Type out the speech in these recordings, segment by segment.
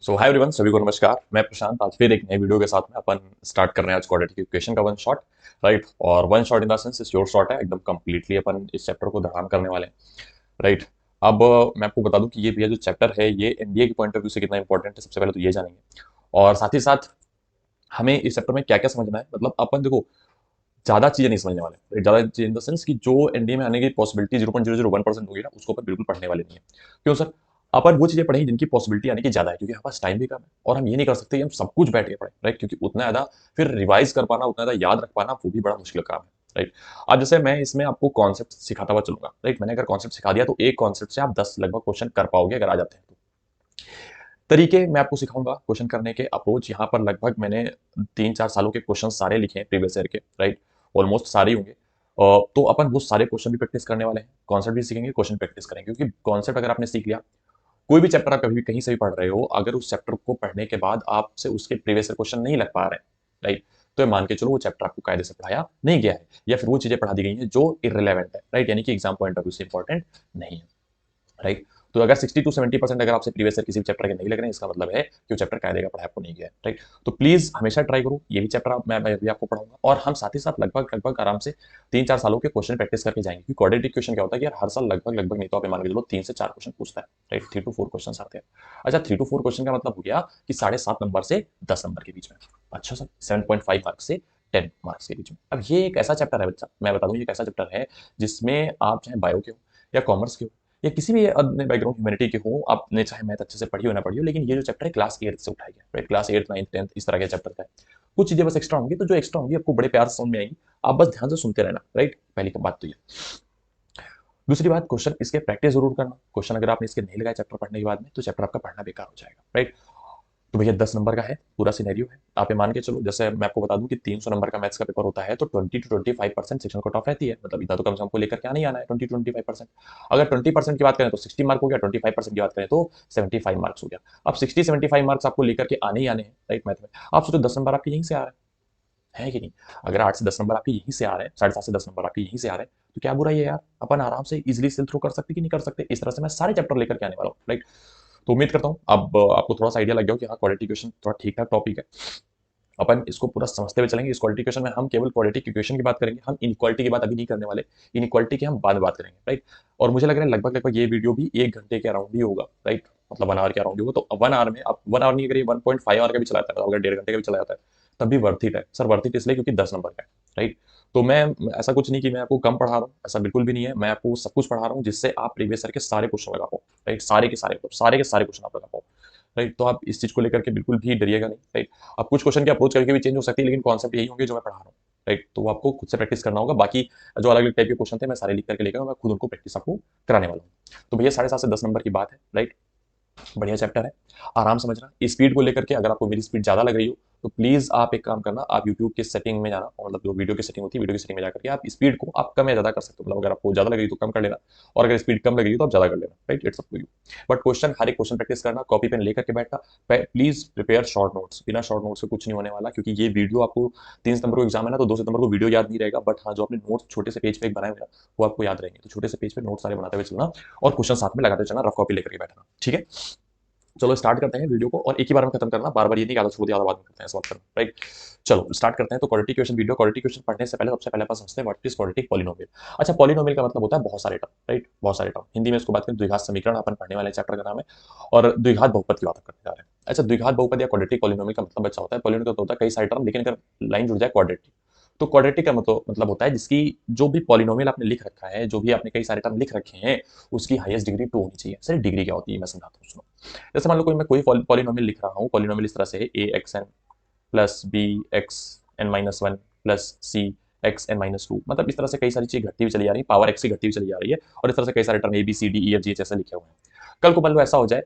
सो hi everyone, सभी को नमस्कार। मैं प्रशांत आज फिर एक नए वीडियो के साथ में अपन स्टार्ट कर रहे हैं आज क्वाड्रेटिक इक्वेशन का वन शॉट। राइट, और one shot in the sense is your shot है, एकदम कंप्लीटली अपन इस चैप्टर को धड़ाम करने वाले हैं। राइट, अब मैं आपको बता दूं कि ये भैया जो चैप्टर है ये एनडीए के पॉइंट ऑफ व्यू से कितना इंपॉर्टेंट है, सबसे पहले तो ये जानेंगे। और साथ ही साथ हमें इस चैप्टर में क्या क्या समझना है, मतलब अपन देखो ज्यादा चीजें नहीं समझने वाले। राइट, ज्यादा चीजें इन द सेंस कि जो एनडीए में आने की पॉसिबिलिटी 0.001% होगी ना, उसको अपन बिल्कुल पढ़ने वाले नहीं है। क्यों सर? अपन वो चीजें पढ़ेंगे जिनकी पॉसिबिलिटी आने की ज्यादा है, क्योंकि हमारे पास टाइम भी कम है और हम ये नहीं कर सकते कि हम सब कुछ बैठ के पढ़ें। राइट, क्योंकि उतना ज्यादा फिर रिवाइज कर पाना, उतना ज्यादा याद रख पाना, वो भी बड़ा मुश्किल काम है। राइट, अब जैसे मैं इसमें आपको कॉन्सेप्ट सिखाता हुआ चलूंगा। राइट, मैंने अगर कॉन्सेप्ट सिखा दिया तो एक कॉन्सेप्ट से आप 10 लगभग क्वेश्चन कर पाओगे अगर आ जाते हैं तो। तरीके मैं आपको सिखाऊंगा क्वेश्चन करने के, अप्रोच। यहाँ पर लगभग मैंने 3-4 सालों के क्वेश्चन सारे लिखे हैं प्रीवियस ईयर के। राइट, ऑलमोस्ट सारे ही होंगे। तो अपन वो सारे क्वेश्चन भी प्रैक्टिस करने वाले हैं, कॉन्सेप्ट भी सीखेंगे, क्वेश्चन प्रैक्टिस करेंगे। क्योंकि कॉन्सेप्ट अगर आपने सीख लिया, कोई भी चैप्टर आप कभी भी कहीं से भी पढ़ रहे हो, अगर उस चैप्टर को पढ़ने के बाद आपसे उसके प्रीवियस ईयर क्वेश्चन नहीं लग पा रहे हैं, राइट, तो ये मान के चलो वो चैप्टर आपको कायदे से पढ़ाया नहीं गया है, या फिर वो चीजें पढ़ा दी गई हैं जो इररिलेवेंट है। राइट, यानी कि एग्जाम पॉइंट ऑफ व्यू से इंपॉर्टेंट नहीं है। राइट, तो अगर 60 to 70% अगर आपसे प्रीवियस ईयर किसी भी चैप्टर के नहीं लग रहे हैं, इसका मतलब है कि वो चैप्टर कायदे का पढ़ाई आपको नहीं गया है। राइट, तो प्लीज हमेशा ट्राई करो, ये भी चैप्टर मैं भी आपको पढ़ाऊंगा, और हम साथ ही साथ लगभग लगभग आराम से 3-4 सालों के क्वेश्चन प्रैक्टिस करके जाएंगे। क्योंकि क्वाड्रेटिक क्वेश्चन क्या होता है कि यार हर साल लगभग लगभग नहीं तो आप मान के चलो 3 से 4 क्वेश्चन पूछता है। राइट, 3 to 4 क्वेश्चन आते हैं। अच्छा, 3 to 4 क्वेश्चन का मतलब हो गया कि 7.5 नंबर से 10 नंबर के बीच में। अच्छा सर, 7.5 मार्क्स से 10 मार्क्स के बीच में। अब ये एक ऐसा चैप्टर है बच्चा, मैं बता दूं ये एक ऐसा चैप्टर है जिसमें आप चाहे बायो के हो या कॉमर्स के हो या किसी भी अन्य बैकग्राउंड ह्यूमैनिटी के हो, आपने चाहे मैथ अच्छे से पढ़ी हो ना पढ़ी हो, लेकिन ये जो चैप्टर है क्लास 8 से उठाया गया। राइट, क्लास 8, 9, 10 इस तरह के चैप्टर का है। कुछ चीजें बस एक्स्ट्रा होंगी, तो जो एक्स्ट्रा होंगी आपको बड़े प्यार से समझ में आएंगी। आप बस ध्यान से सुनते रहना। राइट, पहली बात तो ये। दूसरी बात, क्वेश्चन इसके प्रैक्टिस जरूर करना। क्वेश्चन अगर आपने इसके नहीं लगाए चैप्टर पढ़ने के बाद में, तो चैप्टर आपका पढ़ना बेकार हो जाएगा। राइट, तो भैया 10 नंबर का है, पूरा सिनेरियो है। आप ये मान के चलो, जैसे मैं आपको बता दूं कि 300 नंबर का मैथ्स का पेपर होता है, तो 20 to 25% सेक्शन कट ऑफ रहती है। मतलब इतना तो कम से कम को लेकर के आना ही आना है, 20 to 25%। अगर 20% की बात करें तो 60 मार्क हो गया, 25% की बात करें तो 75 मार्क्स हो गया। अब 60-75 मार्क्स आपको लेकर के आने ही आने हैं। राइट, मैथ में आप सोचो 10 नंबर आपके यहीं से आ रहे हैं, है कि नहीं? अगर 8 से 10 नंबर आपके यहीं से आ रहे हैं, 7.5 से 10 नंबर आपके यहीं से आ रहे हैं, तो क्या बुरा है यार? अपन आराम से इजिली सिल थ्रू कर सकते कि नहीं कर सकते? इस तरह से मैं सारे चैप्टर लेकर के आने वाला हूँ। राइट, तो उम्मीद करता हूँ अब आपको थोड़ा सा आइडिया लग गया हो कि हाँ, क्वाड्रेटिक इक्वेशन थोड़ा ठीक ठाक टॉपिक है। अपन इसको पूरा समझते हुए चलेंगे। इस क्वाड्रेटिक इक्वेशन में हम केवल क्वाड्रेटिक इक्वेशन की बात करेंगे, हम इनइक्वालिटी की बात अभी नहीं करने वाले। इनइक्वालिटी की हम बाद में बात करेंगे। राइट, और मुझे लग रहा है लगभग लगभग ये वीडियो भी 1 घंटे के अराउंड ही होगा। राइट, मतलब 1 आवर के अराउंड ही होगा। तो 1 आवर में आप 1 आवर नहीं, अगर ये 1.5 आवर का भी चला जाता है, अगर 1.5 घंटे का भी चला जाता है, तब भी वर्थ इट है सर। वर्थ इट इसलिए क्योंकि 10 नंबर का है। राइट, तो मैं ऐसा कुछ नहीं कि मैं आपको कम पढ़ा रहा हूँ, ऐसा बिल्कुल भी नहीं है। मैं आपको सब कुछ पढ़ा रहा हूँ जिससे आप प्रीवियस ईयर के सारे क्वेश्चन लगा पाओ। राइट, सारे के सारे, मतलब सारे के सारे क्वेश्चन आप लगा पाओ। राइट, तो आप इस चीज को लेकर के बिल्कुल भी डरिएगा नहीं। राइट, अब कुछ क्वेश्चन की अप्रोच करके भी चेंज हो सकती है, लेकिन कॉन्सेप्ट यही होंगे जो मैं पढ़ा रहा हूँ। राइट, तो वो आपको खुद से प्रैक्टिस करना होगा। बाकी जो अलग अलग टाइप के क्वेश्चन थे मैं सारे लिख करके लेकर मैं खुद उनको प्रैक्टिस आपको कराने वाला हूँ। तो भैया 7.5 से 10 नंबर की बात है। राइट, बढ़िया चैप्टर है, आराम समझना। स्पीड को लेकर के अगर आपको मेरी स्पीड ज्यादा लग रही हो, तो प्लीज आप एक काम करना, आप यूट्यूब के सेटिंग में जाना, मतलब जो वीडियो की सेटिंग होती है, वीडियो की सेटिंग में जाकर के आप स्पीड को आप कम या ज्यादा कर सकते हो। मतलब अगर आपको ज्यादा लग रही है तो कम कर लेना, और अगर स्पीड कम लग रही है तो आप ज्यादा कर लेना। Right, it's up to you. But question, हर एक क्वेश्चन प्रैक्टिस करना, कॉपी पेन लेकर के बैठना। Please prepare short notes. बिना शॉर्ट नोट्स से कुछ नहीं होने वाला, क्योंकि ये वीडियो आपको 3 सितंबर को एग्जाम है ना, तो 2 सितंबर को वीडियो याद नहीं रहेगा। बट हाँ, जो आपने नोट्स छोटे से पेज पे बनाए हुए ना, वो आपको याद रहेंगे। तो छोटे से पेज पे नोट्स सारे बनाते हुए चलना, और क्वेश्चन साथ में लगाते चलना, रफ कॉपी लेकर के बैठना। ठीक है, चलो स्टार्ट करते हैं वीडियो को, और एक ही बार में खत्म करना, बार बार ये नहीं कि आधा छोड़ दिया आधा बाद में करते हैं, सॉल्व करना। राइट, चलो स्टार्ट करते हैं। तो quadratic equation video, quadratic equation पढ़ने से पहले सबसे पहले अपन समझते हैं व्हाट इज क्वाड्रेटिक पॉलिनोमियल। अच्छा, पॉलिनोमियल का मतलब होता है बहुत सारे टर्म। राइट, बहुत सारे टर्म। हिंदी में इसको बात करें, द्विघात समीकरण अपन पढ़ने वाले चैप्टर का नाम है, और द्विघात बहुपद की बात करने जा रहे हैं। अच्छा, द्विघात बहुपद या क्वाड्रेटिक पॉलिनोमियल का मतलब अच्छा होता है, पॉलिनोमियल का होता है कई सारे टर्म, लेकिन अगर लाइन जुड़ जाए क्वाड्रेटिक, तो क्वाड्रेटिक का मतलब होता है जिसकी जो भी पॉलिनोमियल आपने लिख रखा है, जो भी आपने कई सारे टर्म लिख रखे हैं, उसकी हाईएस्ट डिग्री 2 होनी चाहिए। सर डिग्री क्या होती है मैं समझाता हूँ, सुनो। जैसे मान लो मैं कोई पॉलिनोमियल लिख रहा हूँ, पॉलिनोमियल इस तरह से है, a x n plus b x n minus one plus c x n minus two. मतलब इस तरह से कई सारी चीज घटती हुई चली जा रही है, पावर एक्स की घटती हुई चली जा रही है, और इस तरह से कई सारे term A B C D E F G जैसे लिखे हुए हैं। कल को मान लो ऐसा हो जाए,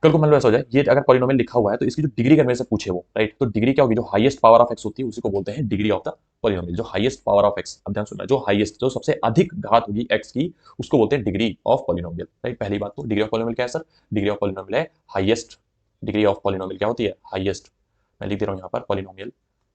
कल को मान लो ऐसा हो जाए, ये अगर पॉलिनोमियल लिखा हुआ है, तो इसकी जो डिग्री करने से पूछे वो, राइट, तो डिग्री क्या होगी? जो हाईएस्ट पावर ऑफ एक्स होती है उसी को बोलते हैं डिग्री ऑफ द पॉलिनोमियल। जो हाईएस्ट पावर ऑफ एक्स, अब ध्यान सुनना, जो हाईएस्ट, जो सबसे अधिक घात होगी एक्स की, उसको बोलते हैं डिग्री ऑफ पॉलिनोमियल। राइट, पहली बात तो डिग्री ऑफ पॉलिनोमियल क्या है सर? डिग्री ऑफ पॉलिनोमियल है हाईएस्ट। डिग्री ऑफ पॉलिनोमियल क्या होती है? हाईएस्ट। मैं लिख दे रहा हूँ यहाँ पर, polynomial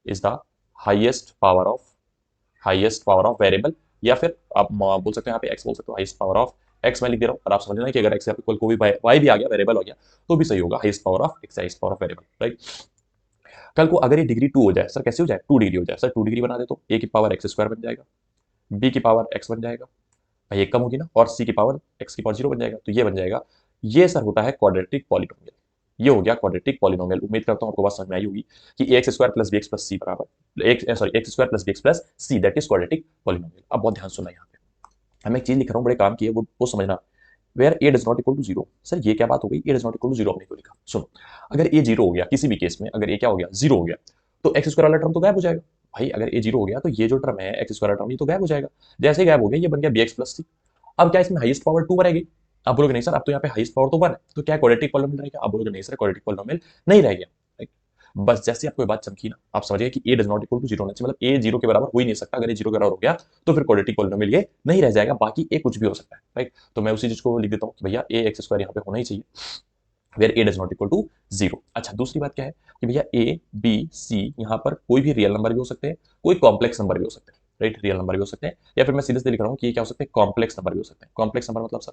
is the highest power of variable, या फिर आप बोल सकते हो यहाँ पे एक्स बोल सकते हो, हाईएस्ट पावर ऑफ एक्स मैं लिख दे रहा हूँ, और आप समझ लेना कि अगर एक्स इक्वल कोई वाई भी आ गया, वेरिएबल हो गया, तो भी सही होगा, highest power of x, highest power of variable, right. कल को अगर ये डिग्री 2 हो जाए, सर कैसे हो जाए, 2 डिग्री हो जाए, सर 2 डिग्री बना दे तो ए की पावर एक्स स्क्वायर बन जाएगा, बी की पावर एक्स बन जाएगा, भाई एक कम होगी ना, और सी की पावर एक्स की पावर 0 बन जाएगा, तो ये बन जाएगा। ये सर होता है क्वाड्रेटिक पॉलिनोमियल। ये हो गया क्वाड्रेटिक पॉलिनोमियल। उम्मीद करता हूं आपको बात समझ में आई होगी कि a x square plus b x plus c बराबर x square plus b x plus c, that is quadratic polynomial. अब बहुत ध्यान सुनना यहाँ पे, मैं एक चीज लिख रहा हूँ बड़े काम की है, वो समझना। Where a does not equal to zero, sir ये क्या बात हो गई, a does not equal to zero हमने क्यों लिखा, सुनो। अगर ए जीरो हो गया किसी भी केस में, अगर ए क्या हो गया, जीरो हो गया, तो एक्स स्क्वायर वाला टर्म तो गायब हो जाएगा। भाई अगर ए जीरो हो गया तो ये जो टर्म है एक्स स्क्वायर टर्म, ये तो गायब हो जाएगा। जैसे गायब हो गया, ये बन गया बी एक्स प्लस सी। अब क्या इसमें हाईएस्ट पावर 2 रहेगी? आप बोलोगे नहीं सर, अब तो यहाँ पे हाईएस्ट पावर तो 1 है, तो क्या क्वाड्रेटिक पॉलिनोमियल रहेगा? आप बोलोगे नहीं सर, क्वाड्रेटिक पॉलिनोमियल नहीं रहेगा। बस जैसे आपको ये बात चमकी ना, आप समझिए कि a does not equal to zero होना चाहिए, मतलब ए जीरो के बराबर हो ही नहीं सकता। अगर ए जीरो के बराबर हो गया तो फिर क्वाड्रेटिक पॉलिनोमियल ये नहीं रह जाएगा, बाकी ए कुछ भी हो सकता है, राइट। तो मैं उसी चीज को लिख देता हूँ कि भैया ए एक्स स्क्वायर यहाँ पे होना ही चाहिए, where a does not equal to zero. अच्छा, दूसरी बात क्या है कि भैया ए बी सी यहाँ पर कोई भी रियल नंबर भी हो सकते हैं, कोई कॉम्प्लेक्स नंबर भी हो सकते हैं, राइट। रियल नंबर भी हो सकते हैं, या फिर मैं सीधे सीधे लिख रहा हूँ कि ये क्या हो सकते हैं, कॉम्प्लेक्स नंबर भी हो सकते हैं। कॉम्प्लेक्स नंबर मतलब सर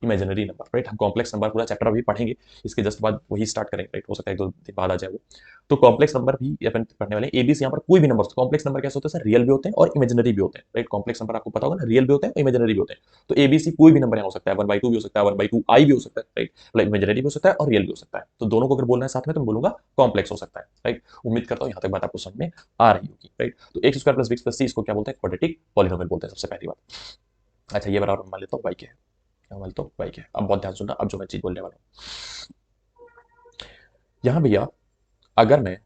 इमेजिनरी नंबर, राइट। हम कॉम्प्लेक्स नंबर पूरा चैप्टर अभी पढ़ेंगे, इसके जस्ट बाद वही स्टार्ट करेंगे, राइट। हो सकता है 1-2 दिन बाद आ जाए वो। तो कॉम्प्लेक्स नंबर भी अपन पढ़ने वाले हैं। एबीसी यहाँ पर कोई भी नंबर, कॉम्प्लेक्स नंबर कैसे होते हैं सर, रियल भी होते हैं और इमेजिनरी भी होते हैं, राइट। कॉम्प्लेक्स नंबर आपको पता होगा ना, रियल भी होते हैं और इमेजिनरी भी होते हैं। तो एबीसी कोई भी नंबर यहाँ हो सकता है, 1/2 भी हो सकता है, 1/2 आई भी हो सकता है, राइट। मतलब इमेजिनरी भी हो सकता है और रियल भी हो सकता है। तो दोनों को अगर बोलना है साथ में तो मैं बोलूंगा कॉम्प्लेक्स हो सकता है, राइट। उम्मीद करता हूँ यहाँ तक बात आपको समझ में आ रही होगी, राइट। तो x square plus b plus c, इसको क्या बोलते हैं, क्वाड्रेटिक पॉलिनोमियल बोलते हैं, सबसे पहली बात। अच्छा, ये बराबर मान लेता हूँ वाई के है, मान लेता हूँ वाई के है। अब बहुत ध्यान सुनना, अब जो मैं चीज बोलने वाला हूँ यहाँ भैया, अगर मैं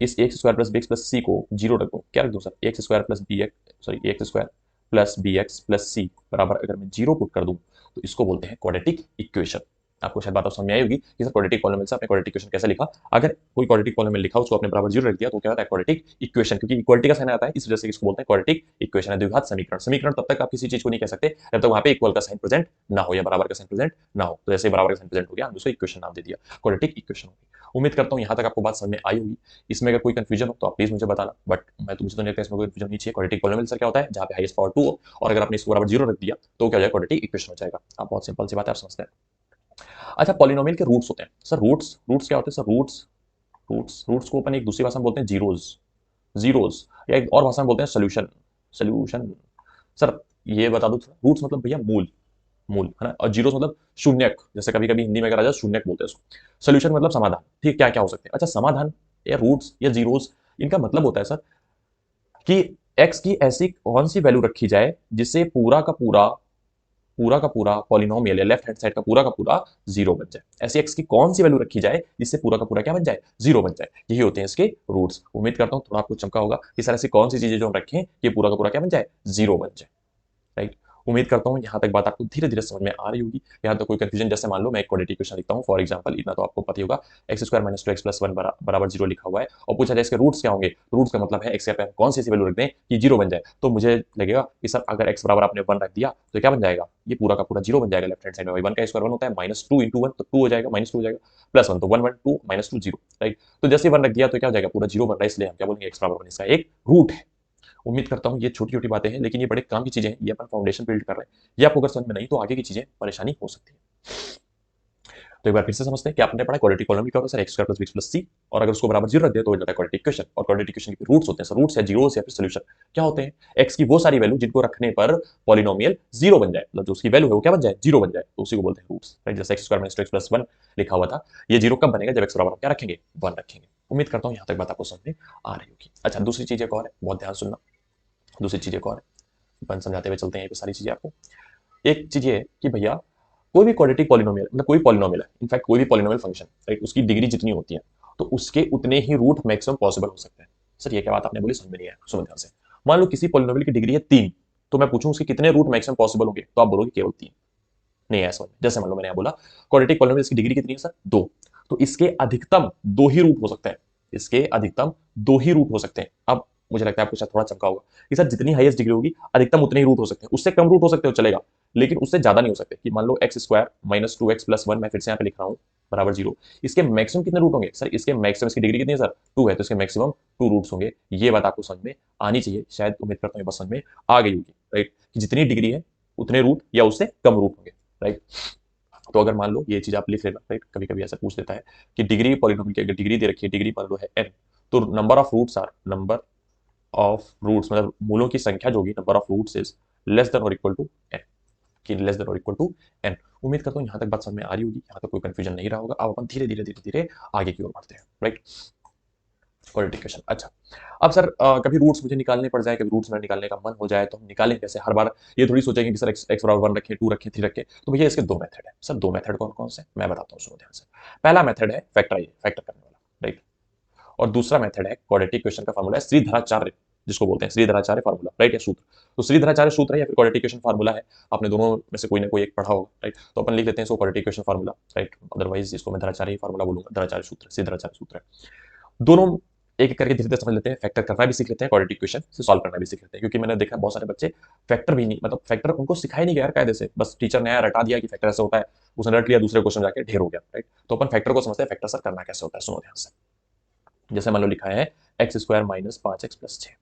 इस x square plus b x plus c को जीरो रख दूँ, क्या रख दूँ sir, x square plus b x, sorry x square plus b x plus c बराबर अगर मैं जीरो पुट कर दूँ, तो इसको बोलते हैं क्वाड्रेटिक इक्वेशन। आपको शायद बात समझ में आई होगी कि सर क्वाड्रेटिक पॉलिनोमियल से आपने क्वाड्रेटिक इक्वेशन कैसे लिखा। अगर कोई क्वाड्रेटिक पॉलिनोमियल लिखा, उसको आपने बराबर जीरो रख दिया, तो क्या होता है, क्वाड्रेटिक इक्वेशन। क्योंकि इक्वलिटी का साइन आता है, इस वजह से इसको बोलते हैं क्वाड्रेटिक इक्वेशन है, द्विघात समीकरण। समीकरण तब तक आप किसी चीज को नहीं कह सकते जब तक वहां पे इक्वल का साइन प्रेजेंट ना हो या बराबर का साइन प्रेजेंट ना हो। तो जैसे बराबर का साइन प्रेजेंट हो गया, हमने उसको इक्वेशन नाम दे दिया, क्वाड्रेटिक इक्वेशन हो गई। उम्मीद करता हूँ यहाँ तक आपको बात समझ में आई होगी। इसमें अगर कोई कंफ्यूजन हो तो आप प्लीज मुझे बताना, बट मैं तुमसे तो नहीं कहता इसमें कोई कंफ्यूजन नहीं चाहिए। क्वाड्रेटिक पॉलिनोमियल सर क्या होता है, जहाँ पे हाईएस्ट पावर 2 हो, और अगर आपने इसको बराबर जीरो रख दिया तो क्या हो जाएगा, क्वाड्रेटिक इक्वेशन हो जाएगा। आप बहुत सिंपल सी बात है, आप समझते हैं। अच्छा, पॉलिनोमियल के रूट्स होते हैं सर, रूट्स रूट्स क्या होते हैं सर, रूट्स रूट्स रूट्स को अपन एक दूसरी भाषा में बोलते हैं जीरोज, जीरोज, या एक और भाषा में बोलते हैं सोल्यूशन, सोल्यूशन। सर ये बता दो, रूट्स मतलब भैया मूल, मूल है ना, और जीरोस मतलब शून्यक, जैसे कभी कभी हिंदी में अगर आ जाए शून्यक बोलते हैं उसको। सोल्यूशन मतलब समाधान, ठीक। क्या क्या हो सकते हैं, अच्छा समाधान या रूट्स या जीरोस, इनका मतलब होता है सर कि एक्स की ऐसी कौन सी वैल्यू रखी जाए जिससे पूरा का पूरा पॉलिनोमियल या लेफ्ट हैंड साइड का पूरा जीरो बन जाए। ऐसी एक्स की कौन सी वैल्यू रखी जाए जिससे पूरा का पूरा क्या बन जाए, जीरो बन जाए। यही होते हैं इसके रूट्स। उम्मीद करता हूँ थोड़ा आपको चमका होगा कि सर ऐसी कौन सी चीजें जो हम रखें कि पूरा का पूरा क्या बन जाए, जीरो बन जाए, राइट। उम्मीद करता हूँ यहाँ तक बात आपको धीरे धीरे समझ में आ रही होगी। यहाँ तक कोई कंफ्यूजन, जैसे मान लो मैं एक क्वाड्रेटिक इक्वेशन लिखता हूँ, फॉर एग्जांपल इतना तो आपको पता ही होगा, x square minus 2x plus 1 बराबर जीरो लिखा हुआ है, और पूछा जाए इसके रूट्स क्या होंगे, तो रूट्स का मतलब है एक्स पे कौन सी ऐसी वैल्यू रख दें कि जीरो बन जाए। तो मुझे लगेगा कि सर अगर एक्स बराबर आपने 1 रख दिया तो क्या बन जाएगा, ये पूरा का पूरा जीरो बन जाएगा। लेफ्ट हैंड साइड में 1 का स्क्वायर 1 होता है, -2 × 1 तो 2 हो जाएगा, -2 हो जाएगा, +1 तो 1 1 2 -2 0, राइट। तो जैसे 1 रख दिया तो क्या हो जाएगा, पूरा जीरो बन रहा है, इसलिए हम क्या बोलेंगे, एक्स बराबर 1 इसका एक रूट है। उम्मीद करता हूँ ये छोटी छोटी बातें हैं, लेकिन ये बड़े काम की चीजें हैं, ये अपन फाउंडेशन बिल्ड कर रहे हैं। ये आपको अगर समझ में नहीं तो आगे की चीजें परेशानी हो सकती है। तो एक बार फिर से समझते हैं कि आपने पढ़ा क्वाड्रेटिक पॉलिनोमियल क्या होता है sir, x square plus b plus c, और अगर उसको बराबर जीरो रख दिया तो हो जाता है क्वाड्रेटिक इक्वेशन। और क्वाड्रेटिक इक्वेशन के रूट्स होते हैं सर, रूट्स या जीरोस या फिर सोल्यूशन क्या होते हैं, एक्स की वो सारी वैल्यू जिनको रखने पर पॉलिनोमियल जीरो बन जाए, मतलब जो उसकी वैल्यू है वो क्या बन जाए, जीरो बन जाए, तो उसी को बोलते हैं रूट्स, राइट। जैसे x square minus 2x plus 1 लिखा हुआ था, ये जीरो कब बनेगा, जब एक्स बराबर हम क्या रखेंगे, 1 रखेंगे। उम्मीद करता हूँ यहाँ तक बात आपको समझ में आ रही होगी। अच्छा, दूसरी चीज एक और है, बहुत ध्यान सुनना, दूसरी चीज एक और है, अपन समझाते हुए चलते हैं ये सारी चीजें आपको। एक चीज ये है कि भैया कोई भी क्वाड्रेटिक पॉलिनोमियल, मतलब कोई पॉलिनोमियल है, इनफैक्ट कोई भी पॉलिनोमियल फंक्शन, राइट, उसकी डिग्री जितनी होती है तो उसके उतने ही रूट मैक्सिमम पॉसिबल हो सकते हैं। सर ये क्या बात आपने बोली, समझ में नहीं आया, सुनो ध्यान से। मान लो किसी पॉलिनोमियल की डिग्री है 3, तो मैं पूछूं उसके कितने रूट मैक्सिमम पॉसिबल होंगे, तो आप बोलोगे केवल 3। नहीं है समझ में। जैसे मान लो मैंने बोला क्वाड्रेटिक पॉलिनोमियल की डिग्री कितनी है सर, 2, तो इसके अधिकतम 2 ही रूट हो सकते हैं, इसके अधिकतम 2 ही रूट हो सकते हैं। अब मुझे लगता है आपको शायद थोड़ा चमका होगा कि सर जितनी हाईएस्ट डिग्री होगी अधिकतम उतने ही रूट हो सकते हैं, उससे कम रूट हो सकते हो चलेगा, लेकिन उससे ज्यादा नहीं हो सकते। कि मान लो x square minus 2x plus 1, मैं फिर से यहाँ पे लिख रहा हूँ, बराबर जीरो, इसके मैक्सिमम कितने रूट होंगे सर, इसके मैक्सिमम, इसकी डिग्री कितनी है सर, 2 है, तो इसके मैक्सिमम 2 रूट्स होंगे। ये बात आपको समझ में आनी चाहिए, शायद उम्मीद करता हूँ ये बात समझ में आ गई होगी, राइट। कि जितनी डिग्री है उतने रूट या उससे कम रूट होंगे। राइट। तो अगर मान लो ये चीज आप लिख लेना, राइट, कभी कभी ऐसा पूछ देता है कि डिग्री पॉलिनोमियल की अगर डिग्री दे रखी है, डिग्री मान लो है n, तो नंबर ऑफ रूट्स मतलब मूलों की संख्या जो होगी, number of roots is less than और इक्वल टू n, कि लेस देन और इक्वल टू n। उम्मीद करता हूँ यहाँ तक बात समझ में आ रही होगी, यहाँ तक कोई कंफ्यूजन नहीं रहा होगा। अब अपन धीरे धीरे धीरे धीरे आगे की ओर बढ़ते हैं, राइट। Quadratic equation. अच्छा, अब सर कभी रूट्स मुझे निकालने पड़ जाए, कभी रूट्स ना निकालने का मन हो जाए, तो हम निकालें कैसे? हर बार ये थोड़ी सोचेंगे कि सर x बराबर 1 रखें, 2 रखें, 3 रखें। तो भैया इसके दो मेथड है सर। दो मेथड कौन कौन से मैं बताता हूँ, सुनो ध्यान से। पहला मेथड है फैक्टर करने वाला, राइट। और दूसरा मेथड है क्वाड्रेटिक इक्वेशन का फार्मूला है श्रीधराचार्य, जिसको बोलते हैं श्रीधराचार्य फार्मूला, राइट, या सूत्र। तो श्रीधराचार्य सूत्र है या फिर क्वाड्रेटिक इक्वेशन फार्मूला है, आपने दोनों में से कोई ना कोई एक पढ़ा होगा, राइट। तो अपन लिख लेते हैं इसको quadratic equation formula, right. Otherwise इसको मैं धराचार्य फार्मूला बोलूंगा, धराचार्य सूत्र, श्रीधराचार्य सूत्र है। दोनों एक एक करके धीरे धीरे समझ लेते हैं। फैक्टर करना भी सीख लेते हैं, क्वाड्रेटिक इक्वेशन से सॉल्व करना भी सीख लेते हैं, क्योंकि मैंने देखा बहुत सारे बच्चे फैक्टर भी नहीं, मतलब फैक्टर उनको सिखाई नहीं गया यार कायदे से, बस टीचर ने रटा दिया कि फैक्टर ऐसे होता है, उसने रट लिया, दूसरे क्वेश्चन जाके ढेर हो गया, राइट। तो अपन फैक्टर को समझते हैं, फैक्टर सर करना कैसे होता है, सुनो ध्यान से। जैसे मान लो लिखा है x square minus 5x plus 6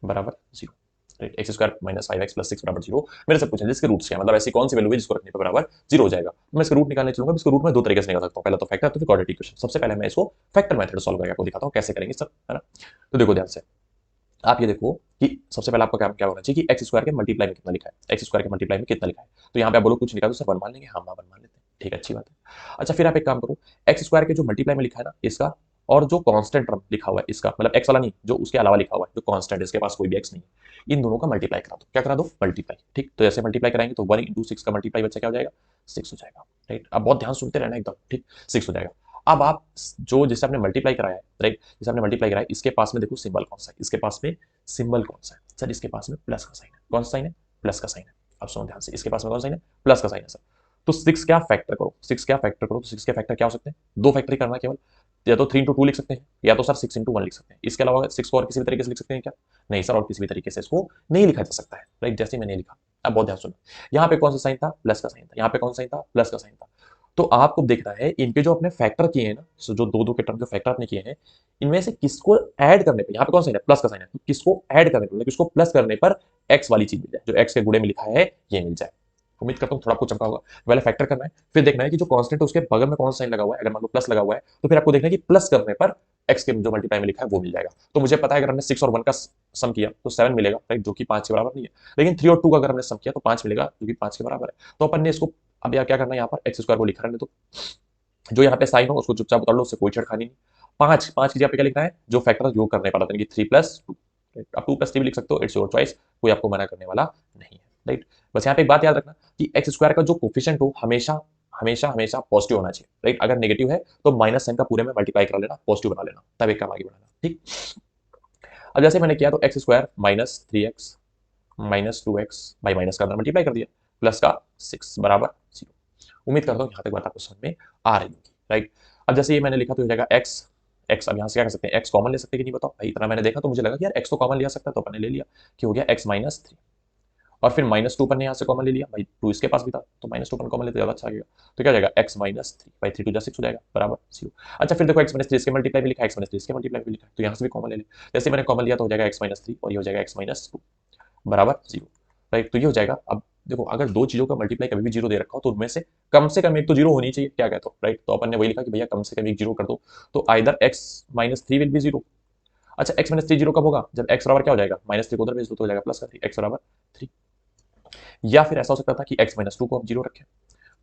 बराबर 0, right. X square minus 5x plus 6 बराबर 0। मेरे से पूछें जिसके रूट्स क्या, मतलब ऐसी कौन सी वैल्यू है जिसको रखने पर बराबर 0 हो जाएगा। मैं इसका रूट निकालने चलूंगा। इसका रूट मैं दो तरीके से निकाल सकता हूँ, पहले तो फैक्टर, तो फिर क्वाड्रेटिक इक्वेशन। सबसे पहले मैं इसको फैक्टर मेथड सॉल्व करके आपको दिखाता हूँ कैसे करेंगे सर, है ना। तो देखो ध्यान से, आप ये देखो कि सबसे पहले आपका काम क्या होना चाहिए कि एक्स स्क्वायर के मल्टीप्लाई में कितना लिखा है, एक्स स्क्वायर के मल्टीप्लाई में कितना लिखा है। तो यहाँ पे आप बोलो कुछ निकालो सर, 1 मान लेंगे, हाँ 1 मान लेते हैं, ठीक है, अच्छी बात है। अच्छा, फिर आप एक काम करो, एक्स स्क्वायर के जो मल्टीप्लाई में लिखा है ना इसका, और जो कांस्टेंट टर्म लिखा हुआ है इसका, मतलब एक्स वाला नहीं, जो उसके अलावा लिखा हुआ है, जो कांस्टेंट, इसके पास कोई भी एक्स नहीं है, इन दोनों का मल्टीप्लाई करा दो। क्या करा दो? मल्टीप्लाई, ठीक। तो जैसे मल्टीप्लाई कराएंगे तो 1 × 6 का मल्टीप्लाई बच्चा क्या हो जाएगा? 6 हो जाएगा, राइट। अब बहुत ध्यान सुनते रहना एकदम, ठीक। 6 हो जाएगा। अब आप जो जिसे आपने मल्टीप्लाई कराया है, राइट, जिसे आपने मल्टीप्लाई कराया इसके पास में देखो सिंबल कौन सा है, इसके पास में सिंबल कौन सा है सर? इसके पास में प्लस का साइन है। कौन सा साइन है? प्लस का साइन है। अब सुनो ध्यान से, इसके पास में कौन सा साइन है? प्लस का साइन है सर। तो 6 क्या फैक्टर करो, 6 क्या फैक्टर करो, तो 6 के फैक्टर क्या हो सकते हैं? दो फैक्टर ही करना केवल, या तो 3 × 2 लिख सकते हैं, या तो सर 6 × 1 लिख सकते हैं। इसके अलावा 6 को और किसी भी तरीके से लिख सकते हैं क्या? नहीं सर, और किसी भी तरीके से इसको नहीं लिखा जा सकता है, राइट। जैसे मैंने लिखा, अब बहुत ध्यान सुनो, यहाँ पे कौन सा साइन था? प्लस का साइन था। यहाँ पे कौन सा साइन था? प्लस का साइन था। तो आपको देखना है इनके जो अपने फैक्टर किए हैं ना, जो दो दो के टर्म के फैक्टर आपने किए हैं, इनमें से किसको ऐड करने पर, यहाँ पे कौन सा साइन है? प्लस का साइन है, तो किसको ऐड करने पर, किसको प्लस करने पर एक्स वाली चीज मिल जाए, जो एक्स के गुणे में लिखा है ये मिल जाए। उम्मीद करता हूँ थोड़ा आपको चमका होगा। पहले फैक्टर करना है, फिर देखना है कि जो कांस्टेंट है उसके बगल में कौन सा साइन लगा हुआ है। अगर मान लो प्लस लगा हुआ है तो फिर आपको देखना है कि प्लस करने पर एक्स के जो मल्टीप्लाई में लिखा है वो मिल जाएगा। तो मुझे पता है अगर हमने 6 और 1 का सम किया तो 7 मिलेगा, राइट, जो कि 5 के बराबर नहीं है। लेकिन 3 और 2 का अगर हमने सम किया तो 5 मिलेगा, जो कि 5 के बराबर है। तो अपन ने इसको अब यार क्या करना है, यहाँ पर एक्स स्क्वायर को लिखा रहने दो, जो यहाँ पे साइन हो उसको चुपचाप उतार लो, उससे कोई छेड़खानी नहीं। 5 की जगह पे क्या लिखना है? जो फैक्टर योग करने पर आता है, 3 + 2, आप 2 + 3 भी लिख सकते हो, इट्स योर चॉइस, कोई आपको मना करने वाला नहीं है, राइट। बस यहाँ पे एक बात याद रखना कि एक्स स्क्वायर का जो कोफिशिएंट हो हमेशा हमेशा हमेशा पॉजिटिव होना चाहिए, राइट। अगर नेगेटिव है तो माइनस साइन का पूरे में मल्टीप्लाई करा लेना, पॉजिटिव बना लेना, तब एक काम आगे बढ़ाना, ठीक। अब जैसे मैंने किया तो x square minus 3x minus 2x by minus का अंदर मल्टीप्लाई कर दिया, प्लस का 6 बराबर 0। उम्मीद करता हूँ यहाँ तक बात आपको समझ में आ रही होगी, राइट। अब जैसे ये मैंने लिखा तो हो जाएगा एक्स एक्स। अब यहाँ से क्या कर सकते हैं? एक्स कॉमन ले सकते हैं कि नहीं बताओ भाई? इतना मैंने देखा तो मुझे लगा कि यार एक्स तो कॉमन लिया सकता है, तो अपन ने ले लिया कि हो गया x-3। और फिर -2 पर यहाँ से कॉमन ले लिया भाई, 2 इसके पास भी था तो -2 पर कॉमन लेते ज्यादा अच्छा लगेगा। तो क्या हो जाएगा? x-3 बाई 3 2 6 हो जाएगा बराबर 0। अच्छा, फिर देखो x-3 इसके मल्टीप्लाई में लिखा है, x-3 इसके मल्टीप्लाई में लिखा है, तो यहाँ से भी कॉमन ले ले। जैसे मैंने कॉमन लिया तो हो जाएगा x-3 और ये हो जाएगा x-2 बराबर 0, राइट। तो ये हो जाएगा। अब देखो अगर दो चीजों का मल्टीप्लाई कभी भी 0 दे रखा हो तो उनमें से कम एक तो 0 होनी चाहिए, क्या कहते हो, राइट। तो अपन ने वही लिखा कि भैया कम से कम एक 0 कर दो, तो आइदर x-3 विल बी 0। अच्छा, x-3 0 कब होगा? जब x बराबर क्या हो जाएगा? -3 को उधर भेज दो तो हो जाएगा प्लस का 3, x बराबर 3। या फिर ऐसा हो सकता था कि x-2 को हम 0 रखें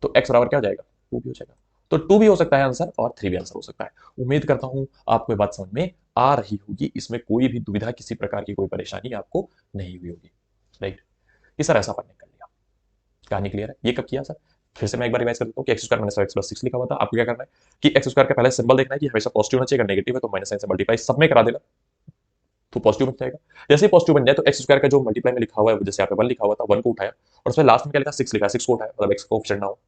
तो x बराबर क्या हो जाएगा? 2 भी हो जाएगा। तो 2 भी हो सकता है आंसर और 3 भी आंसर हो सकता है। उम्मीद करता हूं आपको ये बात समझ में आ रही होगी, इसमें कोई भी दुविधा, किसी प्रकार की कोई परेशानी आपको नहीं हुई होगी, राइट। कि सर ऐसा अपन ने कर लिया, कहानी क्लियर है? ये कब किया सर? फिर से मैं एक बार रिवाइज कर देता हूँ कि x square minus 5x plus 6 लिखा हुआ था। आपको क्या करना है कि एक्स स्क्वायर का पहले सिंबल देखना है कि हमेशा पॉजिटिव होना चाहिए, अगर नेगेटिव है तो माइनस साइन से मल्टीप्लाई सब में करा देना, तो पॉजिटिव बन जाएगा। जैसे ही पॉजिटिव बन जाए तो एक्स स्क्वायर का जो मल्टीप्लाई में लिखा हुआ है, जैसे यहाँ पे 1 लिखा हुआ था, 1 को उठाया और उसमें लास्ट में क्या लिखा? 6 लिखा, 6 को उठाया, मतलब एक्स को ऑप्शन ना हो,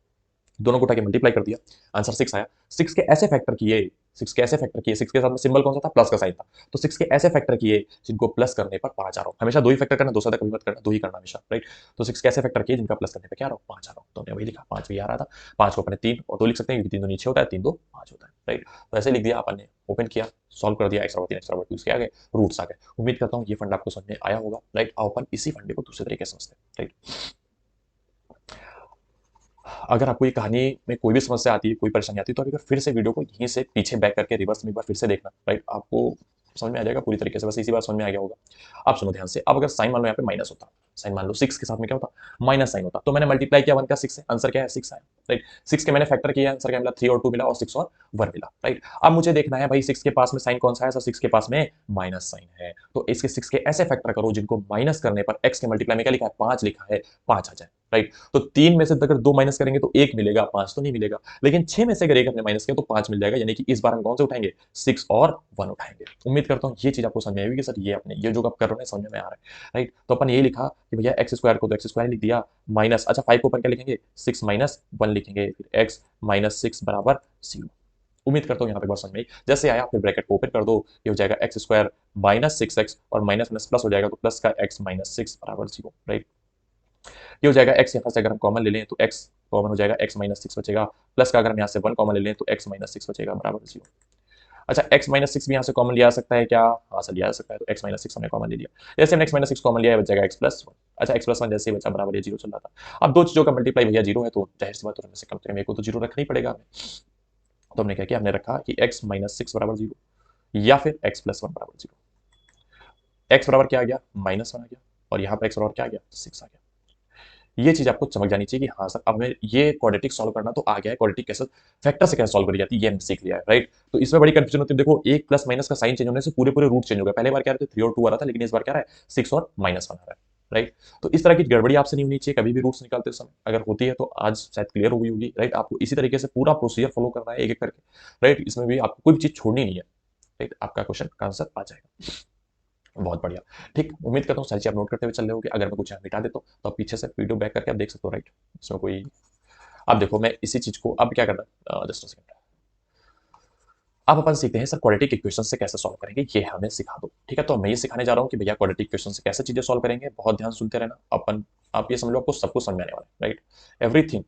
दोनों को उठा के मल्टीप्लाई कर दिया, आंसर 6 आया। 6 के ऐसे फैक्टर किए, 6 के ऐसे फैक्टर किए, 6 के साथ में सिंबल कौन सा था? प्लस का साइन था। तो 6 के ऐसे फैक्टर किए जिनको प्लस करने पर 5 आ रहा हो। हमेशा दो ही फैक्टर करना, दो से कभी मत करना, दो ही करना हमेशा, राइट। तो 6 के ऐसे फैक्टर किए जिनका प्लस करने पर क्या आ रहा हो? 5 आ रहा हो। तो हमने वही लिखा, 5 भी आ रहा था। 5 को अपने 3 और 2 लिख सकते हैं क्योंकि 3 2 नीचे होता है, 3 2 5 होता है, राइट। तो ऐसे लिख दिया अपन ने, ओपन किया, सॉल्व कर दिया, x बराबर 3 x बराबर 2 इसके आगे रूट्स आ गए। उम्मीद करता हूँ ये फंडा आपको समझ में आया होगा, राइट। आओ अपन इसी फंडे को दूसरे तरीके से समझते हैं, राइट। अगर आपको ये कहानी में कोई भी समस्या आती है, कोई परेशानी आती है, तो आप एक बार फिर से वीडियो को यहीं से पीछे बैक करके रिवर्स में एक बार फिर से देखना, राइट? आपको समझ में आ जाएगा पूरी तरीके से, बस इसी बार समझ में आ गया होगा। आप सुनो ध्यान से, अब अगर साइन मान लो यहाँ पे माइनस होता, साइन मान लो 6 के साथ में क्या होता, माइनस साइन होता, तो मैंने मल्टीप्लाई किया 1 का 6 से, आंसर क्या है 6 आया, राइट? 6 के मैंने फैक्टर किया, आंसर क्या मिला 3 और 2 मिला और 6 और 1 मिला, राइट? अब मुझे देखना है भाई 6 के पास में साइन कौन सा है, सर 6 के पास में माइनस साइन है, तो इसके 6 के ऐसे फैक्टर करो जिनको माइनस करने पर x के मल्टीप्लाई में क्या लिखा है 5 लिखा है, 5 आ जाए, राइट? तो 3 में से अगर 2 माइनस करेंगे तो 1 मिलेगा, 5 तो नहीं मिलेगा, लेकिन 6 में से अगर 1 हमने माइनस किया तो 5 मिल जाएगा, यानी कि इस बार हम कौन से उठाएंगे 6 और 1 उठाएंगे। उम्मीद करता हूँ ये चीज आपको समझ में आएगी कि सर ये अपने ये जो आप कर रहे हैं समझ में आ रहा है, राइट? तो अपन ये लिखा कि भैया एक्स स्क्वायर को तो एक्स स्क्वायर लिख दिया, माइनस अच्छा 5 को अपन क्या लिखेंगे 6 माइनस 1 लिखेंगे, फिर x माइनस 6 बराबर 0। उम्मीद करता हूँ यहाँ पे बात समझ में आई। जैसे आया फिर ब्रैकेट को ओपन कर दो, ये हो जाएगा एक्स स्क्वायर माइनस 6x और माइनस माइनस प्लस हो जाएगा तो प्लस का x माइनस 6 बराबर 0, राइट? ये हो जाएगा x यहाँ से अगर हम कॉमन ले लें तो x कॉमन हो जाएगा, x माइनस 6 बचेगा, प्लस का अगर हम यहाँ से 1 कॉमन ले लें तो x माइनस 6 बचेगा बराबर 0। अच्छा x माइनस 6 भी यहाँ से कॉमन लिया जा सकता है क्या? हाँ सर लिया जा सकता है, तो x माइनस 6 हमने कॉमन ले लिया, जैसे हमने x माइनस 6 कॉमन लिया है बच जाएगा x प्लस 1। अच्छा x प्लस 1 जैसे ही बचा बराबर ये 0 चल रहा था। अब दो चीजों का मल्टीप्लाई भैया 0 है तो जाहिर सी बात है कम मेरे को तो 0 रखना ही पड़ेगा हमें, तो हमने क्या किया, हमने रखा कि x माइनस 6 बराबर 0 या फिर x प्लस 1 बराबर 0। x बराबर क्या आ गया माइनस 1 आ गया, और यहाँ पर x बराबर क्या आ गया 6 आ गया। ये चीज आपको चमक जानी चाहिए कि हाँ सर अब मैं ये क्वाड्रेटिक सॉल्व करना तो आ गया है, क्वाड्रेटिक कैसे फैक्टर से कैसे सॉल्व करी जाती है ये हमने सीख लिया है, राइट? तो इसमें बड़ी कंफ्यूजन होती है, देखो एक प्लस माइनस का साइन चेंज होने से पूरे पूरे रूट चेंज हो गया, पहले बार क्या रहे थे 3 और 2 आ रहा था, लेकिन इस बार क्या रहा है 6 और माइनस 1 आ रहा है, राइट? तो इस तरह की गड़बड़ी आपसे नहीं होनी चाहिए कभी भी रूट्स निकालते समय, अगर होती है तो आज शायद क्लियर हो गई होगी, राइट? आपको इसी तरीके से पूरा प्रोसीजर फॉलो करना है एक एक करके, राइट? इसमें भी आपको कोई भी चीज छोड़नी नहीं है, राइट? आपका क्वेश्चन का आंसर आ जाएगा। बहुत बढ़िया, ठीक, उम्मीद करता हूँ सारी चीज आप नोट करते हुए चल रहे होगे, अगर मैं कुछ यहाँ मिटा देता हूँ तो आप पीछे से वीडियो बैक करके आप देख सकते हो, राइट? इसमें कोई, अब देखो मैं इसी चीज को अब क्या करना, जस्ट सेकंड, अब अपन सीखते हैं सर क्वाड्रेटिक इक्वेशन से कैसे सॉल्व करेंगे, ये हमें सिखा दो, ठीक है? तो मैं ये सिखाने जा रहा हूँ कि भैया क्वाड्रेटिक इक्वेशन से कैसे चीजें सॉल्व करेंगे, बहुत ध्यान सुनते रहना अपन, आप ये समझ लो आपको सब कुछ समझ में आने वाला है, राइट? एवरीथिंग,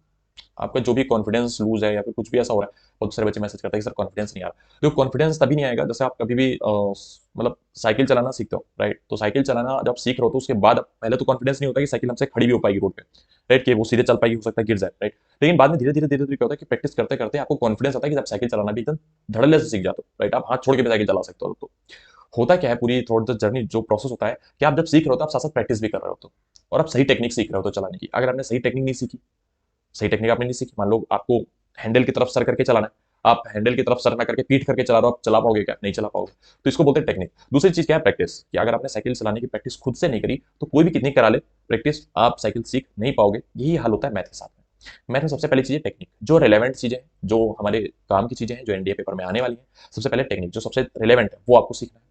आपका जो भी कॉन्फिडेंस लूज है या फिर कुछ भी ऐसा हो रहा है, बहुत सारे बच्चे मैसेज करते हैं कि सर कॉन्फिडेंस नहीं आ रहा, तो कॉन्फिडेंस तभी नहीं आएगा जैसे आप कभी भी मतलब साइकिल चलाना सीखते हो, राइट? तो साइकिल चलाना जब सीख रहे हो तो उसके बाद पहले तो कॉन्फिडेंस नहीं होता कि साइकिल हमसे खड़ी भी हो पाएगी रोड पे, राइट? कि वो सीधे चल पाएगी, हो सकता है गिर जाए, राइट? लेकिन बाद में धीरे धीरे धीरे धीरे क्या होता है कि प्रैक्टिस करते करते आपको कॉन्फिडेंस आता है कि आप साइकिल चलाना भी एकदम धड़ल्ले से सीख जाते हो, राइट? आप हाथ छोड़ के भी साइकिल चला सकते हो। तो होता क्या है पूरी थ्रू द जर्नी जो प्रोसेस होता है कि आप जब सीख रहे हो तो आप साथ साथ प्रैक्टिस भी कर रहे हो, तो और आप सही टेक्निक सीख रहे हो तो चलाने की, अगर आपने सही टेक्निक नहीं सीखी, सही टेक्निक आपने नहीं सीखी, मान लो आपको हैंडल की तरफ सर करके चलाना है, आप हैंडल की तरफ सर ना करके पीठ करके चला रहे हो, आप चला पाओगे क्या? नहीं चला पाओगे, तो इसको बोलते हैं टेक्निक। दूसरी चीज क्या है प्रैक्टिस, कि अगर आपने साइकिल चलाने की प्रैक्टिस खुद से नहीं करी तो कोई भी कितनी करा ले प्रैक्टिस आप साइकिल सीख नहीं पाओगे, यही हाल होता है मैथ के साथ में। मैथ में सबसे पहली चीज है टेक्निक, जो रिलेवेंट चीजें हैं, जो हमारे काम की चीजें हैं, जो एनडीए पेपर में आने वाली है, सबसे पहले टेक्निक जो सबसे रिलेवेंट है वो आपको सीखना है,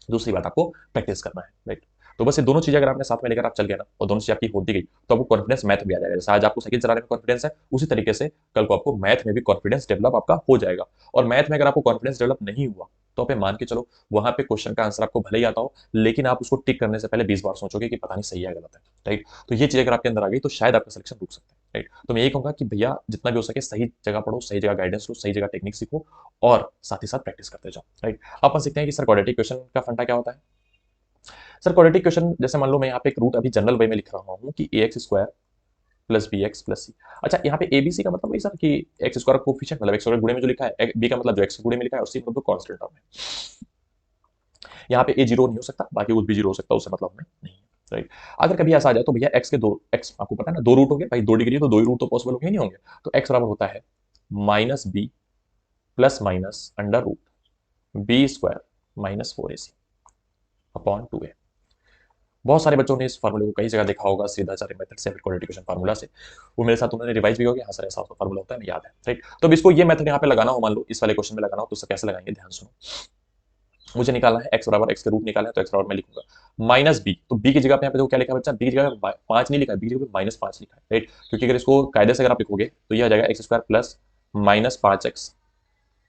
दूसरी बात आपको प्रैक्टिस करना है, राइट? तो बस ये दोनों चीजें अगर आपने साथ में लेकर आप चल गए ना और दोनों चीज आपकी होती गई तो आपको कॉन्फिडेंस मैथ भी आ जाएगा, जैसे आज आपको साइकिल चलाने में कॉन्फिडेंस है उसी तरीके से कल को आपको मैथ में भी कॉन्फिडेंस डेवलप आपका हो जाएगा। और मैथ में अगर आपको कॉन्फिडेंस डेवलप नहीं हुआ तो आप मान के चलो वहां पे क्वेश्चन का आंसर आपको भले ही आता हो, लेकिन आप उसको टिक करने से पहले 20 बार सोचोगे कि पता नहीं सही है गलत है, राइट? तो ये चीज अगर आपके अंदर आ गई तो शायद आपका सिलेक्शन रुक सकता है, राइट? तो मैं यही कहूंगा कि भैया जितना भी हो सके सही जगह पढ़ो, सही जगह गाइडेंस लो, सही जगह टेक्निक सीखो और साथ ही साथ प्रैक्टिस करते जाओ, राइट? अपन सीखते हैं कि सर क्वाड्रेटिक क्वेश्चन का फंडा क्या होता है। सर क्वाड्रेटिक क्वेश्चन जैसे मान लो मैं यहाँ पे एक रूट अभी जनरल वे में लिख रहा हूँ कि a x square plus b x plus c. अच्छा यहाँ पे एबीसी का मतलब वही सर कि एक्स स्क्वायर कोफिशिएंट मतलब एक्स स्क्वायर गुणे में जो लिखा है, बी का मतलब जो एक्स गुणे में लिखा है और सी मतलब कांस्टेंट टर्म है। यहाँ पे ए जीरो नहीं हो सकता, बाकी कुछ भी जीरो हो सकता है, उससे मतलब हमें नहीं है, राइट? अगर कभी ऐसा आ जाए तो भैया एक्स के दो, एक्स आपको पता है ना दो रूट होंगे भाई, 2 डिग्री तो 2 ही रूट तो पॉसिबल होंगे नहीं होंगे, तो एक्स बराबर होता है minus b plus minus under root b square minus 4ac upon 2a। बहुत सारे बच्चों ने इस फार्मूले को कई जगह देखा होगा, सीधाचार्य मेथड से, क्वाड्रेटिक फार्मूला से, वो मेरे साथ उन्होंने रिवाइज भी हो गया, हाँ सर ऐसा फार्मूला होता है, मैं याद है, राइट? तो अब इसको ये मेथड यहाँ पे लगाना हो, मान लो इस वाले क्वेश्चन में लगाना हो तो सर कैसे लगाएंगे, ध्यान सुनो। मुझे निकालना है एक्स बराबर, एक्स के रूट निकालना है तो एक्स बराबर मैं लिखूंगा माइनस बी, तो बी की जगह पे यहाँ पे देखो क्या लिखा है बच्चा, बी की जगह पे 5 नहीं लिखा है, बी की जगह पे -5 लिखा है, राइट? क्योंकि अगर इसको कायदे से अगर आप लिखोगे तो ये आ जाएगा x square plus -5x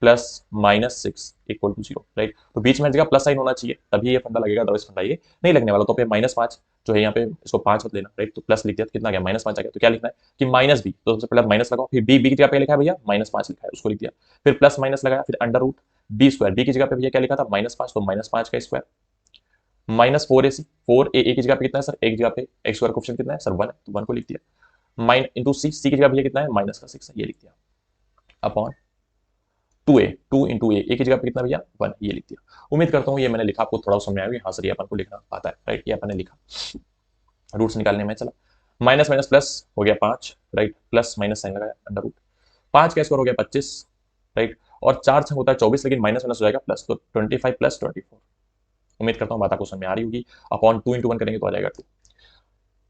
plus -6 equal to 0, right? तो बीच में जगह प्लस साइन होना चाहिए तभी ये फंडा लगेगा, अदरवाइज फंडा ये नहीं लगने वाला। तो पे -5 जो है यहाँ पे इसको 5 मत लेना, राइट? तो प्लस लिख दिया तो कितना आ गया -5 आ गया, तो क्या लिखना है कि माइनस बी, तो सबसे पहले माइनस लगाओ, फिर बी की जगह पे लिखा है भैया -5 लिखा है उसको लिख दिया, फिर प्लस माइनस लगाया, फिर under root b square, b की जगह पे भैया क्या लिखा था -5, तो -5 का स्क्वायर -4ac, 4 ए की जगह पे कितना है सर, एक जगह पे एक्स स्क्वायर कोएफिशिएंट कितना है सर 1 है, तो 1 को लिख दिया, माइन इंटू सी, सी की जगह भैया कितना है माइनस का 6 है, ये लिख दिया, अपॉन 2a, 2 इंटू ए की जगह पे कितना भैया 1, ये लिख दिया। उम्मीद करता हूँ ये मैंने लिखा आपको थोड़ा समझ में आएगा, यहाँ से ये अपन को लिखना आता है, राइट, ये अपन ने लिखा। रूट्स निकालने में चला, माइनस माइनस प्लस हो गया 5, राइट, प्लस माइनस साइन लगाया, अंडर रूट 5 का स्क्वायर हो गया 25, राइट, और 4 छंग होता है 24, लेकिन माइनस माइनस हो जाएगा प्लस, तो 25 प्लस 24। उम्मीद करता हूँ बात आपको समझ में आ रही होगी। अपॉन 2 इंटू 1 करेंगे तो आ जाएगा 2।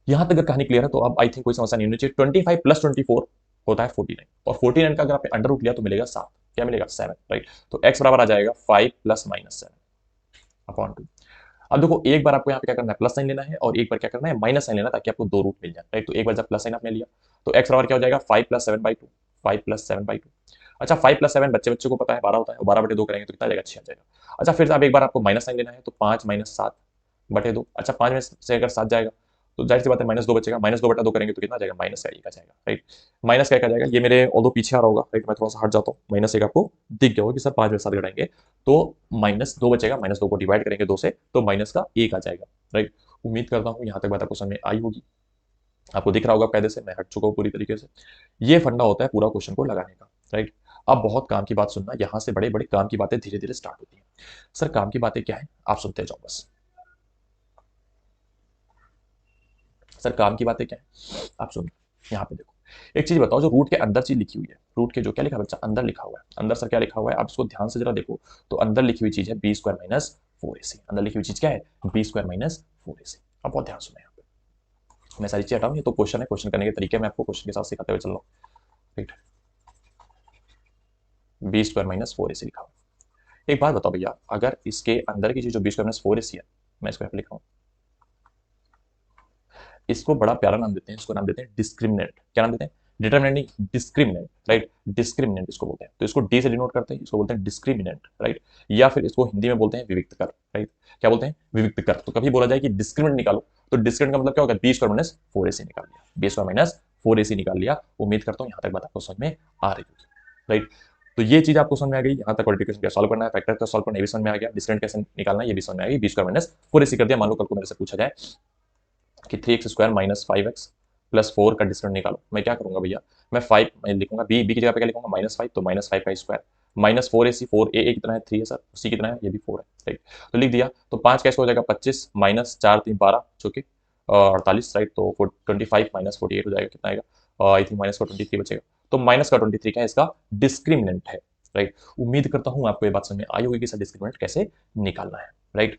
यहां तक अगर कहानी क्लियर है तो अब आई थिंक कोई समस्या नहीं होनी चाहिए। 25 प्लस 24 होता है 49, और 49 का अगर आपने अंडर रूट लिया तो मिलेगा 7, क्या मिलेगा 7, राइट। तो x बराबर आ जाएगा 5 प्लस माइनस 7 अपॉन 2। अब देखो एक बार आपको यहाँ पे क्या करना है, प्लस साइन लेना है, और एक बार क्या करना है माइनस साइन लेना, ताकि आपको दो रूट मिल जाए, राइट। तो एक बार जब प्लस साइन आपने लिया तो x बराबर क्या हो जाएगा 5 प्लस 7/2, 5 प्लस 7/2। अच्छा 5 प्लस 7 बच्चे बच्चे को पता है 12 होता है, 12/2 करेंगे तो कितना आ जाएगा 6 आ जाएगा। अच्छा फिर अब एक बार आपको माइनस साइन लेना है, तो 5 माइनस 7/2। अच्छा 5 में से अगर 7 जाएगा तो जाहिर सी बात है -2 बचेगा, -2/2 करेंगे तो कितना आ जाएगा -1 आ जाएगा, राइट। -1 आ जाएगा, ये मेरे ऑल्दो पीछे आ रहा होगा, राइट, मैं थोड़ा सा हट जाता हूँ। -1 आपको दिख गया होगा कि सर 5 में 7 घटाएंगे तो -2 बचेगा, -2 को डिवाइड करेंगे 2 से तो -1 आ जाएगा, राइट। उम्मीद करता हूँ यहाँ तक बात आपको समझ में आई होगी, आपको दिख रहा होगा कायदे से, मैं हट चुका हूँ पूरी तरीके से। ये फंडा होता है पूरा क्वेश्चन को लगाने का, राइट। अब बहुत काम की बात सुनना, यहाँ से बड़े बड़े काम की बातें धीरे धीरे स्टार्ट होती हैं। सर काम की बातें क्या है, आप सुनते जाओ बस। सर काम की बातें क्या है, आप सुनो। यहाँ पे देखो, एक चीज बताओ, जो रूट के अंदर चीज लिखी हुई है, रूट के जो क्या लिखा है बच्चा, अंदर लिखा हुआ है, अंदर सर क्या लिखा हुआ है, आप इसको ध्यान से जरा देखो। तो अंदर लिखी हुई चीज है बी स्क्वायर माइनस 4ac, अंदर लिखी हुई चीज क्या है बी स्क्वायर माइनस 4ac। अब बहुत ध्यान सुना यहाँ पे, मैं सारी चीज हटाऊं, ये तो क्वेश्चन है, क्वेश्चन करने के तरीके मैं आपको क्वेश्चन के साथ सिखाते हुए चल रहा हूँ, right. B square minus 4ac लिखा हुआ है। एक बात बताओ भैया, अगर इसके अंदर की चीज जो बी स्क्वायर माइनस 4ac है, मैं इसको यहाँ पे लिख रहा हूँ, इसको बड़ा प्यारा नाम देते हैं, इसको नाम देते हैं डिस्क्रिमिनेंट। क्या नाम देते हैं, डिटरमिनेंट नहीं, डिस्क्रिमिनेंट, राइट, डिस्क्रिमिनेंट इसको बोलते हैं। तो इसको डी से डिनोट करते हैं, इसको बोलते हैं डिस्क्रिमिनेंट, राइट। या फिर इसको हिंदी में बोलते हैं विविक्त कर, राइट। क्या बोलते हैं विविक्त कर। तो कभी बोला जाए कि डिस्क्रिमिनेंट निकालो, तो डिस्क्रिमिनेंट का मतलब क्या होगा, बी स्क्वायर माइनस 4ac निकाल लिया, बी स्क्वायर माइनस 4ac निकाल लिया। उम्मीद करता हूँ यहाँ तक बात आपको समझ में आ रही होगी, राइट। तो ये चीज आपको समझ में आ गई, यहाँ तक मल्टीप्लिकेशन कैसे सॉल्व करना है, फैक्टर कैसे सॉल्व करना है, ये भी समझ में आ गया, डिस्क्रिमिनेंट कैसे निकालना है ये भी समझ में आ गई, बी स्क्वायर माइनस 4ac कर दिया। मान लो कल को मेरे से पूछा जाए कि 3x square minus 5x plus 4 का डिस्टेंस निकालो, मैं क्या करूंगा भैया, मैं 5 मैं लिखूंगा, बी की जगह पे क्या लिखूंगा -5, तो -5 का स्क्वायर माइनस 4ac, 4a कितना है 3 है सर, c कितना है ये भी 4 है, राइट। तो लिख दिया, तो 5 का स्क्वायर हो जाएगा 25 माइनस 4 3 12 जो कि 48, राइट। तो 25 माइनस 48 हो जाएगा, कितना आएगा आई थिंक माइनस का 23 बचेगा। तो माइनस का 23 क्या है, इसका डिस्क्रिमिनेंट है, राइट। उम्मीद करता हूँ आपको ये बात समझ में आई होगी कि सर डिस्क्रिमिनेंट कैसे निकालना है, राइट।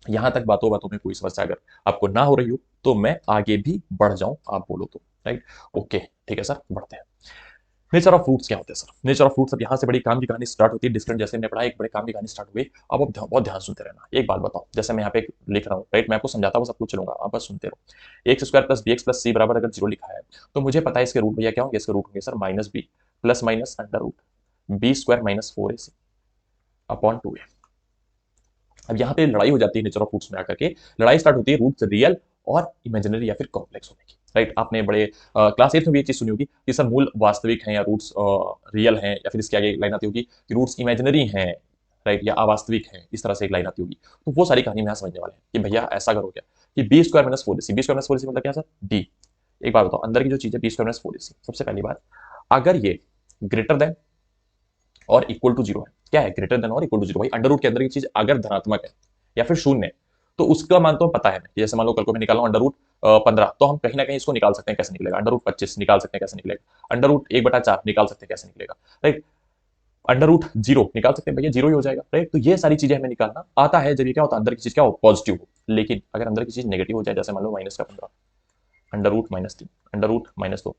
यहाँ तक बातों बातों में कोई समस्या अगर आपको ना हो रही हो तो मैं आगे भी बढ़ जाऊं, आप बोलो तो, राइट। ओके ठीक है सर, बढ़ते हैं। नेचर ऑफ फ्रूट्स क्या होते हैं सर, नेचर ऑफ फ्रूट्स, अब यहाँ से बड़ी काम की कहानी स्टार्ट होती है, डिफरेंट जैसे मैंने पढ़ा एक बड़े काम की कहानी स्टार्ट हुई। अब आप बहुत ध्यान सुनते रहना। एक बात बताओ, जैसे मैं यहाँ पे लिख रहा हूँ, राइट, मैं आपको समझाता हुआ सब कुछ चलूंगा, आप बस सुनते रहो। X square plus b x plus c बराबर अगर 0 लिखा है तो मुझे पता है इसके रूट भैया क्या होंगे, इसके रूट होंगे sir -b plus minus under root b square minus 4ac upon 2a। अब यहाँ पे लड़ाई हो जाती है नेचर ऑफ रूट्स में आकर के, लड़ाई स्टार्ट होती है रूट्स रियल और इमेजिनरी या फिर कॉम्प्लेक्स होने की, राइट। आपने बड़े क्लास 8 में भी ये चीज सुनी होगी कि सर मूल वास्तविक हैं या रूट्स रियल हैं, या फिर इसके आगे एक लाइन आती होगी कि रूट्स इमेजिनरी हैं, राइट, या अवास्तविक हैं, इस तरह से एक लाइन आती होगी। तो वो सारी कहानी में यहाँ समझने वाले हैं कि भैया ऐसा करो क्या कि b square minus 4ac, b square minus 4ac मतलब क्या सर डी। एक बात बताओ, अंदर की जो चीज है बी स्क्वायर माइनस 4ac, सबसे पहली बात, अगर ये ग्रेटर देन और इक्वल टू 0 है, क्या है ग्रेटर देन और इक्वल टू 0, भाई अंडर रूट के अंदर की चीज अगर धनात्मक है या फिर शून्य है तो उसका मान तो पता है, जैसे मान लो कल को मैं निकाला अंडर रूट 15, तो हम कहीं ना कहीं इसको निकाल सकते हैं, कैसे निकलेगा, अंडर रूट 25 निकाल सकते हैं, कैसे निकलेगा, अंडर रूट 1/4 निकाल सकते हैं, कैसे निकलेगा, राइट। अंडर रूट 0 निकाल सकते हैं भैया, 0 ही हो जाएगा, राइट। तो ये सारी चीजें हमें निकालना आता है जब ये क्या होता है अंदर की चीज क्या हो पॉजिटिव हो। लेकिन अगर अंदर की चीज नेगेटिव हो जाए, जैसे मान लो -15 under root -3 under root -2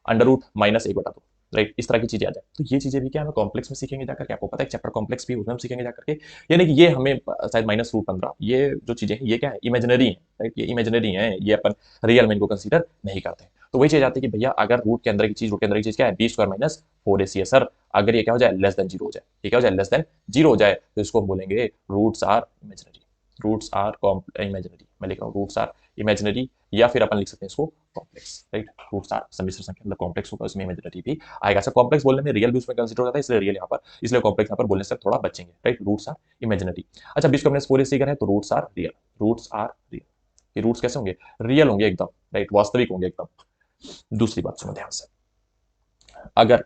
under root -1/2, right, इस तरह की चीजें आ जाए तो ये चीजें भी क्या हमें कॉम्प्लेक्स में सीखेंगे जाकर के, आपको पता है चैप्टर कॉम्प्लेक्स भी उसमें हम सीखेंगे जाकर के। यानी कि ये हमें शायद -√15 ये जो चीजें हैं ये क्या है इमेजिनरी है, राइट, ये इमेजिनरी है, ये अपन रियल में इनको कंसीडर नहीं करते। तो वही चीज आती है कि भैया अगर रूट के अंदर की चीज, रूट के अंदर की चीज क्या है बी स्क्वायर माइनस 4ac है सर, अगर ये क्या हो जाए लेस देन 0 हो जाए, ये क्या हो जाए लेस देन 0 हो जाए, तो इसको हम बोलेंगे roots are imaginary, roots are imaginary, मैं लिख रहा हूँ रूट्स आर इमेजिनरी, या फिर अपन लिख सकते हैं इसको कॉम्प्लेक्स, राइट। रूट्स आर सम्मिश्र संख्या मतलब कॉम्प्लेक्स होगा, उसमें इमेजिनरी भी आएगा। सर कॉम्प्लेक्स बोलने में रियल भी उसमें कंसीडर हो जाता है, इसलिए रियल यहाँ पर, इसलिए कॉम्प्लेक्स यहाँ पर बोलने से थोड़ा बचेंगे, राइट। Roots are imaginary. अच्छा बीच को हमने पूरे सीखा है तो roots are real, roots are real, ये रूट्स कैसे होंगे रियल होंगे एकदम, राइट, वास्तविक होंगे एकदम। दूसरी बात सुनो ध्यान से, अगर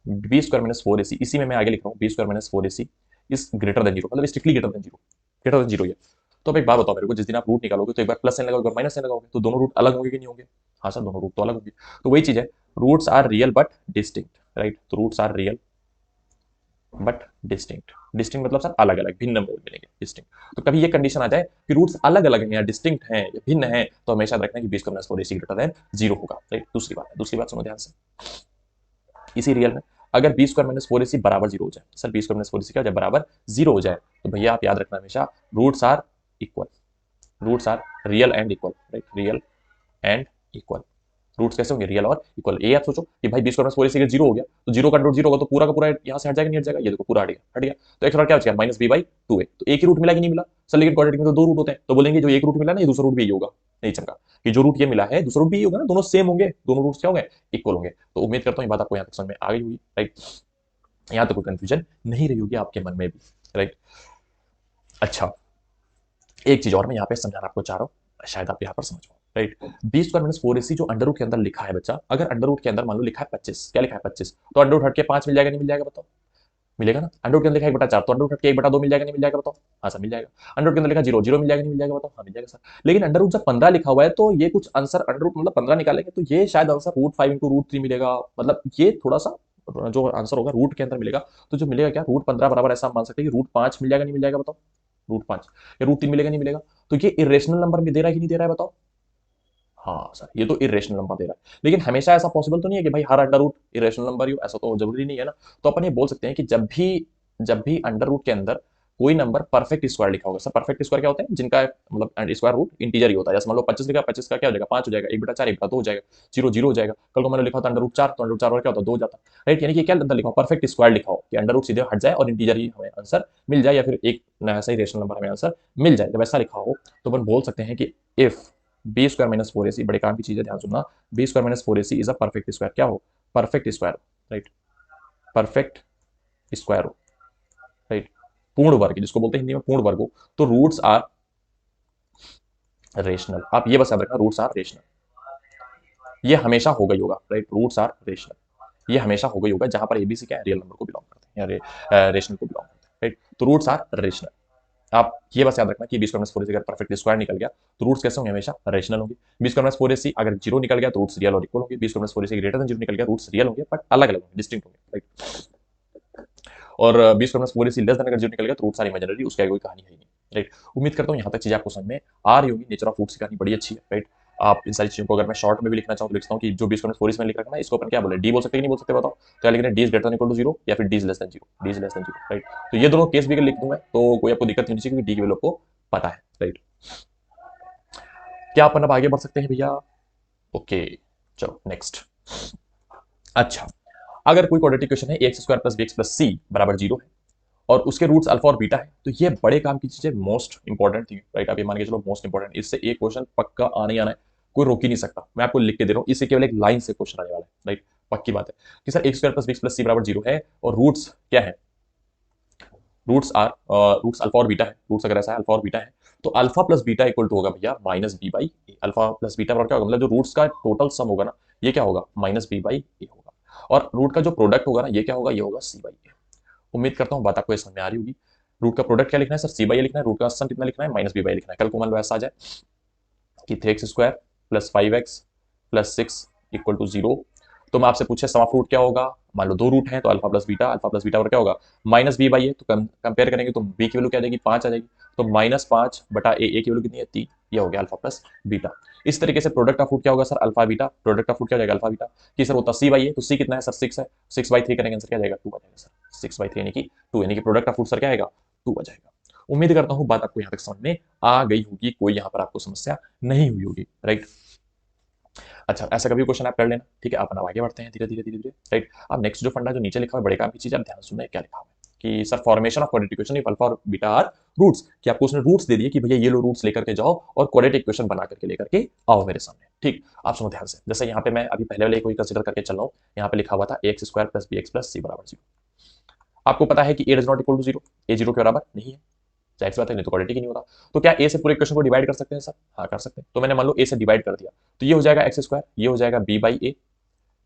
b square minus four a c, इसी में मैं आगे लिख रहा हूँ b square minus four a c is greater than zero, मतलब strictly greater than zero, greater than zero है। तो अब एक बात बताओ मेरे को, जिस दिन आप रूट निकालोगे तो एक बार प्लस साइन लगाओगे, एक बार माइनस साइन लगाओगे, तो दोनों रूट अलग होंगे कि नहीं होंगे? हाँ सर, दोनों रूट तो अलग होंगे। तो वही चीज है, roots are real but distinct, right? तो roots are real but distinct, distinct मतलब सर अलग अलग, भिन्न मोड मिलेंगे, डिस्टिंक्ट। तो कभी ये कंडीशन आ जाए कि रूट्स अलग अलग हैं या डिस्टिंक्ट हैं या भिन्न हैं, तो हमेशा याद रखना कि b square minus four a C greater than zero होगा, राइट? दूसरी बात है, दूसरी बात सुनो ध्यान से, इसी रियल में अगर b square minus four a c बराबर जीरो हो जाए, sir b square minus four a c क्या हो जाए? बराबर जीरो हो जाए, तो भैया आप याद रखना हमेशा roots are equal, roots are real and equal, right? Real and equal. Roots कैसे होंगे? रियल और इक्वल। ये आप सोचो कि भाई B square minus four a C zero हो गया, तो जीरो का रूट जीरो होगा, तो पूरा का पूरा यहाँ से हट जाएगा, नहीं हट जाएगा? ये देखो पूरा हट गया, हट गया। तो एक्स क्या बचेगा? माइनस बी बाई टू ए। तो एक ही रूट मिला कि नहीं मिला? सर लेकिन क्वाड्रेटिक में तो दो रूट होते हैं, तो बोलेंगे जो एक रूट मिला ना, ये दूसरा रूट भी यही होगा। नहीं चमका कि जो रूट ये मिला है दूसरा रूट भी यही होगा ना, दोनों सेम होंगे, दोनों रूट्स क्या होंगे? इक्वल होंगे। तो उम्मीद करता हूँ ये बात आपको यहाँ तक समझ में आ गई होगी, राइट? यहाँ तक कोई कंफ्यूजन नहीं रही होगी आपके मन में भी, राइट? अच्छा, एक चीज और मैं यहाँ पे समझाना आपको चाह रहा हूँ, शायद आप यहाँ पर समझ पाओ, right? B square minus four a c जो अंडर रूट के अंदर लिखा है बच्चा, अगर अंडर रूट के अंदर मान लो लिखा है 25, क्या लिखा है 25, तो अंडर रूट हट के 5 मिल जाएगा नहीं मिल जाएगा? बताओ। मिलेगा ना? अंडर रूट के अंदर लिखा है 1/4, तो अंडर रूट हट के 1/2 मिल जाएगा नहीं मिल जाएगा? बताओ। हाँ सर मिल जाएगा। अंडर रूट के अंदर लिखा जीरो, जीरो मिल जाएगा नहीं मिल जाएगा? बताओ। हाँ मिल जाएगा सर। लेकिन अंडर रूट जब 15 लिखा हुआ है, तो ये कुछ आंसर अंडर रूट मतलब 15 निकालेंगे, तो ये शायद आंसर रूट 5 इंटू रूट 3 मिलेगा, मतलब ये थोड़ा सा जो आंसर होगा रूट के अंदर मिलेगा। तो जो मिलेगा क्या, रूट 15 बराबर ऐसा मान सकते हैं कि रूट 5 मिल जाएगा नहीं मिल जाएगा? बताओ। रूट 5 या रूट 3 मिलेगा नहीं मिलेगा? तो ये इरेशनल नंबर में दे रहा है कि नहीं दे रहा है? बताओ। हाँ सर, ये तो इरेशनल नंबर दे रहा है, लेकिन हमेशा ऐसा पॉसिबल तो नहीं है कि भाई हर अंडर रूट इरेशनल नंबर ही हो, ऐसा तो जरूरी नहीं है ना। तो अपन ये बोल सकते हैं कि जब भी अंडर रूट के अंदर कोई नंबर परफेक्ट स्क्वायर लिखा होगा, सर परफेक्ट स्क्वायर क्या होता है? जिनका मतलब स्क्वायर रूट इंटीजर ही होता है। जैसे मान लो 25 लिखा, 25 का क्या हो जाएगा? 5 हो जाएगा, 1/4 1/2 हो जाएगा, जीरो जीरो हो जाएगा। कल को मैंने लिखा था अंडर रूट 4, तो अंडर रूट 4 और क्या होता है? 2 हो जाता, राइट? यानी कि क्या अंदर लिखा हो? परफेक्ट स्क्वायर लिखा हो कि अंडर रूट सीधे हट जाए और इंटीजर ही हमें आंसर मिल जाए, या फिर एक ऐसा ही रेशनल नंबर हमें आंसर मिल जाए। जब ऐसा लिखा हो तो अपन बोल सकते हैं कि if b square minus four a c, बड़े काम की चीज है, ध्यान सुनना, b square minus four a c is a perfect square. क्या हो? Perfect square, right? Perfect square हो, राइट? पूर्ण वर्ग, जिसको बोलते हैं हिंदी में पूर्ण वर्ग हो, तो रूट्स आर रेशनल। आप ये बस याद रखना, रूट्स आर रेशनल। ये हमेशा होगा ही होगा, राइट? रूट्स आर रेशनल, ये हमेशा होगा ही होगा जहां पर एबीसी क्या है? रियल नंबर को बिलोंग करते हैं या रेशनल को बिलोंग करते हैं, राइट? तो रूट्स आर रेशनल। आप ये बस याद रखना कि बी स्क्वायर माइनस फोर अगर परफेक्ट स्क्वायर निकल गया तो रूट्स कैसे होंगे? हमेशा रेशनल होंगे। बी स्क्वायर माइनस फोर अगर जीरो निकल गया तो रूट्स रियल और इक्वल होंगे। B square minus four greater than zero निकल गया, रूट्स रियल होंगे बट अलग अलग होंगे, डिस्टिंक्ट होंगे, राइट? और b square minus four less than अगर जीरो निकल गया तो रूट्स आर इमेजिनरी, उसकी कोई कहानी है नहीं, राइट? उम्मीद करता हूँ यहाँ तक चीजें आपको समझ में आ रही होगी। नेचर ऑफ रूट्स की कहानी बड़ी अच्छी है, राइट? आप इन सारी चीजों को अगर मैं शॉर्ट में भी लिखना चाहूँ तो लिखता हूँ कि जो बी स्क्वायर फोर में लिख रखना है, इसको अपन क्या बोले? डी बोल सकते हैं कि नहीं बोल सकते? बताओ। तो क्या लिखना है? D is greater than equal to zero या फिर D is less than zero, D is less than zero, right? तो ये दोनों केस भी अगर लिख दूं मैं तो कोई आपको दिक्कत नहीं होनी चाहिए, क्योंकि डी की वैल्यू को पता है, राइट? क्या अपन अब आगे बढ़ सकते हैं भैया? ओके, चलो नेक्स्ट। अच्छा, अगर कोई क्वाड्रेटिक इक्वेशन है x square plus b x plus c बराबर जीरो है और उसके रूट्स अल्फा और बीटा है, तो ये बड़े काम की चीज है, मोस्ट इंपॉर्टेंट थी, राइट? आप ये मान के चलो मोस्ट इंपॉर्टेंट, इससे एक क्वेश्चन पक्का आने ही आना है, कोई रोक ही नहीं सकता। मैं आपको लिख के दे रहा हूँ, इससे केवल एक लाइन से क्वेश्चन आने वाला है, राइट? पक्की बात है कि sir x square plus b x plus c बराबर जीरो है और रूट्स क्या है? रूट्स अल्फा और बीटा है। रूट्स अगर ऐसा है अल्फा और बीटा है, तो alpha plus beta equal to होगा भैया minus b by a. Alpha plus beta बराबर क्या होगा? मतलब जो रूट्स का टोटल सम होगा ना, ये क्या होगा? माइनस बी बाई ए होगा। और रूट का जो प्रोडक्ट होगा ना, ये क्या होगा? ये होगा सी बाई ए। उम्मीद करता हूँ बात आपको समझ में आ रही होगी। रूट का प्रोडक्ट क्या लिखना है सर? सी बाई ए लिखना है। रूट का सम कितना लिखना है? माइनस बी बाई लिखना है। कल को मान लो ऐसा आ जाए कि 3x square plus 5x plus 6 equal to zero, तो मैं आपसे पूछे सम ऑफ रूट क्या होगा? मान लो दो रूट है तो अल्फा प्लस बीटा और क्या होगा? माइनस बी बाई ए। तो कंपेयर करेंगे तो बी की वैल्यू क्या आ जाएगी? 5 आ जाएगी। तो माइनस 5 बटा ए की वैल्यू कितनी है? 3। ये हो गया अल्फा प्लस बीटा। इस तरीके से प्रोडक्ट ऑफ रूट क्या होगा sir? Alpha beta. Product of root क्या हो जाएगा? Alpha beta. कि सर होता सी बाई ए, तो सी कितना है सर? 6 है। 6/3 करेंगे आंसर क्या आ जाएगा? 2 आ जाएगा सर। 6/3 यानी कि 2, यानी कि प्रोडक्ट ऑफ रूट सर क्या आएगा? 2 आ जाएगा। उम्मीद करता हूँ बात आपको यहाँ तक समझ में आ गई होगी, कोई यहाँ पर आपको समस्या नहीं हुई होगी, राइट? अच्छा, ऐसा कभी क्वेश्चन आप कर लेना, ठीक है? अपन अब आगे बढ़ते हैं धीरे धीरे धीरे धीरे, राइट? अब नेक्स्ट जो फंडा जो नीचे लिखा हुआ है, बड़े काम की चीज, आप ध्यान सुनना है क्या लिखा हुआ है कि sir formation of quadratic equation if alpha और बीटा आर रूट्स, कि आपको उसने रूट्स दे दिए कि भैया ये लो रूट्स लेकर के जाओ और क्वाड्रेटिक इक्वेशन बना करके लेकर के आओ मेरे सामने, ठीक? आप सुनो ध्यान से। जैसे यहाँ पे मैं अभी पहले वाले कोई कंसीडर करके चल रहा हूँ, यहाँ पे लिखा हुआ था x square plus b x plus c बराबर जीरो। आपको पता है कि a does not equal to zero, a zero के बराबर नहीं है, जाहिर सी बात है, नहीं तो क्वाड्रेटिक ही नहीं होता। तो क्या ए से पूरे इक्वेशन को डिवाइड कर सकते हैं सर? हाँ कर सकते हैं। तो मैंने मान लो ए से डिवाइड कर दिया, तो ये हो जाएगा एक्स स्क्वायर, ये हो जाएगा बी बाई ए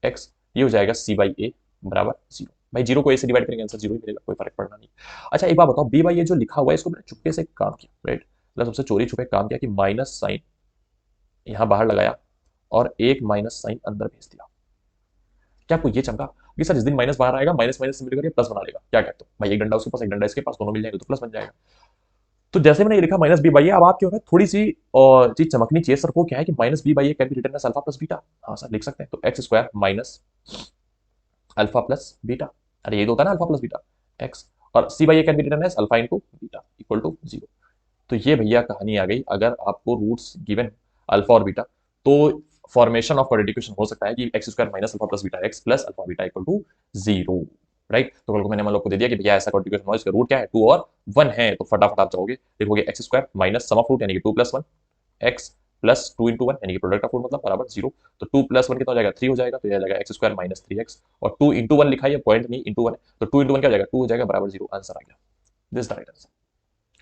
एक्स, ये हो जाएगा सी बाई ए बराबर जीरो। भाई जीरो को ए से डिवाइड करेंगे आंसर जीरो ही मिलेगा, कोई फर्क पड़ना नहीं। अच्छा एक बात बताओ, बी बाई ए जो लिखा हुआ है इसको मैंने चुपके से काम किया, राइट, मतलब सबसे चोरी छुपे काम किया कि माइनस साइन यहां बाहर लगाया और एक माइनस साइन अंदर भेज दिया। क्या आपको ये चमका कि सर जिस दिन माइनस बाहर आएगा माइनस माइनस से मिलकर प्लस बना लेगा, क्या कहते हो? भाई एक डंडा उसके पास एक डंडा इसके पास, दोनों मिल जाएंगे तो प्लस बन जाएगा। तो जैसे मैंने ये लिखा माइनस बी बाई ए, अब आप क्यों है थोड़ी सी चीज चमकनी चाहिए सर, को क्या है कि minus b by a can be written as alpha plus beta. हाँ सर लिख सकते हैं, तो x square minus alpha plus beta, अरे ये तो होता है ना अल्फा प्लस बीटा एक्स, और c by a can be written as alpha into beta equal to zero. तो ये भैया कहानी आ गई। अगर आपको रूट्स गिवन अल्फा और बीटा, तो फॉर्मेशन ऑफ क्वाड्रेटिक इक्वेशन हो सकता है कि x square minus alpha plus beta x plus alpha beta equal to zero, right. तो कल को मैंने मतलब को दे दिया कि भैया ऐसा क्वाड्रेटिक इक्वेशन हो, इसका रूट क्या है 2 और 1 है, तो फटाफट आप जाओगे देखोगे x square minus sum of root यानी कि 2 प्लस 1 एक्स प्लस 2 इंटू 1 यानी कि प्रोडक्ट ऑफ रूट मतलब बराबर जीरो। तो 2 प्लस 1 कितना हो जाएगा 3 हो जाएगा, तो यह जाएगा एक्स स्क्वायर माइनस 3 एक्स, और 2 इंटू 1 लिखा है, पॉइंट नहीं इंटू 1 है, तो 2 इंटू 1 क्या हो जाएगा 2 हो जाएगा बराबर जीरो, आंसर आ गया। This the right answer.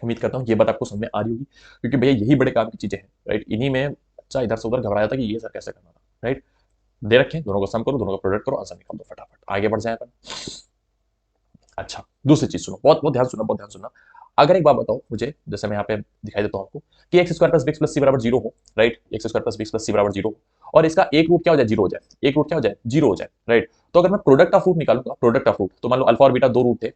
उम्मीद करता हूँ ये बात आपको समझ में आ रही होगी, क्योंकि भैया यही बड़े काम की चीजें हैं, राइट। इन्हीं में बच्चा इधर से उधर घबराया था कि ये सर कैसे करना था, राइट। दे रखे दोनों को सम करो, दोनों का प्रोडक्ट करो, आंसर निकाल दो, फटाफट आगे बढ़ जाए अपन। अच्छा दूसरी चीज सुनो, बहुत बहुत ध्यान सुनना, बहुत ध्यान सुनना। अगर एक बात बताओ मुझे, जैसे मैं यहाँ पे दिखाई देता हूँ आपको कि x square plus b plus c बराबर जीरो हो, right, x square plus b plus c बराबर जीरो हो, और इसका एक रूट क्या हो जाए जीरो हो जाए, एक रूट क्या हो जाए जीरो हो जाए, राइट। तो अगर मैं प्रोडक्ट ऑफ रूट निकालूंगा, प्रोडक्ट ऑफ रूट, तो मान लो अल्फा और बीटा दो रूट थे,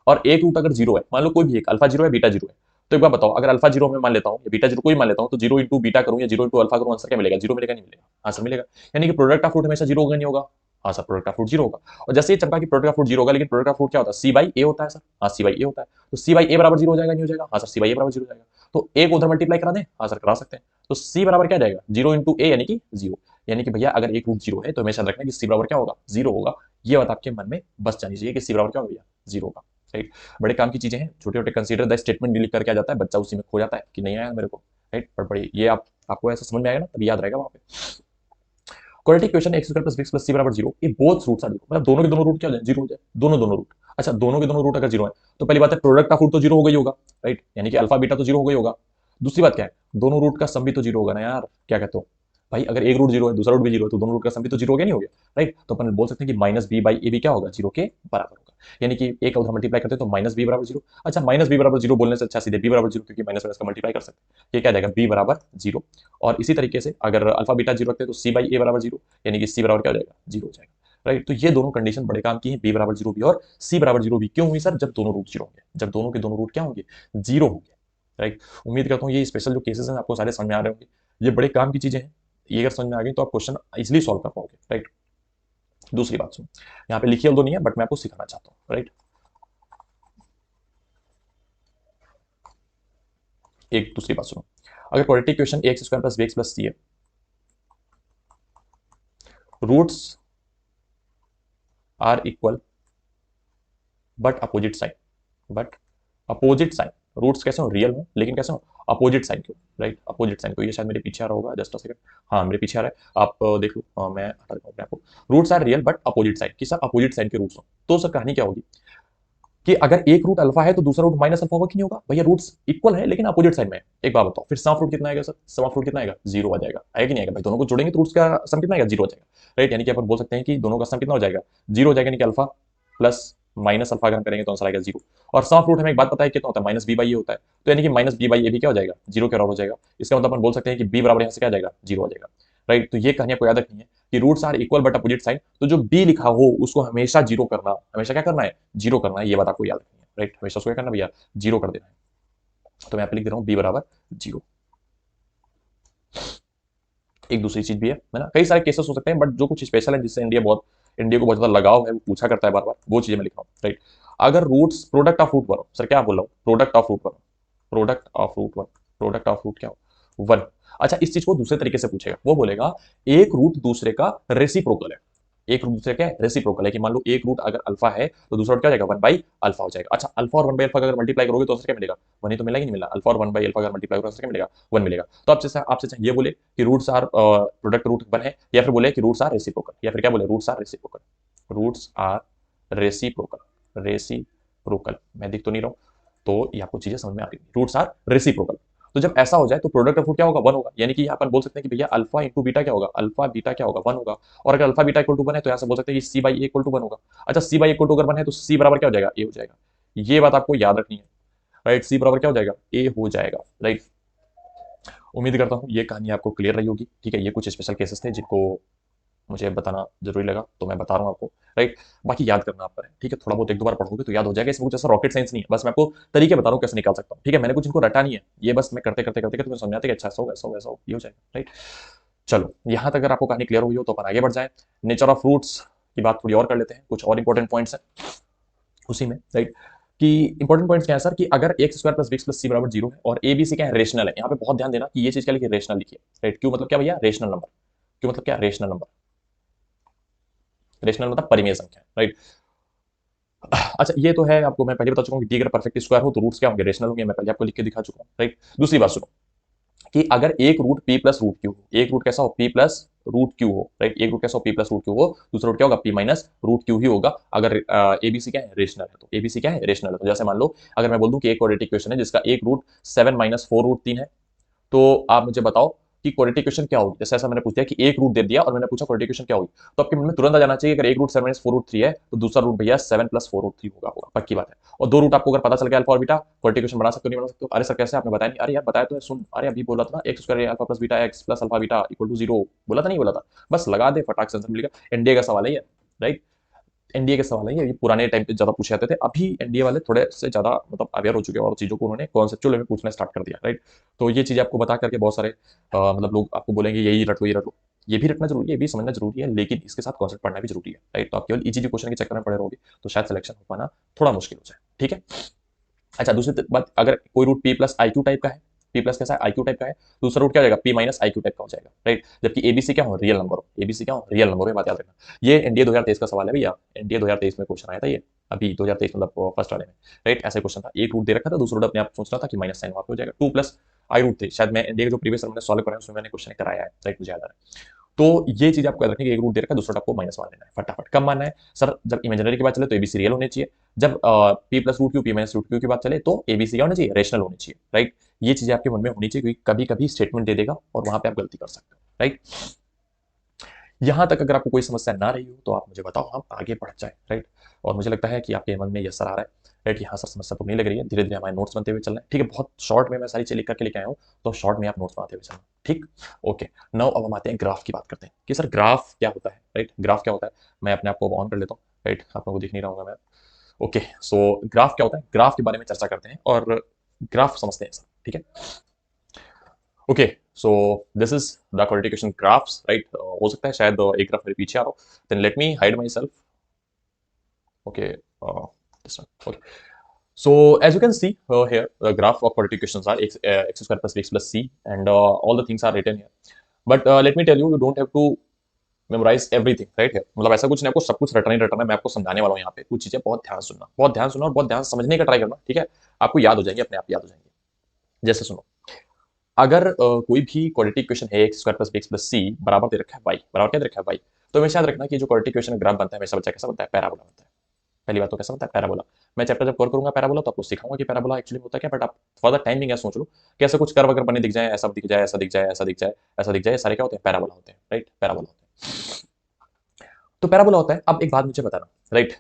और एक रूट अगर जीरो है, मान लो कोई भी एक अल्फा जीरो है बीटा जीरो है, तो एक बार बताओ अगर अल्फा जीरो में मान लेता हूँ या बीटा जीरो कोई मान लेता हूँ, तो जीरो इंटू बीटा करूँ या जीरो इंटू अल्फा करूँ, आंसर क्या मिलेगा? जीरो मिलेगा नहीं मिलेगा? आंसर मिलेगा। यानी कि प्रोडक्ट ऑफ रूट हमेशा जीरो होगा नहीं होगा? हाँ sir product of root zero होगा। और जैसे ये चमका कि प्रोडक्ट ऑफ रूट जीरो होगा, लेकिन प्रोडक्ट ऑफ रूट क्या होता है? सी बाई ए होता है सर। हाँ सी बाई ए होता है, तो सी बाई ए बराबर जीरो हो जाएगा नहीं हो जाएगा? हाँ सर सी बाई ए बराबर जीरो हो जाएगा। तो ए को उधर मल्टीप्लाई करा दें? हाँ सर करा सकते हैं। तो सी बराबर क्या जाएगा? जीरो इंटू ए यानी कि जीरो। यानी कि भैया अगर एक रूट जीरो है तो हमेशा रखना कि सी बराबर क्या होगा? जीरो होगा। ये बात आपके मन में बस जानी चाहिए कि सी बराबर क्या होगा भैया? जीरो होगा, राइट। बड़े काम की चीजें हैं, छोटे छोटे कंसीडर द स्टेटमेंट लिख करके आ जाता है, बच्चा उसी में खो जाता है कि नहीं आया मेरे को, राइट। पर बड़ी ये आपको ऐसा समझ में आएगा ना, तभी याद रहेगा वहां पे। Quadratic equation x square plus b plus c बराबर जीरो, ये बोथ रूट्स आर जीरो, मतलब दोनों के दोनों रूट क्या हो जाए? जीरो हो जाए, दोनों दोनों रूट। अच्छा दोनों के दोनों रूट अगर जीरो है, तो पहली बात है प्रोडक्ट ऑफ रूट तो जीरो हो गई होगा, राइट, यानी कि अल्फा बीटा तो जीरो हो गई होगा। दूसरी बात क्या है, दोनों रूट का सम भी तो जीरो होगा ना यार, क्या कहते हो भाई? अगर एक रूट जीरो है दूसरा रूट भी जीरो है, तो दोनों रूट का सम भी तो जीरो हो गया नहीं हो गया, राइट। तो अपन बोल सकते हैं कि माइनस बी बाई ए भी क्या होगा? जीरो के बराबर होगा। यानी कि एक का उधर मल्टीप्लाई करते हैं तो माइनस बी बराबर जीरो। अच्छा माइनस बी बराबर जीरो बोलने से अच्छा सीधे बी बराबर जीरो, क्योंकि माइनस माइनस का मल्टीप्लाई कर सकते हैं, ये क्या जाएगा? बी बराबर जीरो। और इसी तरीके से अगर अल्फा बीटा जीरो रखते हैं तो सी बाई ए बराबर जीरो, यानी कि सी बराबर क्या हो जाएगा? जीरो हो जाएगा, राइट। तो ये दोनों कंडीशन बड़े काम की है, बी बराबर जीरो भी और सी बराबर जीरो भी। क्यों हुई सर? जब दोनों रूट जीरो होंगे, जब दोनों के दोनों रूट क्या होंगे? जीरो होंगे, राइट। उम्मीद करता हूँ ये स्पेशल जो केसेस हैं आपको सारे समझ में आ रहे होंगे, ये बड़े काम की चीजें हैं। ये अगर समझ में आ गई तो आप क्वेश्चन इजिली सॉल्व कर पाओगे, राइट। दूसरी बात सुनो, यहाँ पे लिखी तो नहीं है बट मैं आपको सिखाना चाहता हूँ, राइट। एक दूसरी बात सुनो, अगर quadratic equation x square plus b x plus c है, roots are equal but opposite sign, but opposite sign, roots कैसे हो? रियल हो, लेकिन कैसे हो? अपोजिट साइन के, राइट, अपोजिट साइन को। ये शायद मेरे पीछे आ रहा होगा, जस्ट अ सेकंड। हाँ मेरे पीछे आ रहा है, आप देख लो। मैं हटा देता हूँ अपने आपको। Roots are real but opposite sign, कि सर अपोजिट साइन के रूट्स हो, तो सर कहानी क्या होगी कि अगर एक रूट अल्फा है तो दूसरा रूट माइनस अल्फा होगा कि नहीं होगा? भैया रूट्स इक्वल है लेकिन अपोजिट साइड में है। एक बात बताओ, फिर सम ऑफ रूट कितना आएगा सर? सम ऑफ रूट कितना आएगा? जीरो आ जाएगा, आएगा कि नहीं आएगा? भाई दोनों को जोड़ेंगे तो रूट्स का सम कितना आएगा? जीरो आ जाएगा, राइट। यानी कि अपन बोल सकते हैं कि दोनों का सम कितना हो जाएगा? जीरो हो जाएगा, यानी कि अल्फा प्लस माइनस अल्फा अगर हम करेंगे तो आंसर आएगा जीरो। और सम ऑफ रूट हमें एक बात पता है कितना होता है? माइनस बी बाई ए होता है, तो यानी कि माइनस बी बाई ए भी क्या हो जाएगा? जीरो के बराबर हो जाएगा। इसका मतलब अपन बोल सकते हैं कि बी बराबर यहाँ से क्या आ जाएगा? जीरो आ जाएगा, राइट। तो ये कहानी आपको याद रखनी है कि roots are equal but opposite sign, तो जो बी लिखा हो उसको हमेशा जीरो करना, हमेशा क्या करना है? जीरो करना है, ये बात आपको याद रखनी है, राइट। हमेशा उसको क्या करना भैया? जीरो कर देना है। तो मैं यहाँ पे लिख दे रहा हूँ बी बराबर जीरो। एक दूसरी चीज भी है ना, कई सारे केसेस हो सकते हैं बट जो कुछ स्पेशल है जिससे इंडिया को बहुत ज्यादा लगाव है, वो पूछा करता है बार बार, वो चीजें मैं लिख रहा हूँ, राइट। अगर रूट्स प्रोडक्ट ऑफ रूट बनो, सर क्या बोल रहा हूँ? प्रोडक्ट ऑफ रूट बनो, product of root one, product of root क्या हो? वन। अच्छा इस चीज को दूसरे तरीके से पूछेगा, वो बोलेगा एक रूट दूसरे का रेसिप्रोकल है। एक रूट दूसरे क्या है? रेसिप्रोकल है, कि मान लो एक रूट अगर अल्फा है तो दूसरा रूट क्या हो जाएगा? वन बाई अल्फा हो जाएगा। अच्छा अल्फा और वन बाई अल्फा अगर मल्टीप्लाई करोगे तो आंसर क्या मिलेगा? वन ही तो मिलेगा ही नहीं मिला? अल्फा और वन बाई अल्फा अगर मल्टीप्लाई करोगे तो क्या मिलेगा? वन मिलेगा। तो आपसे ये बोले कि roots are product root one है, या फिर बोले कि रूट्स आर रेसिप्रोकल, या फिर क्या बोले? Roots are reciprocal, roots are reciprocal, reciprocal मैं दिख तो नहीं रहा हूं, तो ये आपको चीजें समझ में आ रही है, रूट्स आर रेसिप्रोकल। तो जब ऐसा हो जाए तो प्रोडक्ट ऑफ रूट क्या होगा, 1 होगा। यानी कि यहाँ पर बोल सकते हैं कि भैया अल्फा इंटू बीटा क्या होगा, अल्फा बीटा क्या होगा, 1 होगा। और अगर अल्फा बीटा इक्वल टू 1 है तो यहाँ से बोल सकते हैं कि c by A equal to 1 होगा। अच्छा, सी बाई इक्वल टू अगर 1 है तो सी बराबर क्या हो जाएगा, ए हो जाएगा। ये बात आपको याद रखनी है, राइट। सी बराबर क्या हो जाएगा, ए हो जाएगा, राइट। उम्मीद करता हूँ ये कहानी आपको क्लियर रही होगी, ठीक है। ये कुछ स्पेशल केसेस थे जिनको मुझे बताना जरूरी लगा, तो मैं बता रहा हूँ आपको, राइट। बाकी याद करना आप पर है, ठीक है। थोड़ा बहुत एक दो बार पढ़ोगे तो याद हो जाएगा। इसमें कुछ ऐसा रॉकेट साइंस नहीं है, बस मैं आपको तरीके बता रहा हूँ कैसे निकाल सकता हूँ, ठीक है। मैंने कुछ इनको रटा नहीं है, ये बस मैं करते करते करते करते तुम्हें समझाते कि अच्छा ऐसा होगा, ऐसा होगा, ऐसा होगा, ये हो जाएगा, राइट। चलो, यहाँ तक अगर आपको कहानी क्लियर हुई हो तो अपन आगे बढ़ जाए। नेचर ऑफ फ्रूट्स की बात थोड़ी और कर लेते हैं, कुछ और इंपॉर्टेंट पॉइंट्स हैं उसी में, राइट। कि इंपॉर्टेंट पॉइंट्स क्या है सर, कि अगर x square plus b x plus c बराबर 0 है और ए बी सी क्या है, रेशनल है। यहाँ पे बहुत ध्यान देना कि ये चीज क्या लिखी है, रेशनल लिखी है, राइट। क्यों मतलब क्या भैया, रेशनल नंबर। क्यों मतलब क्या, रेशनल नंबर। रेशनल मतलब परिमेय संख्या, राइट। अच्छा, ये तो है, आपको मैं पहले बता चुका हूँ कि डी अगर परफेक्ट स्क्वायर हो तो रूट्स क्या होंगे, रेशनल होंगे। मैं पहले आपको लिख के दिखा चुका हूँ, राइट। दूसरी बात सुनो, कि अगर एक root p plus root q हो, एक रूट कैसा हो, p प्लस रूट क्यू हो, राइट। एक रूट कैसा हो, p प्लस रूट क्यू हो, दूसरा रूट क्या होगा, p माइनस रूट क्यू ही होगा। अगर एबीसी क्या है, रेशनल है, तो एबीसी क्या है, रेशनल है। तो जैसे मान लो अगर मैं बोल दूं कि एक क्वाड्रेटिक इक्वेशन है जिसका एक रूट 7 माइनस 4 रूट 3 है, तो आप मुझे बताओ कि क्वाड्रेटिक इक्वेशन क्या होगी। जैसे ऐसा मैंने पूछ दिया कि एक रूट दे दिया और मैंने पूछा क्वाड्रेटिक इक्वेशन क्या होगी, तो आपके मन में तुरंत आ जाना चाहिए अगर एक रूट 7 माइनस 4 रूट 3 है तो दूसरा रूट भैया 7 प्लस 4 रूट 3 होगा, पक्की बात है। और दो रूट आपको अगर पता चल गया अल्फा और बीटा, क्वाड्रेटिक इक्वेशन बना सकते हो नहीं बना सकते हो। अरे सर कैसे, आपने बताया नहीं। अरे यार बताया तो है, सुन, अरे अभी बोला था ना, x square alpha plus beta x plus alpha beta equal to 0, बोला था नहीं बोला था। बस लगा दे, फटाक से आंसर मिलेगा। एनडीए का सवाल है ये, राइट। एनडीए के सवाल है ये पुराने टाइम पे ज्यादा पूछे जाते थे, अभी एनडीए वाले थोड़े से ज्यादा मतलब अवेयर हो चुके हैं और चीजों को उन्होंने कॉन्सेप्चुअल में पूछना स्टार्ट कर दिया, राइट। तो ये चीजें आपको बता करके बहुत सारे मतलब लोग आपको बोलेंगे यही रटो, ये रटो। ये भी रटना जरूरी है, ये भी समझना जरूरी है, लेकिन इसके साथ कॉन्सेप्ट पढ़ना भी जरूरी है, राइट। तो आप केवल इजी क्वेश्चन के चक्कर में पड़े रहोगे तो शायद सिलेक्शन हो पाना थोड़ा मुश्किल हो जाए, ठीक है। अच्छा, दूसरी बात, अगर कोई root p plus i q type का है, पी प्लस कैसा है, आई क्यू टाइप का है, दूसरा रूट क्या हो जाएगा, पी माइनस आई क्यू टाइप का हो जाएगा, राइट। जबकि एबीसी क्या हो, रियल नंबर हो, एबीसी क्या हो, रियल नंबर हो, ये बात याद रखना। ये एनडीए 2023 का सवाल है भैया, एनडीए 2023 में क्वेश्चन आया था ये, अभी 2023 मतलब फर्स्ट वाले में, राइट। ऐसा क्वेश्चन था, एक रूट दे रखा था, दूसरा रूट अपने आप सोच रहा था कि माइनस साइन वहां पे हो जाएगा, 2 प्लस आई रूट 3। शायद मैं एनडीए के जो प्रीवियस मैंने सॉल्व कराया उसमें मैंने क्वेश्चन कराया है, राइट, मुझे याद आ रहा है। तो ये चीज आपको याद रखनी है कि एक रूट दे रखा है, दूसरा आपको माइनस मान लेना है फटाफट। कब मानना है सर, जब इमेजिनरी की बात चले तो एबीसी रियल होने चाहिए, जब p plus root q p minus root q की बात चले तो एबीसी क्या होना चाहिए, रेशनल होनी चाहिए, राइट। ये चीजें आपके मन में होनी चाहिए, क्योंकि कभी कभी स्टेटमेंट दे देगा और वहां पे आप गलती कर सकते हो, राइट। यहां तक अगर आपको कोई समस्या ना रही हो तो आप मुझे बताओ, हम आगे बढ़ जाए, राइट। और मुझे लगता है कि आपके मन में ये असर आ रहा है, राइट। यहाँ सर समस्या तो नहीं लग रही है, धीरे धीरे हमारे नोट्स बनते हुए चल रहे हैं, ठीक है। बहुत शॉर्ट में मैं सारी चीजें लिख करके लेके आया हूँ, तो शॉर्ट में आप नोट्स बनाते हुए चलना, ठीक। ओके, नाउ अब हम आते हैं ग्राफ की बात करते हैं कि सर ग्राफ क्या होता है, राइट। ग्राफ क्या होता है, मैं अपने आप को ऑन कर लेता हूँ, राइट। आप लोगों को दिख नहीं रहा हूँ मैं। ओके, सो ग्राफ क्या होता है, ग्राफ के बारे में चर्चा करते हैं और ग्राफ समझते हैं सर, ठीक है। Okay, so this is the qualification graphs, right. हो सकता है शायद एक ग्राफ मेरे पीछे आ रहा हो, then let me hide myself. Okay, this one. Okay. So as you can see here, the graph of quadratic equations are x square plus bx plus c, and all the things are written here. But let me tell you, you don't have to memorize everything, right here. मतलब ऐसा कुछ नहीं, आपको सब कुछ रटना ही रटना है। मैं आपको समझाने वाला हूँ यहाँ पे, कुछ चीजें बहुत ध्यान सुनना, बहुत ध्यान सुनना और बहुत ध्यान समझने का ट्राई करना, ठीक है। आपको याद हो जाएंगे, अपने आप याद हो जाएंगे। जैसे सुनो, अगर कोई भी क्वाड्रेटिक इक्वेशन है x square plus b x plus c बराबर दे रखा है वाई, बराबर क्या दे रखा है वाई, तो हमेशा याद रखना कि जो क्वाड्रेटिक इक्वेशन ग्राफ बनता है हमेशा बच्चा कैसा बनता है, पैराबोला बनता है। पहली बात तो कैसा बनता है, पैराबोला। मैं चैप्टर जब कवर करूंगा पैराबोला तो आपको सिखाऊंगा कि पैराबोला एक्चुअली होता है क्या, बट आप फॉर द टाइमिंग सोच लो कि ऐसे कुछ कर्व अगर बने दिख जाए, ऐसा दिख जाए, ऐसा दिख जाए, ऐसा दिख जाए, ऐसा दिख जाए, सारे क्या होते हैं, पैराबोला होते हैं, राइट, पैराबोला होते हैं। तो पैराबोला होता है। अब एक बात मुझे बताना, राइट,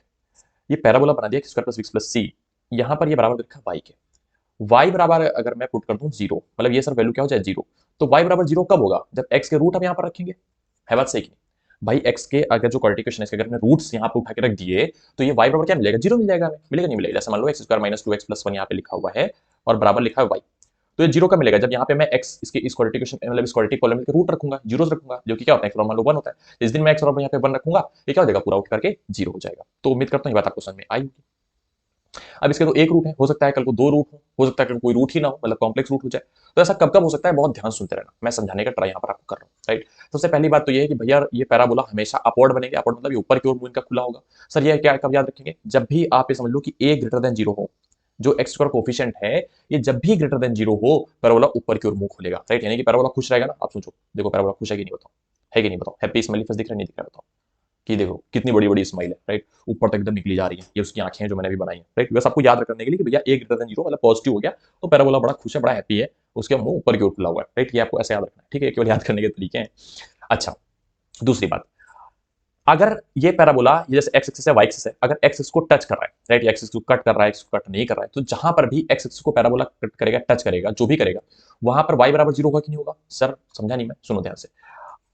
ये पैराबोला बना दिया x square plus six plus c, यहाँ पर ये बराबर दे रखा है वाई के। वाई बराबर अगर मैं पुट कर दूं जीरो, मतलब ये सर वैल्यू क्या हो जाए, जीरो। तो वाई बराबर जीरो कब होगा, जब एक्स के रूट हम यहाँ पर रखेंगे। है बात सही कि नहीं भाई, एक्स के अगर जो क्वाड्रेटिक है इसके अगर हमने रूट्स यहाँ पे उठा के रख दिए तो ये वाई बराबर क्या मिलेगा, जीरो मिल जाएगा हमें, मिलेगा नहीं मिलेगा। जैसे मान लो x square minus two x plus one यहाँ पे लिखा हुआ है और बराबर लिखा है वाई, तो ये जीरो का मिलेगा जब यहाँ पे मैं एक्स इसके इस क्वाड्रेटिक मतलब इस क्वाड्रेटिक कॉलम के रूट रखूंगा, जीरोस रखूंगा, जो कि क्या होता है मान लो वन होता है। इस दिन मैं एक्स और यहाँ पे वन रखूंगा, ये क्या हो जाएगा, पूरा उठ करके जीरो हो जाएगा। तो उम्मीद करता हूँ ये बात आपको समझ में आई होगी। अब इसके तो एक रूट है, हो सकता है कल को दो रूट हो सकता है कल कोई रूट ही ना हो, मतलब कॉम्प्लेक्स रूट हो जाए। तो ऐसा कब कब हो सकता है, बहुत ध्यान सुनते रहना, मैं समझाने का ट्राई यहाँ पर आपको कर रहा हूँ, राइट। सबसे पहली बात तो ये है कि भैया ये पैराबोला हमेशा अपवर्ड बनेंगे, अपवर्ड मतलब ये ऊपर की ओर मुंह इनका खुला होगा। सर ये क्या कब याद रखेंगे, जब भी आप ये समझ लो कि ए ग्रेटर देन जीरो हो, जो एक्स स्क्वायर कोफिशिएंट है ये जब भी ग्रेटर देन जीरो हो पैराबोला ऊपर की ओर मुंह खोलेगा, राइट। यानी कि पैराबोला खुश रहेगा ना। आप सोचो, देखो पैराबोला खुश है कि नहीं बताओ, है कि नहीं बताओ, हैप्पी स्माइली फेस दिख रहा है, नहीं दिख रहा बताओ, कि देखो कितनी बड़ी बड़ी स्माइल है, राइट, ऊपर तक एकदम निकली जा रही है, ये उसकी आंखें हैं जो मैंने अभी बनाई है, राइट। बस आपको याद रखने के लिए कि भैया ए ग्रेटर देन जीरो मतलब पॉजिटिव हो गया, तो पैराबोला बड़ा खुश है, बड़ा हैप्पी है, उसके मुंह ऊपर की ओर खुला हुआ है, राइट। ये आपको ऐसे याद रखना है, ठीक है, केवल याद करने के तरीके हैं। अच्छा, दूसरी बात, अगर ये पैराबोला ये जैसे एक्स एक्सिस है वाई एक्सिस है, अगर एक्स एक्सिस को टच कर रहा है, राइट, एक्स एक्सिस को कट कर रहा है, एक्स को कट नहीं कर रहा है, तो जहां पर भी एक्स एक्सिस को पैराबोला कट करेगा, टच करेगा, जो भी करेगा, वहां पर वाई बराबर जीरो होगा कि नहीं होगा? सर समझा नहीं मैं, सुनो ध्यान से।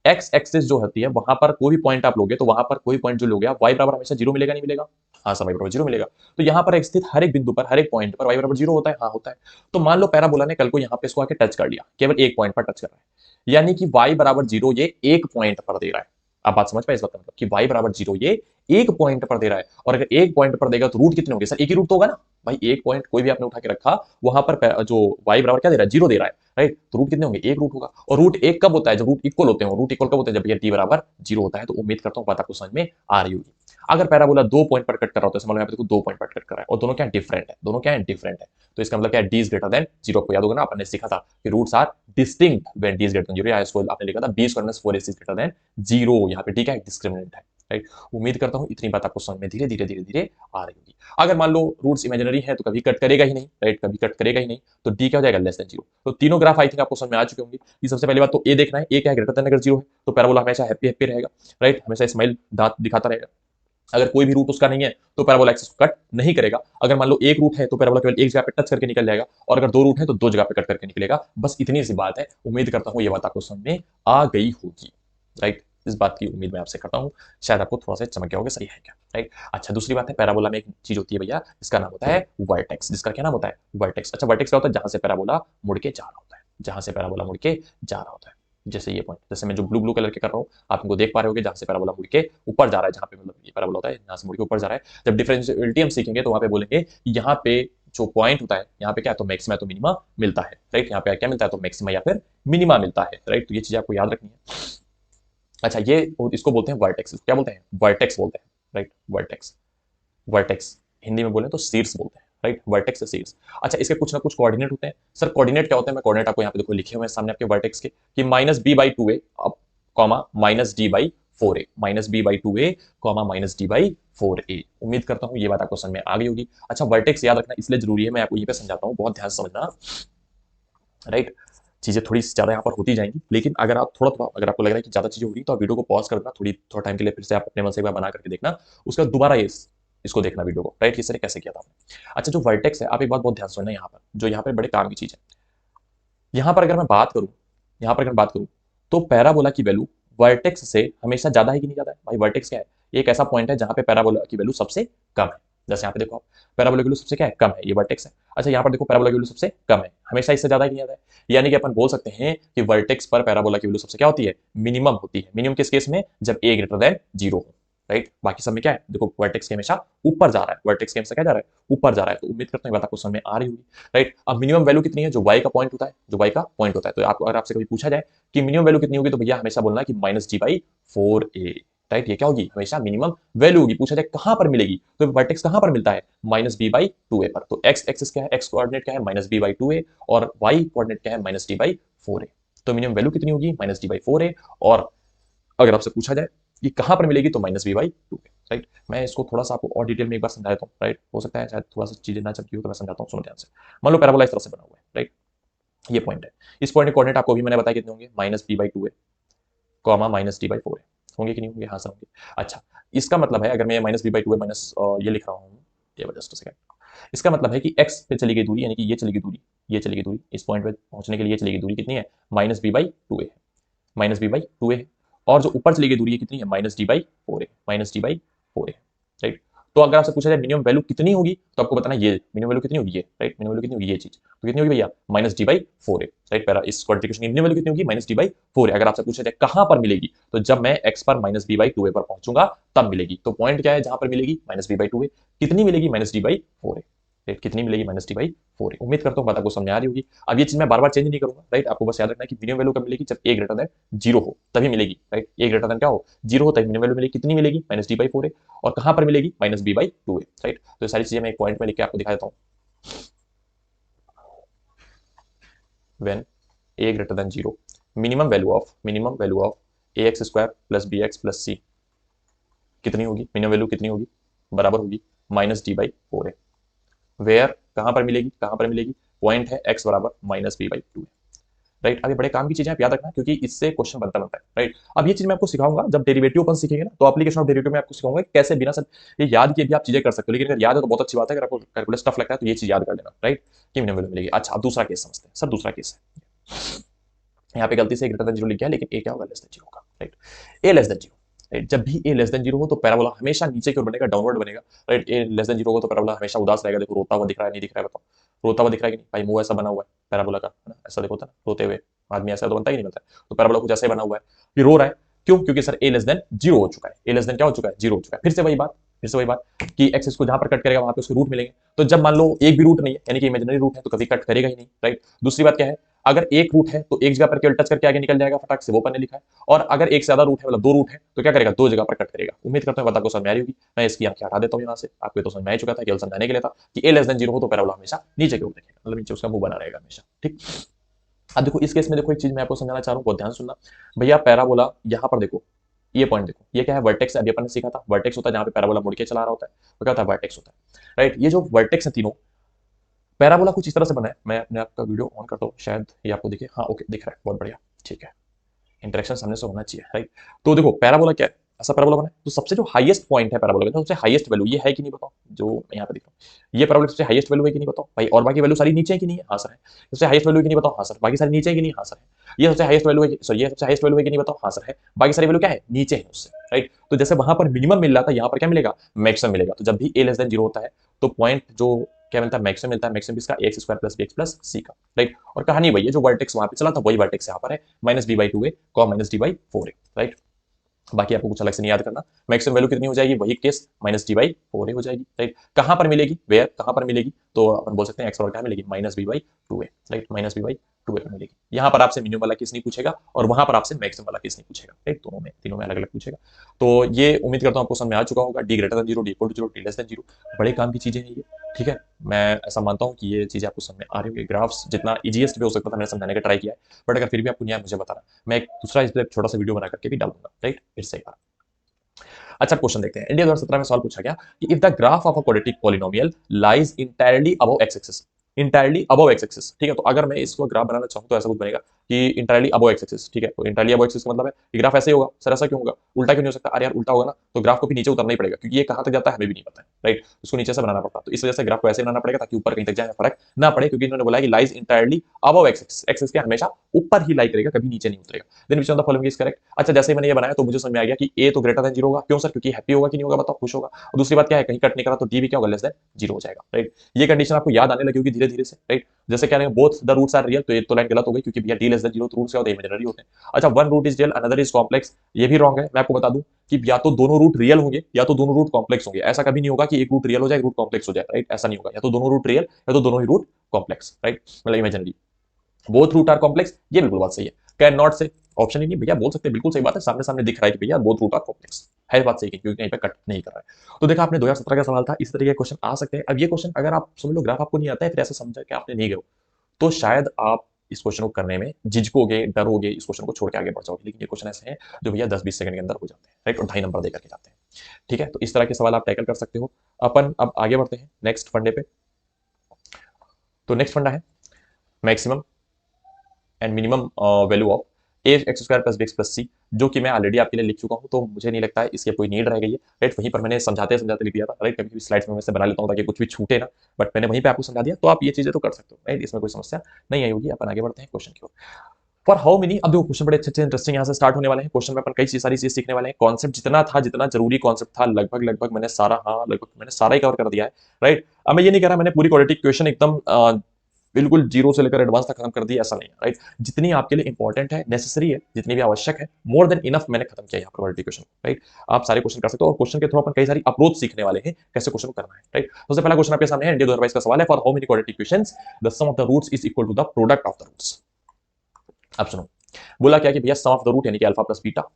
एक्स एक्सिस जो होती है वहां पर कोई भी पॉइंट आप लोगे, तो वहां पर कोई पॉइंट जो लोगे आप, वाई बराबर हमेशा जीरो मिलेगा नहीं मिलेगा? हाँ सर, वाई बराबर जीरो मिलेगा। तो यहाँ पर स्थित हर एक बिंदु पर, हर एक पॉइंट पर वाई बराबर जीरो होता है, हाँ होता है। तो मान लो पैराबोला ने कल को यहाँ पे इसको आके टच कर लिया, केवल एक पॉइंट पर टच कर रहा है, यानी कि वाई बराबर जीरो ये एक पॉइंट पर दे रहा है। आप बात समझ पाए इस बात का मतलब कि वाई बराबर जीरो ये एक पॉइंट पर दे रहा है, और अगर एक पॉइंट पर देगा तो रूट कितने होंगे? सर एक ही रूट तो होगा ना भाई, एक पॉइंट कोई भी आपने उठा के रखा, वहां पर जो वाई बराबर क्या दे रहा है? जीरो दे रहा है, राइट। तो रूट कितने होंगे? एक रूट होगा। और रूट एक कब होता है? जब रूट इक्वल होते हैं। रूट इक्वल कब होते हैं? जब ये टी बराबर जीरो होता है। तो उम्मीद करता हूँ बात आपको समझ में आ रही होगी। अगर पैराबोला दो पॉइंट पर कट कर रहा होता है, समझ लो यहाँ पे देखो दो पॉइंट पर कट कर रहा है, और दोनों क्या डिफरेंट है, दोनों क्या है? डिफरेंट है। तो इसका मतलब क्या है? D is greater than zero. आपको याद होगा ना, आपने सीखा था कि roots are distinct when D is greater than zero, या इसको आपने लिखा था b square minus 4ac is greater than zero. यहाँ पे डी क्या है? डिस्क्रिमिनेंट है, राइट। उम्मीद करता हूँ इतनी बात आपको समझ में धीरे धीरे धीरे धीरे आ रही होगी। अगर मान लो रूट्स इमेजिनरी है तो कभी कट करेगा ही नहीं, राइट, कभी कट करेगा ही नहीं, तो डी क्या हो जाएगा? Less than zero. तो तीनों ग्राफ आई थिंक आपको समझ में आ चुके होंगे। कि सबसे पहली बात तो ए देखना है, ए क्या है? ग्रेटर देन अगर जीरो है तो पैराबोला हमेशा हैप्पी हैप्पी रहेगा, राइट, हमेशा स्माइल दांत दिखाता रहेगा। अगर कोई भी रूट उसका नहीं है तो पैराबोला एक्सिस को कट नहीं करेगा। अगर मान लो एक रूट है तो पैराबोला केवल एक जगह पे टच करके निकल जाएगा, और अगर दो रूट है तो दो जगह पे कट करके निकलेगा। बस इतनी सी बात है। उम्मीद करता हूँ ये बात आपको समझ में आ गई होगी, राइट। इस बात की उम्मीद मैं आपसे करता हूँ, शायद आपको थोड़ा सा चमक गया होगा सही है क्या, राइट। अच्छा, दूसरी बात है, पैराबोला में एक चीज होती है भैया, जिसका नाम होता है वर्टेक्स। जिसका क्या नाम होता है? वर्टेक्स। अच्छा, वर्टेक्स क्या होता है? जहां से पैराबोला मुड़ के जा रहा होता है, जहां से पैराबोला मुड़ के जा रहा होता है। जैसे ये पॉइंट, जैसे मैं जो ब्लू ब्लू कलर के कर रहा हूँ, आप इनको देख पा रहे होगे, जहां से पैराबोला मुड़ के ऊपर जा रहा है, जहां पे मतलब ये पैराबोला होता है, यहाँ से मुड़ के ऊपर जा रहा है। जब डिफरेंशियलिटी हम सीखेंगे तो वहां पे बोलेंगे यहाँ पे जो पॉइंट होता है, यहाँ पे क्या है? तो मैक्सिमा या तो मिनिमा मिलता है, राइट। यहाँ पे क्या मिलता है? तो मैक्सिमा या फिर मिनिमा मिलता है, राइट। तो ये चीज आपको याद रखनी है। अच्छा, ये इसको बोलते हैं वर्टेक्स। क्या बोलते हैं? वर्टेक्स बोलते हैं, राइट। वर्टेक्स, वर्टेक्स हिंदी में बोले तो शीर्ष बोलते हैं, राइट। वर्टेक्स से शीर्ष। अच्छा, इसके कुछ ना कुछ कोऑर्डिनेट होते हैं। सर कोऑर्डिनेट क्या होते हैं? मैं कोऑर्डिनेट आपको यहाँ पे देखो लिखे हुए हैं सामने आपके वर्टेक्स के, कि minus b by two a comma minus D by four a, minus b by two a comma minus D by four a. उम्मीद करता हूँ ये बात आपको समझ में आ गई होगी। अच्छा, वर्टेक्स याद रखना इसलिए जरूरी है, मैं आपको यहीं पे समझाता हूँ, बहुत ध्यान से समझना, राइट। चीजें थोड़ी ज्यादा यहाँ पर होती जाएंगी, लेकिन अगर आप थोड़ा थोड़ा, अगर आपको लग रहा है कि ज्यादा चीजें हो रही तो आप वीडियो को पॉज कर देना, थोड़ा टाइम के लिए, फिर से आप अपने मन से एक बार बना करके देखना, उसके बाद दोबारा ये इसको देखना वीडियो को, राइट, किस तरह कैसे किया था आपने। अच्छा, जो वर्टेक्स है, आप एक बात बहुत ध्यान से सुनना यहाँ पर, जो यहाँ पर बड़े काम की चीज है। यहाँ पर अगर मैं बात करूँ, यहाँ पर अगर बात करूँ, तो पैराबोला की वैल्यू वर्टेक्स से हमेशा ज्यादा है कि नहीं ज्यादा है? भाई वर्टेक्स क्या है? एक ऐसा पॉइंट है जहां पे पैराबोला की वैल्यू सबसे कम है। जैसे यहाँ पे देखो आप, पैराबोला की वैल्यू सबसे क्या है? कम है, ये वर्टेक्स है। अच्छा, यहाँ पर देखो पैराबोला की वैल्यू सबसे कम है, हमेशा इससे ज्यादा है कि नहीं ज्यादा है? यानी कि अपन बोल सकते हैं कि वर्टेक्स पर पैराबोला की वैल्यू सबसे क्या होती है? मिनिमम होती है। मिनिमम किस केस में? जब ए ग्रेटर देन जीरो हो, राइट। बाकी सब में क्या है? देखो वर्टेक्स के हमेशा ऊपर जा रहा है, वर्टेक्स के हमेशा क्या जा रहा है? ऊपर जा रहा है। तो उम्मीद करता हूँ बात आपको समझ में आ रही होगी, राइट। अब मिनिमम वैल्यू कितनी है? जो वाई का पॉइंट होता है, जो वाई का पॉइंट होता है। तो आपको अगर आपसे कभी पूछा जाए कि मिनिमम वैल्यू कितनी होगी, तो भैया हमेशा बोलना है कि minus D by four A, right. ये क्या होगी? हमेशा मिनिमम वैल्यू होगी। पूछा जाए कहां पर मिलेगी, तो वर्टेक्स कहां पर मिलता है? माइनस बी बाई टू ए पर। तो एक्स एक्सिस क्या है? एक्स कोऑर्डिनेट क्या है? माइनस बी बाई टू ए, और वाई कोऑर्डिनेट क्या है? माइनस डी बाई फोर ए। तो मिनिमम वैल्यू कितनी होगी? माइनस डी बाई फोर ए। और अगर आपसे पूछा जाए कि कहां पर मिलेगी, तो minus b by two a, right. मैं इसको थोड़ा सा आपको और डिटेल में एक बार समझा देता हूँ, राइट। हो सकता है शायद थोड़ा सा चीजें ना चलती हो, तो मैं समझाता हूँ, सुनो ध्यान से। मान लो पैराबोला इस तरह से बना हुआ है, राइट। ये पॉइंट है, इस पॉइंट के कोऑर्डिनेट आपको भी मैंने बताया कितने होंगे? Minus b by two a comma minus D by four है। होंगे कि नहीं होंगे? हाँ सर होंगे। अच्छा, इसका मतलब है, अगर मैं माइनस बी बाई टू है माइनस ये लिख रहा हूँ, ये जस्ट सेकंड, इसका मतलब है कि एक्स पे चली गई दूरी, यानी कि ये चली गई दूरी, ये चली गई दूरी, इस पॉइंट पे पहुंचने के लिए चली गई दूरी कितनी है? माइनस बी बाई टू ए है, माइनस बी बाई टू ए है। और जो ऊपर चली गई दूरी है कितनी है? माइनस डी बाई फोर है, माइनस डी बाई फोर है, राइट। तो अगर आपसे पूछा जाए मिनिमम वैल्यू कितनी होगी, तो आपको बताना ये मिनिमम वैल्यू कितनी होगी, ये, राइट। मिनिमम वैल्यू कितनी होगी? ये चीज तो कितनी होगी भैया? माइनस डी बाई फोर है, राइट। पैरा इस क्वाड्रिकेशन की मिनिमम वैल्यू कितनी होगी? माइनस डी बाई फोर है। अगर आपसे पूछा जाए कहां पर मिलेगी, तो जब मैं एक्स पर माइनस बी बाई टू ए पर पहुंचूंगा तब मिलेगी। तो पॉइंट क्या है जहां पर मिलेगी? माइनस बी बाई टू ए। कितनी मिलेगी? माइनस डी बाई फोर है, राइट। कितनी मिलेगी? माइनस डी बाई फोर है। उम्मीद करता हूँ बात आपको समझ आ रही होगी। अब ये चीज मैं बार बार चेंज नहीं करूंगा, राइट। आपको बस याद रखना है कि मिनिमम वैल्यू कब मिलेगी? जब ए ग्रेटर देन जीरो हो तभी मिलेगी, राइट। ए ग्रेटर देन क्या हो? जीरो हो तभी मिनिमम वैल्यू मिलेगी। कितनी मिलेगी? माइनस डी बाई फोर है। और कहां पर मिलेगी? माइनस बी बाई टू है, राइट। तो ये सारी चीजें मैं एक पॉइंट में लिख के आपको दिखा देता हूँ। When a greater than zero, minimum value of a x square plus b x plus c कितनी होगी, मिनिमम वैल्यू कितनी होगी, बराबर होगी -d/4a। वेयर कहां पर मिलेगी, कहां पर मिलेगी, पॉइंट है x बराबर -b/2। राइट, अब ये बड़े काम की चीजें आप याद रखना क्योंकि इससे क्वेश्चन बनता है। राइट, अब ये चीज मैं आपको सिखाऊंगा जब डेरिवेटिव अपन सीखेंगे ना, तो एप्लीकेशन ऑफ डेरिवेटिव में आपको सिखाऊंगा कि कैसे बिना सब ये याद किए भी आप चीजें कर सकते हो। लेकिन अगर याद है तो बहुत अच्छी बात है, अगर आपको कैलकुलस टफ लगता है तो ये चीज याद कर लेना। राइट, कि मिनिमम वैल्यू मिलेगी। अच्छा, अब दूसरा केस समझते हैं सर। दूसरा केस है, यहाँ पे गलती से ग्रेटर देन जीरो लिख गया, लेकिन ए क्या होगा, लेस देन जीरो का। राइट, ए लेस देन जीरो। राइट, जब भी ए लेस देन जीरो हो तो पैराबोला हमेशा नीचे की ओर बनेगा, डाउनवर्ड बनेगा। राइट, ए लेस देन जीरो हो तो पैराबोला हमेशा उदास रहेगा। देखो रोता हुआ दिख रहा है, नहीं दिख रहा है, बताओ रोता हुआ दिख रहा है कि नहीं भाई, मुंह ऐसा बना हुआ है पैराबोला का, है ना, ऐसा देखो था रोते हुए आदमी, ऐसा तो बनता ही नहीं बनता है। तो पैराबोला कुछ ऐसा ही बना हुआ है, ये रो रहा है। क्यों? क्योंकि सर ए लेस देन जीरो हो चुका है। ए लेस देन क्या हो चुका है, जीरो हो चुका है। फिर से वही बात, फिर से वही बात कि एक्स इसको जहां पर कट करेगा वहां पे उसके रूट मिलेंगे। तो जब मान लो एक भी रूट नहीं है, यानी कि इमेजिनरी रूट है, तो कभी कट करेगा ही नहीं। राइट, दूसरी बात क्या है, अगर एक रूट है तो एक जगह पर केवल टच करके आगे निकल जाएगा फटाक से, वो पन्ने लिखा है। और अगर एक से ज्यादा रूट है, मतलब दो रूट है, तो क्या करेगा, दो जगह पर कट करेगा। उम्मीद करता हूं बात आपको समझ में आ रही होगी। मैं इसकी आंखें हटा देता हूं यहाँ से, आपको तो समझ में आ चुका था, केवल समझाने के लिए था कि ए लेस देन जीरो हो तो पैराबोला हमेशा नीचे की ओर देखेगा, मतलब नीचे उसका मुंह बना रहेगा हमेशा। ठीक, अब देखो इस केस में देखो एक चीज मैं आपको समझाना चाह रहा हूँ, बहुत ध्यान सुनना भैया। पैराबोला यहाँ पर देखो, ये पॉइंट देखो, ये क्या है, वर्टेक्स। अभी अपन ने सीखा था वर्टेक्स होता है जहां पे पैराबोला मुड़ के चला रहा होता है, वो क्या होता है, वर्टेक्स होता है। राइट, ये जो वर्टेक्स है तीनों, पैराबोला कुछ इस तरह से बना है। मैं अपने आपका वीडियो ऑन करता हूँ, शायद ये आपको दिखे। हाँ ओके, दिख रहा है, बहुत बढ़िया, ठीक है। इंटरेक्शन सामने से होना चाहिए। राइट, तो देखो पैराबोला क्या है, ऐसा पैराबोला बना है तो सबसे जो हाईएस्ट पॉइंट है पैराबोला का, सबसे हाईएस्ट वैल्यू ये है कि नहीं बताओ, जो मैं यहाँ पे दिख रहा हूँ, ये पैराबोला सबसे हाईएस्ट वैल्यू है कि नहीं बताओ भाई। और बाकी वैल्यू सारी नीचे है कि नहीं है, हाँ सर है। सबसे हाईएस्ट वैल्यू है कि नहीं बताओ, हाँ सर। बाकी सारी नीचे है कि नहीं, हाँ सर है। ये सबसे हाईएस्ट वैल्यू है, सॉरी ये सबसे हाईएस्ट वैल्यू है कि नहीं बताओ, हाँ सर है। बाकी सारी वैल्यू क्या है, नीचे है उससे। राइट, तो जैसे वहां पर मिनिमम मिल रहा था, यहाँ पर क्या मिलेगा, मैक्सिमम मिलेगा। तो जब भी ए लेस देन जीरो होता है तो पॉइंट जो क्या मिलता है, मैक्सिमम मिलता है। मैक्सिमम इसका x square plus b x plus c का। राइट, और कहानी वही है, जो वर्टेक्स वहां पे चला था वही वर्टेक्स यहाँ पर है, -b/2a -d/4a। राइट, बाकी आपको कुछ अलग से नहीं याद करना। मैक्सिमम वैल्यू कितनी हो जाएगी, वही केस -d/4a हो जाएगी। राइट, कहां पर मिलेगी, वेयर कहां पर मिलेगी, तो अपन बोल सकते हैं एक्स और क्या मिलेगी, -b/2a। राइट, -b/2a पे मिलेगी। यहां पर आपसे मिनिमम वाला केस नहीं पूछेगा और वहां पर आपसे मैक्सिमम वाला केस नहीं पूछेगा। राइट, दोनों में, तीनों में अलग अलग पूछेगा। तो ये उम्मीद करता हूं आपको समझ में आ चुका होगा। D greater than zero, D equal to zero, D less than zero, बड़े काम की चीजें हैं ये। ठीक है, मैं ऐसा मानता हूं कि ये चीजें आपको समझ में आ रही होगी। ग्राफ्स जितना इजीएस्ट वे हो सकता था मैंने समझाने का ट्राई किया है, बट अगर फिर भी आपको नहीं आया मुझे बताना, मैं एक दूसरा इस पर छोटा सा वीडियो बना करके भी डाल दूंगा। राइट, फिर से एक बार अच्छा क्वेश्चन देखते हैं। इंडिया 2017 में सवाल पूछा गया कि if the graph of a quadratic polynomial lies entirely above x axis, entirely above x axis. ठीक है, तो अगर मैं इसको ग्राफ बनाना चाहूं तो ऐसा कुछ बनेगा कि इंटायरली अबव एक्स एक्सिस। ठीक है, तो इंटायरली अबव एक्सिस का मतलब है कि ग्राफ ऐसे ही होगा। सर ऐसा क्यों होगा, उल्टा क्यों नहीं हो सकता, अरे यार उल्टा होगा ना तो ग्राफ को भी नीचे उतरना ही पड़ेगा, क्योंकि ये कहां तक जाता है हमें भी नहीं पता है। राइट, उसको नीचे से बनाना पड़ता, तो इस वजह से ग्राफ को ऐसे बनाना पड़ेगा ताकि ऊपर कहीं तक जाए फर्क ना पड़े, क्योंकि इन्होंने बोला कि lies entirely above x axis, axis के हमेशा ऊपर ही लाई करेगा, कभी नीचे नहीं उतरेगा। Then which of the following is correct. अच्छा, जैसे ही मैंने ये बनाया तो मुझे समझ में आ गया कि ए तो ग्रेटर देन जीरो होगा। क्यों सर, क्योंकि हैप्पी होगा कि नहीं होगा बताओ, खुश होगा। और दूसरी बात क्या है, कहीं कट नहीं करा तो डी भी क्या होगा, लेस देन जीरो हो जाएगा। राइट, ये कंडीशन आपको याद आने लगी होगी धीरे धीरे से। राइट, जैसे कह रहे हैं both the roots are real, तो ये तो लाइन गलत हो गई क्योंकि भैया D less than zero roots क्या होते हैं, इमेजिनरी होते हैं। अच्छा, one root is real another is complex, ये भी रॉन्ग है। मैं आपको बता दूं कि या तो दोनों रूट रियल होंगे या तो दोनों रूट कॉम्प्लेक्स होंगे। ऐसा कभी नहीं होगा कि एक रूट रियल हो जाए एक रूट कॉम्प्लेक्स हो जाए। राइट, ऐसा नहीं होगा, या तो दोनों रूट रियल या तो दोनों ही रूट कॉम्प्लेक्स। राइट, मतलब imaginary. Both root are complex, ये बिल्कुल बात सही है। कैन नॉट से ऑप्शन ही नहीं भैया, बोल सकते हैं, बिल्कुल सही बात है, सामने सामने दिख रहा है कि भैया बोथ रूट आर कॉम्प्लेक्स है, बात सही है क्योंकि कहीं पे कट नहीं कर रहा है। तो देखा आपने 2017 का सवाल था, इस तरीके के क्वेश्चन आ सकते हैं। अब ये क्वेश्चन अगर आप समझ लो ग्राफ आपको नहीं आता है, फिर ऐसा समझा कि आपने नहीं गए, तो शायद आप इस क्वेश्चन को करने में झिझकोगे, डरोगे, इस क्वेश्चन को छोड़ के आगे बढ़ जाओगे। लेकिन ये क्वेश्चन ऐसे हैं जो भैया 10-20 सेकंड के अंदर हो जाते हैं। राइट, और 2.5 नंबर देकर के जाते हैं। ठीक है, तो इस तरह के सवाल आप टैकल कर सकते हो। अपन अब आगे बढ़ते हैं नेक्स्ट फंडे पे। तो नेक्स्ट फंडा है maximum and minimum value of a x square plus b x plus c, जो कि मैं ऑलरेडी आपके लिए लिख चुका हूं, तो मुझे नहीं लगता है इसकी कोई नीड रह गई है। राइट, वहीं पर मैंने समझाते समझाते लिख दिया था। राइट, कभी कभी स्लाइड्स में वैसे बना लेता हूं ताकि कुछ भी छूटे ना, बट मैंने वहीं पे आपको समझा दिया, तो आप ये चीजें तो कर सकते हो। राइट, इसमें कोई समस्या नहीं आई होगी। अपन आगे बढ़ते हैं क्वेश्चन की ओर। फॉर हाउ मेनी, अब देखो क्वेश्चन बड़े अच्छे अच्छे इंटरेस्टिंग यहाँ से स्टार्ट होने वाले हैं। क्वेश्चन में अपन कई सारी चीज सीखने वाले हैं। कॉन्सेप्ट जितना था, जितना जरूरी कॉन्सेप्ट था, लगभग लगभग मैंने सारा, हाँ लगभग मैंने सारा ही कवर कर दिया है। राइट, अब मैं ये नहीं कह रहा मैंने पूरी क्वाड्रेटिक क्वेश्चन एकदम बिल्कुल जीरो से लेकर एडवांस तक खत्म कर दिया, ऐसा नहीं है। राइट, जितनी आपके लिए इंपॉर्टेंट है, नेसेसरी है, जितनी भी आवश्यक है, मोर देन इनफ मैंने खत्म किया यहाँ पर क्वाड्रेटिक क्वेश्चन। राइट, आप सारे क्वेश्चन कर सकते हो और क्वेश्चन के थ्रू अपन कई सारी अप्रोच सीखने वाले हैं कैसे क्वेश्चन को करना है। राइट, सबसे पहला क्वेश्चन आपके सामने है, इंडिया 2022 का सवाल है, for how many quadratic equations the sum of the roots is equal to the product of the roots. अब सुनो, बोला क्या कि भैया सम ऑफ द रूट यानी कि अल्फा प्लस बीटा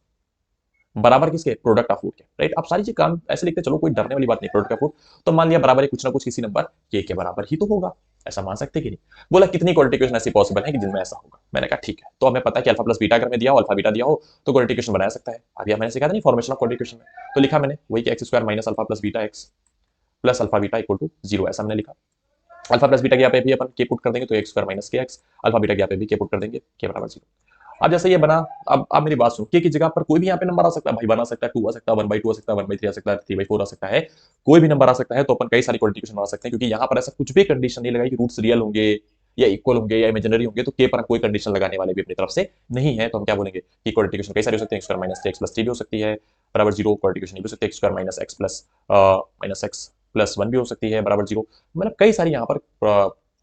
बराबर किसके, प्रोडक्ट ऑफ रूट के, राइट। आप सारी चीज काम ऐसे लिखते चलो, कोई डरने वाली बात नहीं, प्रोडक्ट ऑफ रूट। तो मान लिया बराबर है कुछ ना कुछ किसी नंबर के बराबर ही तो होगा, ऐसा मान सकते कि नहीं। बोला कितनी क्वाड्रेटिक ऐसी पॉसिबल है कि जिनमें ऐसा होगा। मैंने कहा ठीक है, तो हमें पता है कि अल्फा प्लस बीटा अगर मैं दिया हो, अल्फा बीटा दिया हो तो क्वाड्रेटिक बनाया सकता है। अभी मैंने सिखाया था नहीं फॉर्मेशन ऑफ क्वाड्रेटिक में, तो लिखा मैंने वही कि x square minus alpha plus beta x plus alpha beta equal to 0, ऐसा मैंने लिखा। अल्फा प्लस बीटा के यहाँ पे भी अपन के पुट कर देंगे तो एक्स स्क्वायर माइनस के एक्स, अल्फा बीटा के यहाँ पे भी के पुट कर देंगे के बराबर 0। अब जैसे ये बना, अब मेरी बात सुनो, के की जगह पर कोई भी यहाँ पे नंबर आ सकता है भाई, 1 आ सकता है, 2 आ सकता है, 1/2 आ सकता है, 1/3 आ सकता है, 3/4 आ सकता है, कोई भी नंबर आ सकता है। तो अपन कई सारी क्वाड्रेटिक बना सकते हैं, क्योंकि यहाँ पर ऐसा कुछ भी कंडीशन नहीं लगाई कि रूट्स रियल होंगे या इक्वल होंगे या इमेजिनरी होंगे, तो के पर कोई कंडीशन लगाने वाले भी अपनी तरफ से नहीं है। तो हम क्या बोलेंगे कि क्वाड्रेटिक कई सारी हो सकती है, x square minus 3 x plus 3 भी हो सकती है बराबर 0, क्वाड्रेटिक भी हो सकती है x square minus x plus 1 भी हो सकती है बराबर 0। मतलब कई सारी यहाँ पर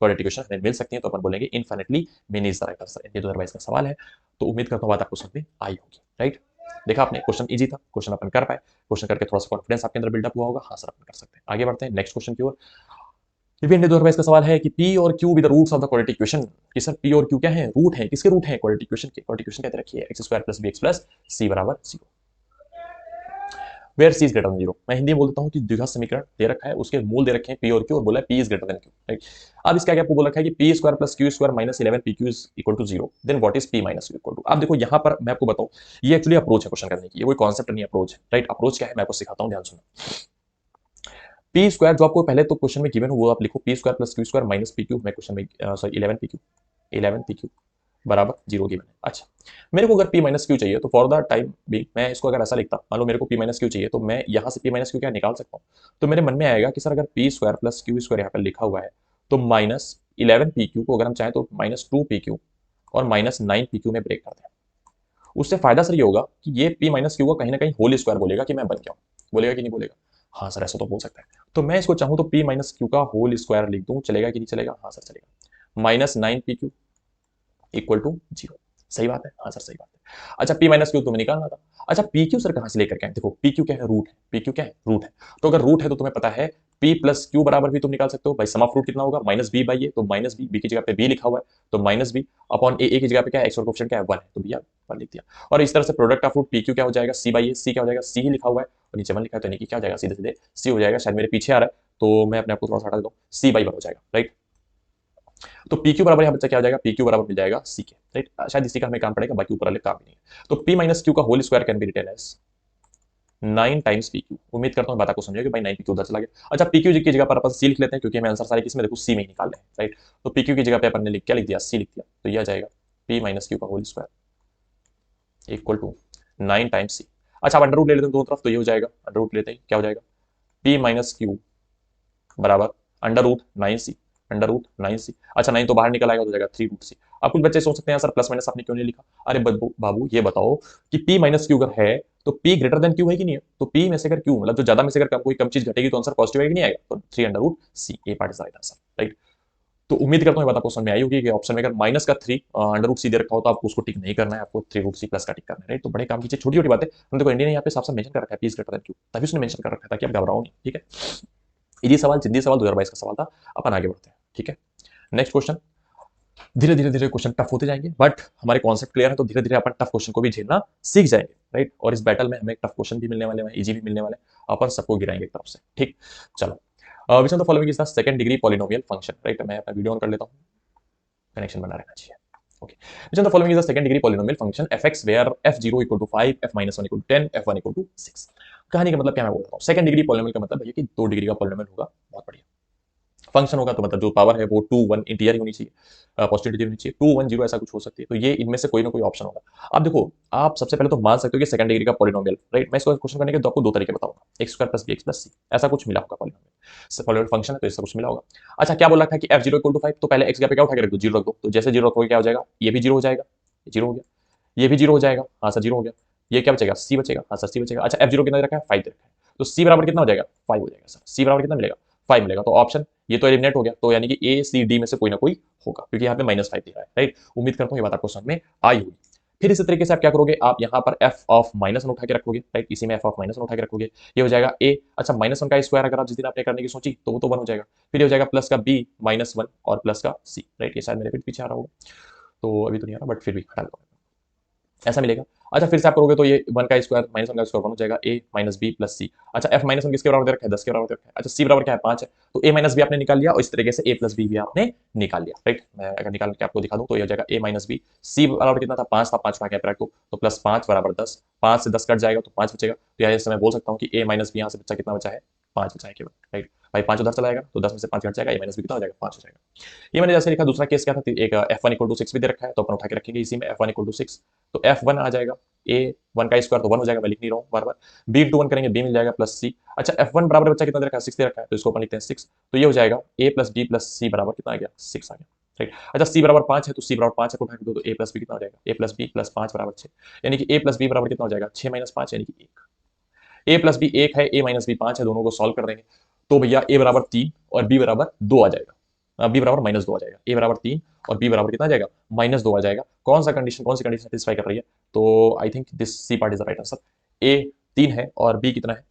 क्वाड्रेटिक हमें मिल सकती है, तो अपन बोलेंगे infinitely many is the right answer. ये 2022 का सवाल है, तो उम्मीद करता हूँ बात आपको समझ में आई होगी, राइट। देखा आपने, क्वेश्चन इजी था, क्वेश्चन अपन कर पाए, क्वेश्चन करके थोड़ा सा कॉन्फिडेंस आपके अंदर बिल्डअप हुआ होगा, हाँ सर अपन कर सकते हैं। आगे बढ़ते हैं नेक्स्ट क्वेश्चन की ओर। विभिन्न 2022 का सवाल है कि पी और q with the roots of the quadratic equation, कि सर पी और क्यू क्या है, रूट है, किसके रूट है, क्वाड्रेटिक इक्वेशन के। क्वाड्रेटिक इक्वेशन कहते रखिए x square plus b x plus c बराबर 0, where c is greater than 0। मैं हिंदी में बोल देता हूँ कि द्विघात समीकरण दे रखा है, उसके मूल दे रखे हैं पी और क्यू, और बोला है p is greater than q, right. अब इसका क्या आपको बोल रखा है कि p square plus q square minus 11 p q is equal to 0, then what is p minus q equal to. अब देखो यहाँ पर मैं आपको बताऊँ, ये एक्चुअली अप्रोच है क्वेश्चन करने की, ये कोई कॉन्सेप्ट नहीं, अप्रोच है, राइट। अप्रोच क्या है मैं आपको सिखाता हूँ, ध्यान सुनो। पी स्क्वायर जो आपको पहले तो क्वेश्चन में गिवन हो वो आप लिखो, P square plus q square minus P Q, मैं क्वेश्चन में सॉरी 11 पी क्यू बराबर 0 गिवन है। अच्छा, मेरे को अगर p माइनस क्यू चाहिए तो फॉर द टाइम भी मैं इसको अगर ऐसा लिखता, मान लो मेरे को p माइनस क्यू चाहिए, तो मैं यहाँ से p माइनस क्यू क्या निकाल सकता हूँ। तो मेरे मन में आएगा कि सर अगर P square plus q square यहाँ पर लिखा हुआ है, तो माइनस 11 पी क्यू को अगर हम चाहें तो माइनस 2 पी क्यू और माइनस 9 पी क्यू में ब्रेक कर दें। उससे फायदा सर ये होगा कि ये p माइनस क्यू को कहीं ना कहीं होल स्क्वायर बोलेगा कि मैं बन गया हूँ, बोलेगा कि नहीं बोलेगा, हाँ सर ऐसा तो बोल सकता है। तो मैं इसको चाहूँ तो p माइनस क्यू का होल स्क्वायर लिख दूँ, चलेगा कि नहीं चलेगा, हाँ सर चलेगा, minus 9 p q equal to 0। सही बात है, हाँ सर सही बात है। अच्छा पी माइनस क्यू तुम्हें निकालना था। अच्छा पी क्यू सर कहाँ से लेकर के आए, देखो पी क्यू क्या है, रूट है, पी क्यू क्या है, रूट है। तो अगर रूट है तो तुम्हें पता है पी प्लस क्यू बराबर भी तुम निकाल सकते हो भाई, सम ऑफ रूट कितना होगा माइनस बी बाई ए, तो माइनस बी, बी की जगह पे बी लिखा हुआ है तो माइनस बी अपॉन ए, की जगह पे क्या है एक्स और कोएफिशिएंट क्या है 1 है, तो भैया 1 लिख दिया। और इस तरह से product of root p q क्या हो जाएगा, सी बाई ए, सी क्या हो जाएगा, सी ही लिखा हुआ है और नीचे 1 लिखा है, तो यानी कि क्या हो जाएगा, सीधे सीधे सी हो जाएगा। शायद मेरे पीछे आ रहा है तो मैं अपने आप को थोड़ा सा हटा देता हूँ, सी बाई 1 हो जाएगा, राइट। तो पी क्यू बराबर यहाँ बच्चा क्या हो जाएगा, पी क्यू बराबर मिल जाएगा सी के, राइट। शायद इसी का हमें काम पड़ेगा, बाकी ऊपर वाले काम नहीं है। तो पी माइनस क्यू का whole square can be written as 9 times p q. उम्मीद करता हूँ बात को समझे कि भाई 9 पी क्यू उधर चला गया। अच्छा पी क्यू की जगह पर अपन सी लिख लेते हैं, क्योंकि हमें आंसर सारे किसमें देखो सी में ही निकाल रहे हैं, राइट। तो पी क्यू की जगह पे अपन ने क्या लिख दिया, सी लिख दिया, तो यह आ जाएगा पी माइनस क्यू का whole square equal to 9 times c. अच्छा अब अंडर रूट ले लेते हैं दोनों तरफ, तो ये हो जाएगा, अंडर रूट लेते हैं क्या हो जाएगा, पी माइनस क्यू बराबर अंडर रूट 9 सी, अंडर रूट 9 सी। अच्छा 9 तो बाहर निकल आएगा, तो हो जाएगा 3 रूट सी। अब कुछ बच्चे सोच सकते हैं सर प्लस माइनस आपने क्यों नहीं लिखा। अरे बाबू ये बताओ कि p माइनस क्यू अगर है तो p ग्रेटर देन क्यू है कि नहीं है, तो p में से अगर q मतलब जो ज्यादा में से अगर कोई कम चीज घटेगी तो आंसर पॉजिटिव है कि नहीं आएगा, तो 3 under root c, a part is right answer, right. तो उम्मीद करता हूँ ये बात आपको समझ में आई होगी कि ऑप्शन में अगर माइनस का 3 अंडर रूट सी दे रखा हो तो आपको उसको टिक नहीं करना है, आपको 3 रूट सी प्लस का टिक करना है, राइट। तो बड़े काम कीजिए, छोटी छोटी बातें हम देखो इंडिया ने यहाँ पे साफ साफ मेंशन कर रखा है p is greater then q, तभी उसने मेंशन कर रखा है ताकि आप घबराओ नहीं, ठीक है। इजी सवाल, जिद्दी सवाल 2022 का सवाल था। अपन आगे बढ़ते हैं, ठीक है। नेक्स्ट क्वेश्चन, धीरे धीरे धीरे क्वेश्चन टफ होते जाएंगे, बट हमारे कॉन्सेप्ट क्लियर है तो धीरे धीरे अपन टफ क्वेश्चन को भी झेलना सीख जाएंगे, राइट। और इस बैटल में हमें टफ क्वेश्चन भी मिलने वाले हैं, इजी भी मिलने वाले हैं, अपन सबको गिराएंगे एक तरफ से, ठीक। चलो विच of the following is the second degree polynomial function, right. मैं अपना वीडियो ऑन कर लेता हूँ, कनेक्शन बना रहना चाहिए, okay. Which of the following is the second degree polynomial function fx where f0 equal to 5 f-1 equal to 10 f1 equal to 6। कहानी का मतलब क्या मैं बोल रहा हूँ, सेकंड डिग्री पॉलिनोमियल का मतलब है कि 2 डिग्री का पॉलिनोमियल होगा, बहुत बढ़िया। फंक्शन होगा तो मतलब जो पावर है वो 2 1 इंटीजर ही होनी चाहिए, पॉजिटिव होनी चाहिए, 2 1 0 ऐसा कुछ हो सकती है, तो ये इनमें से कोई ना कोई ऑप्शन होगा। अब देखो आप सबसे पहले तो मान सकते हो कि सेकंड डिग्री का पॉलिनोमियल, राइट। मैं इसको क्वेश्चन करने के आपको दो तरीके बताऊंगा, x square plus b x plus c, ऐसा कुछ मिला होगा पॉलिनोमियल, पॉलिनोमियल फंक्शन है तो ऐसा कुछ मिला होगा। अच्छा क्या बोला था कि f 0 इक्वल टू 5, तो पहले x जगह पे क्या उठा के रख दो, 0 रख दो, तो जैसे 0 रखोगे क्या हो जाएगा, ये भी 0 हो जाएगा, ये 0 हो गया, ये भी 0 हो जाएगा, हाँ सर 0 हो गया, ये क्या बचेगा, c बचेगा, हाँ सर c बचेगा। अच्छा f 0 कितना दे रखा है, 5 दे रखा है, तो c बराबर कितना हो जाएगा, 5 हो जाएगा सर, c बराबर कितना मिलेगा, 5 मिलेगा। तो ऑप्शन ये तो एलिमिनेट हो गया, तो यानी कि ए सी डी में से कोई ना कोई होगा, क्योंकि यहाँ पे -5 दिख रहा है, राइट। उम्मीद करता हूँ ये बात आपको समझ में आई होगी। फिर इसी तरीके से आप क्या करोगे, आप यहाँ पर f ऑफ -1 उठा के रखोगे, राइट। इसी में f ऑफ -1 उठा के रखोगे, ये हो जाएगा a। अच्छा -1 का स्क्वायर अगर आप जिस दिन आपने करने की सोची तो वो तो 1 हो जाएगा, फिर ये हो जाएगा प्लस का b -1 और प्लस का c, राइट। ये शायद मेरे पीछे आ रहा होगा, तो अभी तो नहीं आ रहा बट फिर भी हटा लो। ऐसा मिलेगा। अच्छा फिर से आप करोगे तो ये 1 का स्क्वायर माइनस 1 का स्क्वायर 1 हो जाएगा a minus b plus c. अच्छा f माइनस 1 किसके बराबर दे रखा है 10 के बराबर दे रखा है। अच्छा c बराबर क्या है 5 है, तो a माइनस बी आपने निकाल लिया और इस तरीके से a प्लस बी भी आपने निकाल लिया। राइट, मैं अगर निकाल के आपको दिखा दूं तो ये हो जाएगा a माइनस बी, सी बराबर कितना था 5 था, 5 उठा के रखो तो प्लस 5 बराबर 10, 5 से 10 कट जाएगा तो 5 बचेगा। तो यहाँ से मैं बोल सकता हूँ कि a माइनस बी यहाँ से बच्चा कितना बचा है 5 बचा है केवल। राइट, भाई 5 उधर चला जाएगा तो 10 में से 5 घट जाएगा, a माइनस बी कितना हो जाएगा 5 हो जाएगा। ये मैंने जैसे लिखा। दूसरा केस क्या था, एक f1 इक्वल टू 6 भी दे रखा है तो अपन उठा के रखेंगे इसी में f1 इक्वल टू 6, तो f1 आ जाएगा a 1 का स्क्वायर तो 1 हो जाएगा, मैं लिख नहीं रहा हूँ बार बार, b इंटू 1 करेंगे b मिल जाएगा प्लस c। अच्छा f1 बराबर बच्चा कितना दे रखा है 6 दे रखा है तो इसको अपन लिखते हैं 6, तो ये हो जाएगा a plus b plus c बराबर कितना आ गया 6 आ गया। राइट, अच्छा c बराबर 5 है तो c बराबर 5 है, उठा के दो तो a प्लस b कितना हो जाएगा a प्लस b प्लस 5 बराबर 6, यानी कि a प्लस b बराबर कितना हो जाएगा 6 माइनस 5 यानी कि 1। a प्लस बी 1 है, a माइनस बी 5 है, दोनों को सॉल्व कर देंगे तो भैया a बराबर 3 और b बराबर 2 आ जाएगा, b बराबर माइनस 2 आ जाएगा, a बराबर 3 और b बराबर कितना आ जाएगा माइनस 2 आ जाएगा। कौन सी कंडीशन सेटिस्फाई कर रही है, तो I think this c part is the right answer. a 3 है और b कितना है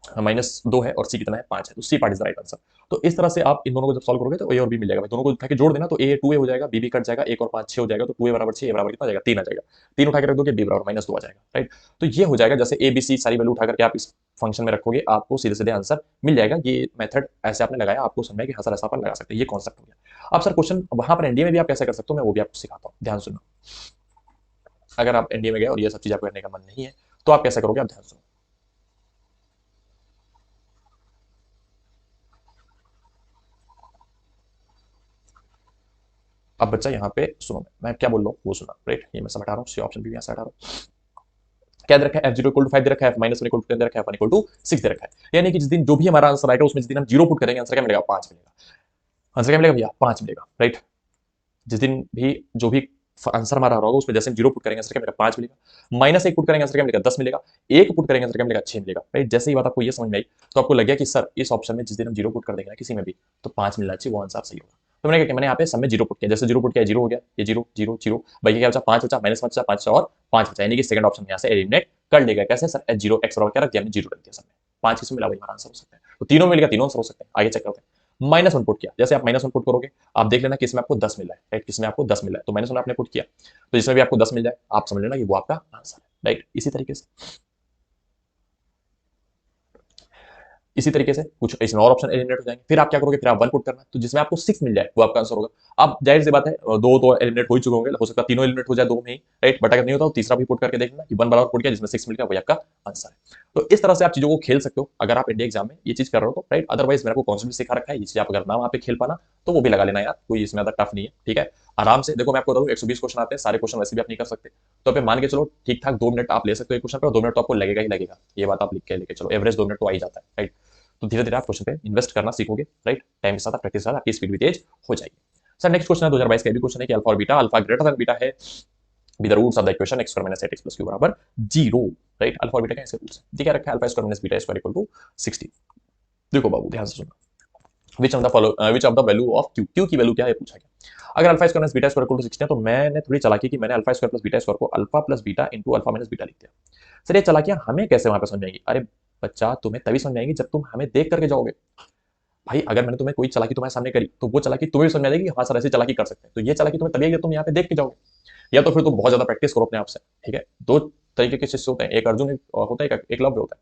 -2 है और सी कितना है 5 है, तो सी part is the right answer. तो इस तरह से आप इन दोनों को जब सॉल्व करोगे तो ए और बी मिल जाएगा। भाई दोनों को उठा के जोड़ देना तो ए 2a हो जाएगा, बी कट जाएगा, 1 और 5 6 हो जाएगा, तो 2a बराबर 6 ए बराबर कितना आ जाएगा 3 आ जाएगा। 3 उठा के रख दोगे बी बराबर -2 आ जाएगा। राइट, तो ये हो जाएगा जैसे ए बी सी सारी वैल्यू उठा करके आप इस फंक्शन में रखोगे आपको सीधे सीधे आंसर मिल जाएगा। ये मेथड ऐसे आपने लगाया, आपको समझ में कि हाँ सर ऐसा अपन लगा सकते हैं, ये कॉन्सेप्ट हो गया। अब सर क्वेश्चन वहां पर एनडीए में भी आप कैसे कर सकते हो, मैं वो भी आपको सिखाता हूँ, ध्यान सुनना। अगर आप एनडीए में गए और ये सब चीज आपको करने का मन नहीं है तो आप कैसे करोगे, आप ध्यान सुनो। अब बच्चा यहाँ पे सुनो, मैं क्या बोल रहा हूँ वो सुना। राइट, ये मैं सब हटा रहा हूँ, सी ऑप्शन भी यहाँ से हटा रहा हूँ। क्या दे रखा है f0 इक्वल टू 5 दे रखा है, f माइनस 1 इक्वल टू 10 दे रखा है, f1 इक्वल टू 6 दे रखा है। यानी कि जिस दिन जो भी हमारा आंसर आएगा उसमें जिस दिन हम जीरो पुट करेंगे आंसर क्या मिलेगा 5 मिलेगा। आंसर क्या मिलेगा भैया 5 मिलेगा। राइट, जिस दिन भी जो भी आंसर हमारा होगा उसमें जैसे हम जीरो पुट करेंगे आंसर क्या मिलेगा 5 मिलेगा, -1 पुट करेंगे आंसर क्या मिलेगा 10 मिलेगा, 1 पुट करेंगे आंसर क्या मिलेगा 6 मिलेगा। राइट, जैसे ही बात आपको ये समझ में आई तो आपको लग गया कि सर इस ऑप्शन में जिस दिन हम जीरो पुट कर देंगे ना किसी में भी तो 5 मिलना चाहिए, वो आंसर सही होगा। तो मैंने क्या किया, मैंने यहाँ पे सब में जीरो पुट किया, जैसे जीरो पुट किया जीरो हो गया, ये जीरो जीरो जीरो, भाई क्या बचा 5 बचा, -5 बचा, 5 और 5 बचा, यानी कि सेकंड ऑप्शन यहाँ से एलिमिनेट कर लेगा। कैसे सर, h जीरो एक्स बराबर क्या रख दिया हमने जीरो रख दिया, सब में 5 किसमें मिला वही हमारा आंसर हो सकता है, तो तीनों मिलेगा तीनों आंसर हो सकते हैं। आगे चेक करते हैं। -1 पुट किया, जैसे आप -1 पुट करोगे आप देख लेना किसमें आपको 10 मिला है। राइट, किसमें आपको 10 मिला है तो -1 आपने पुट किया तो जिसमें भी आपको 10 मिल जाए आप समझ लेना कि वो आपका आंसर है। राइट, इसी तरीके से कुछ इसमें और ऑप्शन एलिमिनेट हो जाएंगे। फिर आप क्या करोगे, फिर आप 1 पुट करना, तो जिसमें आपको 6 मिल जाए वो आपका आंसर होगा। अब जाहिर सी बात है दो तो एलिमिनेट हो ही चुके होंगे, हो सकता है तीनों एलिमिनेट हो जाए दो में ही। राइट, बट अगर नहीं होता तो तीसरा भी पुट करके देख लेना कि 1 बराबर पुट किया जिसमें 6 मिल गया वही आपका आंसर है। तो इस तरह से आप चीजों को खेल सकते हो अगर आप इंडिया एग्जाम में ये चीज कर रहे हो तो। राइट, अदरवाइज मेरे को कॉन्सेप्ट सिखा रखा है, ये चीज आप अगर ना वहाँ पे खेल पाना तो वो भी लगा लेना यार, कोई इसमें ज्यादा टफ नहीं है। ठीक है, आराम से देखो, मैं आपको बता दूं 120 क्वेश्चन आते हैं, सारे क्वेश्चन वैसे भी आप नहीं कर सकते, तो पे मान के चलो ठीक ठाक 2 मिनट आप ले सकते हो एक क्वेश्चन पे, और 2 मिनट तो आपको लगेगा ही लगेगा, ये बात आप लिख के लेके चलो, एवरेज 2 मिनट तो आ ही जाता है। राइट, तो धीरे धीरे आप क्वेश्चन पे इन्वेस्ट करना सीखोगे। राइट, टाइम के साथ प्रैक्टिस के साथ आपकी स्पीड भी तेज हो जाएगी। सर नेक्स्ट क्वेश्चन है 2022 का भी क्वेश्चन है कि अल्फा और beta, alpha greater than beta है with the roots of the equation x square minus 8x plus q बराबर 0। राइट, अल्फा और बीटा का ऐसे रूट्स है, ठीक है, रखा है alpha square minus beta square equal to 16। देखो बाबू ध्यान से सुनना, which of the value of q की वैल्यू क्या है पूछा गया। अगर alpha square minus beta square equal to 16 है तो मैंने थोड़ी चालाकी की, मैंने alpha square plus beta square को alpha plus beta into alpha minus beta लिख दिया। सर ये चालाकियां हमें कैसे वहां पे समझ आएंगी, अरे बच्चा तुम्हें तभी समझ आएंगी जब तुम हमें देख करके जाओगे। भाई अगर मैंने तुम्हें कोई चालाकी तुम्हारे सामने करी तो वो चालाकी तुम्हें भी समझ आ जाएगी हाँ सर ऐसी चालाकी कर सकते हैं, तो ये चालाकी तुम्हें तभी आएगी तुम यहाँ पे देख के जाओगे, या तो फिर तुम बहुत ज्यादा प्रैक्टिस करो अपने आप से। ठीक है, दो तरीके के शिष्य होते हैं, एक अर्जुन होता है एक एकलव्य होता है।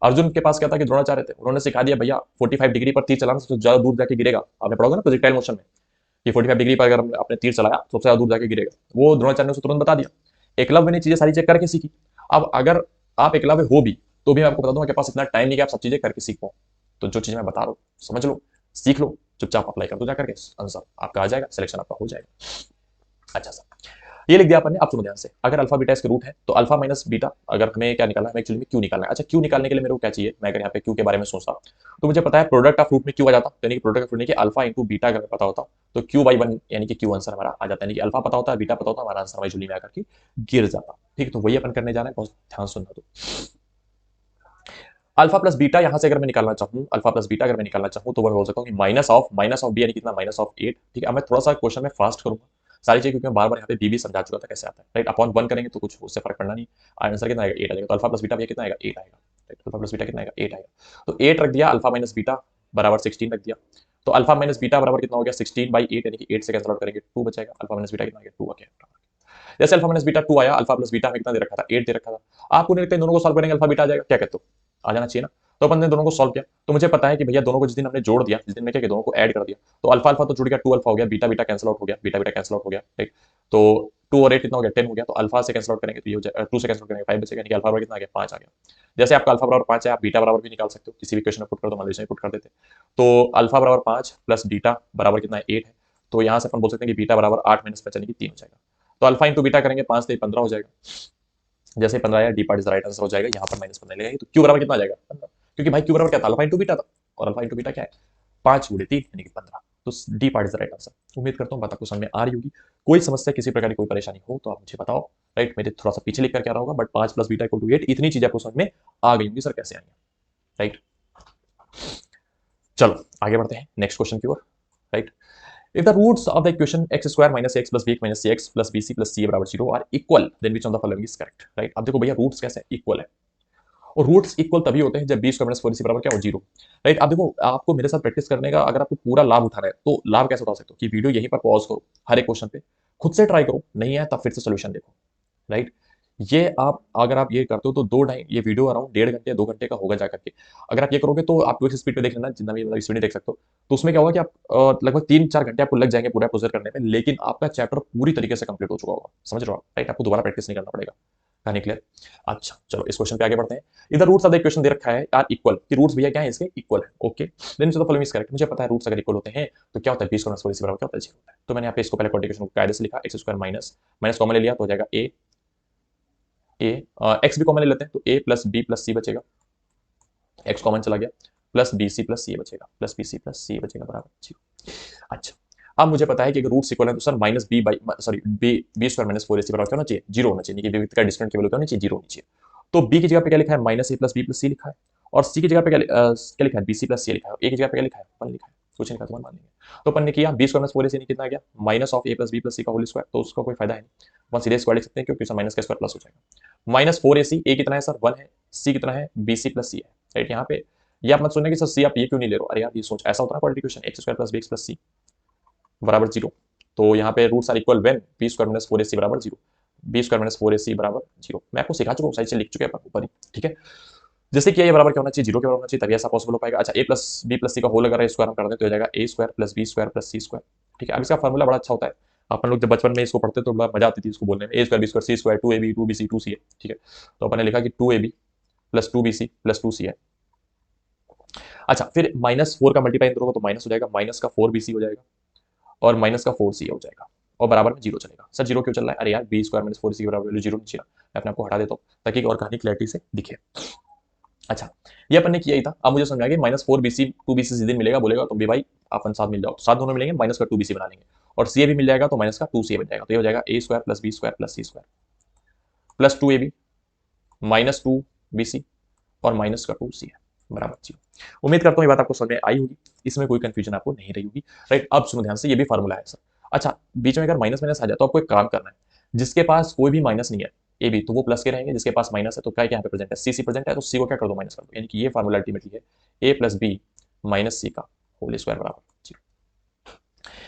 अर्जुन के पास क्या था कि द्रोणाचार्य थे, उन्होंने सिखा दिया भैया 45 डिग्री पर तीर चलाना सबसे ज्यादा दूर जाके गिरेगा, आपने पढ़ोगे ना प्रोजेक्टाइल मोशन में कि 45 डिग्री पर अगर आपने तीर चलाया तो सबसे ज्यादा दूर जाके गिरेगा, वो द्रोणाचार्य ने उसे तुरंत बता दिया। एकलव्य ने चीजें सारी चेक करके सीखी। अब अगर आप एकलव्य हो भी तो भी मैं आपको बता दूंगा कि पास इतना टाइम नहीं कि आप सब चीजें करके सीख पाओ, तो जो चीजें मैं बता रहा हूँ समझ लो, सीख लो, चुपचाप अप्लाई कर दो जाकर के, आंसर आपका आ जाएगा, सिलेक्शन आपका हो जाएगा। अच्छा सर, ये लिख दिया अपन ने। अब सुनो ध्यान से, अगर अल्फा बीटा इसके रूट है तो अल्फा माइनस बीटा अगर हमें क्या निकालना है, हमें एक्चुअली में क्यू निकालना है। अच्छा क्यू निकालने के लिए मेरे को क्या चाहिए, मैं अगर यहाँ पे क्यू के बारे में सोचता तो मुझे पता है प्रोडक्ट ऑफ रूट में क्यू आ जाता, यानी कि प्रोडक्ट ऑफ रूट की अल्फा इंटू बीटा अगर पता होता तो क्यू बाई 1 यानी कि क्यू आंसर हमारा आ जाता, यानी कि अल्फा पता होता है बीटा पता होता, हमारा आंसर हमारी झुली में आकर के गिर जाता। ठीक, तो वही अपन करने जा रहे हैं, बहुत ध्यान सुनना। तो अल्फा प्लस बीटा यहां से अगर मैं निकालना चाहूं, अल्फा प्लस बीटा अगर मैं निकालना चाहूं तो मैं बोल सकता हूं कि माइनस ऑफ बी यानी कितना -8। ठीक है, अब मैं थोड़ा सा क्वेश्चन में फास्ट करूंगा सारी चीज, क्योंकि मैं बार बार यहाँ पे बी भी समझा चुका था कैसे आता है। राइट, अपॉन 1 करेंगे तो कुछ उससे फर्क पड़ना नहीं, आंसर कितना आएगा 8 आ जाएगा, तो अल्फा प्लस बीटा भी कितना आएगा 8 आएगा। राइट, अल्फा प्लस बीटा कितना आएगा 8 आएगा, तो 8 रख दिया, अल्फा माइनस बीटा बराबर 16 रख दिया, तो अल्फा माइनस बीटा बराबर कितना हो गया 16/8 यानी कि 8 से कैंसिल आउट करेंगे 2 बचेगा, अल्फा माइनस बीटा कितना आ गया 2 आ गया। जैसे अल्फा माइनस बीटा 2 आया, अल्फा प्लस बीटा हमें कितना दे रखा था, 8 दे रखा था। आपको नहीं लगता इन दोनों को सॉल्व करेंगे अल्फा बीटा आ जाएगा, क्या कहते हो, आ जाना चाहिए ना। तो अपन ने दोनों को सॉल्व किया, तो मुझे पता है कि भैया दोनों को जिस दिन हमने जोड़ दिया, जिस दिन में क्या दोनों को ऐड कर दिया, तो अल्फा अल्फा तो जुड़ गया, 2 अल्फा हो गया, बीटा बीटा कैंसिल आउट हो गया, बीटा बीटा कैंसिल आउट हो गया, राइट। तो 2 और 8 कितना हो गया, 10 हो गया। तो अल्फा से कैंसिल आउट करेंगे तो ये हो जाएगा, 2 से कैंसिल आउट करेंगे 5 बचेगा, यानी कि अल्फा बराबर कितना आ गया, 5 आ गया। जैसे आपका अल्फा बराबर 5 है, आप बीटा बराबर भी निकाल सकते हो, किसी भी इक्वेशन में पुट कर दो, मान लीजिए पुट कर देते। तो अल्फा बराबर 5 प्लस बीटा बराबर कितना है, 8 है। तो यहाँ से अपन बोल सकते हैं कि बीटा बराबर 8 माइनस 5 यानी कि 3 हो जाएगा। तो अल्फा इंटू बीटा करेंगे 5 से 15 हो जाएगा। जैसे 15 आया, D part is right answer हो जाएगा। यहाँ पर माइनस 15 लगेगा, तो क्यू बराबर कितना आ जाएगा, 15। क्योंकि भाई क्यू बराबर क्या था, अल्फा इंटू बीटा था, और अल्फा इंटू बीटा क्या है, 5 गुणे 3 यानी कि 15। तो D part is right answer. उम्मीद करता हूँ बात आपको समझ में आ रही होगी। कोई समस्या, किसी प्रकार की कोई परेशानी हो तो आप मुझे बताओ, राइट। मेरे थोड़ा सा पीछे लिख कर क्या रहा होगा, but 5 plus beta equal to 8, इतनी चीजें आपको समझ में आ गई होंगी, सर कैसे आएंगे, राइट। चलो आगे बढ़ते हैं नेक्स्ट क्वेश्चन की ओर, right. If the roots of the equation x square minus x plus bx minus cx plus bc plus ca बराबर 0 are equal, then which of the following is correct, right। अब देखो भैया roots कैसे equal है, और roots equal तभी होते हैं जब बी स्क्वायर माइनस 4ac बराबर क्या हो, 0, राइट। अब देखो आपको मेरे साथ प्रैक्टिस करने का, अगर आपको पूरा लाभ उठाना है तो लाभ कैसे उठा सकते हो, कि वीडियो यहीं पर पॉज करो, हर एक क्वेश्चन पे खुद से ट्राई करो, नहीं है तब फिर से सोल्यूशन देखो, राइट। ये आप अगर आप ये करते हो तो दो ढाई ये वीडियो अराउंड 1.5 घंटे 2 घंटे का होगा जाकर के। अगर आप ये करोगे तो आप इस स्पीड पे देख लेना, जितना भी मतलब स्पीड देख सकते हो, तो उसमें क्या होगा कि आप लगभग 3-4 घंटे आपको लग जाएंगे पूरा प्रोसेस करने में, लेकिन आपका चैप्टर पूरी तरीके से कंप्लीट हो चुका होगा, समझ रहे हो आप, राइट। आपको दोबारा प्रैक्टिस नहीं करना पड़ेगा। कहानी क्लियर। अच्छा चलो इस क्वेश्चन पे आगे बढ़ते हैं। इधर रूट्स ऑफ द इक्वेशन दे रखा है यार इक्वल, कि रूट्स भैया क्या है इसके, इक्वल है, okay. Then so the following is correct. मुझे पता है रूट्स अगर इक्वल होते हैं तो क्या होता है, 20 को माइनस बराबर क्या होता है, 0 होता है। तो मैंने यहाँ पे इसको पहले कॉन्टिग्यूशन कायदे से लिखा, x square minus minus common ले लिया तो हो जाएगा a ए एक्स भी कॉमन ले लेते हैं तो ए प्लस बी प्लस सी बचेगा, एक्स कॉमन चला गया, प्लस बी सी प्लस सी बचेगा, प्लस बी सी प्लस सी बचेगा बराबर 0। अच्छा अब मुझे पता है कि अगर रूट इक्वल है तो sir minus b by sorry b square minus 4ac बराबर क्या होना चाहिए, 0 होना चाहिए, कि का डिस्टेंस केवल क्या होना चाहिए, 0 होना चाहिए। तो बी की जगह पे क्या लिखा है, minus a plus b plus सी लिखा है, और सी की जगह पे क्या लिखा है, बी सी प्लस सी लिखा है, ए की जगह पे क्या लिखा है, 1 लिखा है, कुछ नहीं लिखा तो मान लेंगे। तो अपन ने किया बी स्क्वायर माइनस 4ac कितना आ गया, minus of a plus b plus c का होल स्क्वायर, तो उसका कोई फायदा है नहीं, अपन सीधे स्क्वायर लिख सकते हैं क्योंकि सर माइनस का स्क्वायर प्लस हो जाएगा। माइनस 4ac, ए कितना है सर 1 है, सी कितना है बी सी प्लस सी है, राइट। यहाँ पे ये आप मत सोचना कि सर सी आप ये क्यों नहीं ले रहे हो, अरे यार ये सोच ऐसा होता है quadratic x square plus b x plus c बराबर 0। तो यहाँ पे roots are equal when b square minus 4ac बराबर 0, बी स्क्वायर माइनस 4ac बराबर 0। मैं आपको सिखा चुका हूँ, साइड से लिख चुके हैं ऊपर ही, ठीक है। जैसे कि ये बराबर क्या होना चाहिए, 0 के बराबर होना चाहिए, तभी ऐसा पॉसिबल हो पाएगा। अच्छा ए प्लस बी प्लस सी का होल अगर स्क्वायर हम कर दें तो हो जाएगा a square plus b square plus c square, ठीक है। अब इसका फॉर्मूला बड़ा अच्छा होता है, अपन लोग जब बचपन में इसको पढ़ते तो बड़ा मजा आती थी इसको बोलने में, ए स्क्वायर बी स्क्वायर सी स्क्वायर 2ab 2bc 2ca, ठीक है। तो अपन ने लिखा कि 2ab plus 2bc plus 2c है। अच्छा फिर माइनस 4 का मल्टीप्लाई करोगे तो माइनस हो जाएगा, माइनस का 4bc हो जाएगा, और माइनस का 4ca हो जाएगा, और बराबर में 0 चलेगा। सर 0 क्यों चल रहा है, अरे यार बी स्क्वायर माइनस 4c के बराबर वैल्यू 0 नीचे, मैं अपने आपको हटा देता हूँ ताकि और कहानी क्लैरिटी से दिखे। अच्छा ये अपन ने किया ही था, अब मुझे समझ आ गया माइनस 4bc 2bc सीधे मिलेगा, बोलेगा तुम भी भाई अपन साथ मिल जाओ, साथ दोनों मिलेंगे, माइनस का 2bc बना लेंगे, और सी भी मिल जाएगा तो माइनस का 2ca बन जाएगा। तो ये हो जाएगा a square plus b square plus c square plus 2ab minus 2bc और माइनस का 2c है बराबर 0। उम्मीद करता हूँ ये बात आपको समझ में आई होगी, इसमें कोई कंफ्यूजन आपको नहीं रही होगी, राइट। अब सुनो ध्यान से, ये भी फार्मूला है सर। अच्छा बीच में अगर माइनस माइनस आ जाए तो आपको एक काम करना है, जिसके पास कोई भी माइनस नहीं है ए बी तो वो प्लस के रहेंगे, जिसके पास माइनस है तो क्या यहाँ पे प्रेजेंट है, सी सी प्रेजेंट है तो सी को क्या कर दो माइनस कर दो, यानी कि ये फार्मूला अल्टीमेटली है ए प्लस बी माइनस सी का होल स्क्वायर बराबर 0।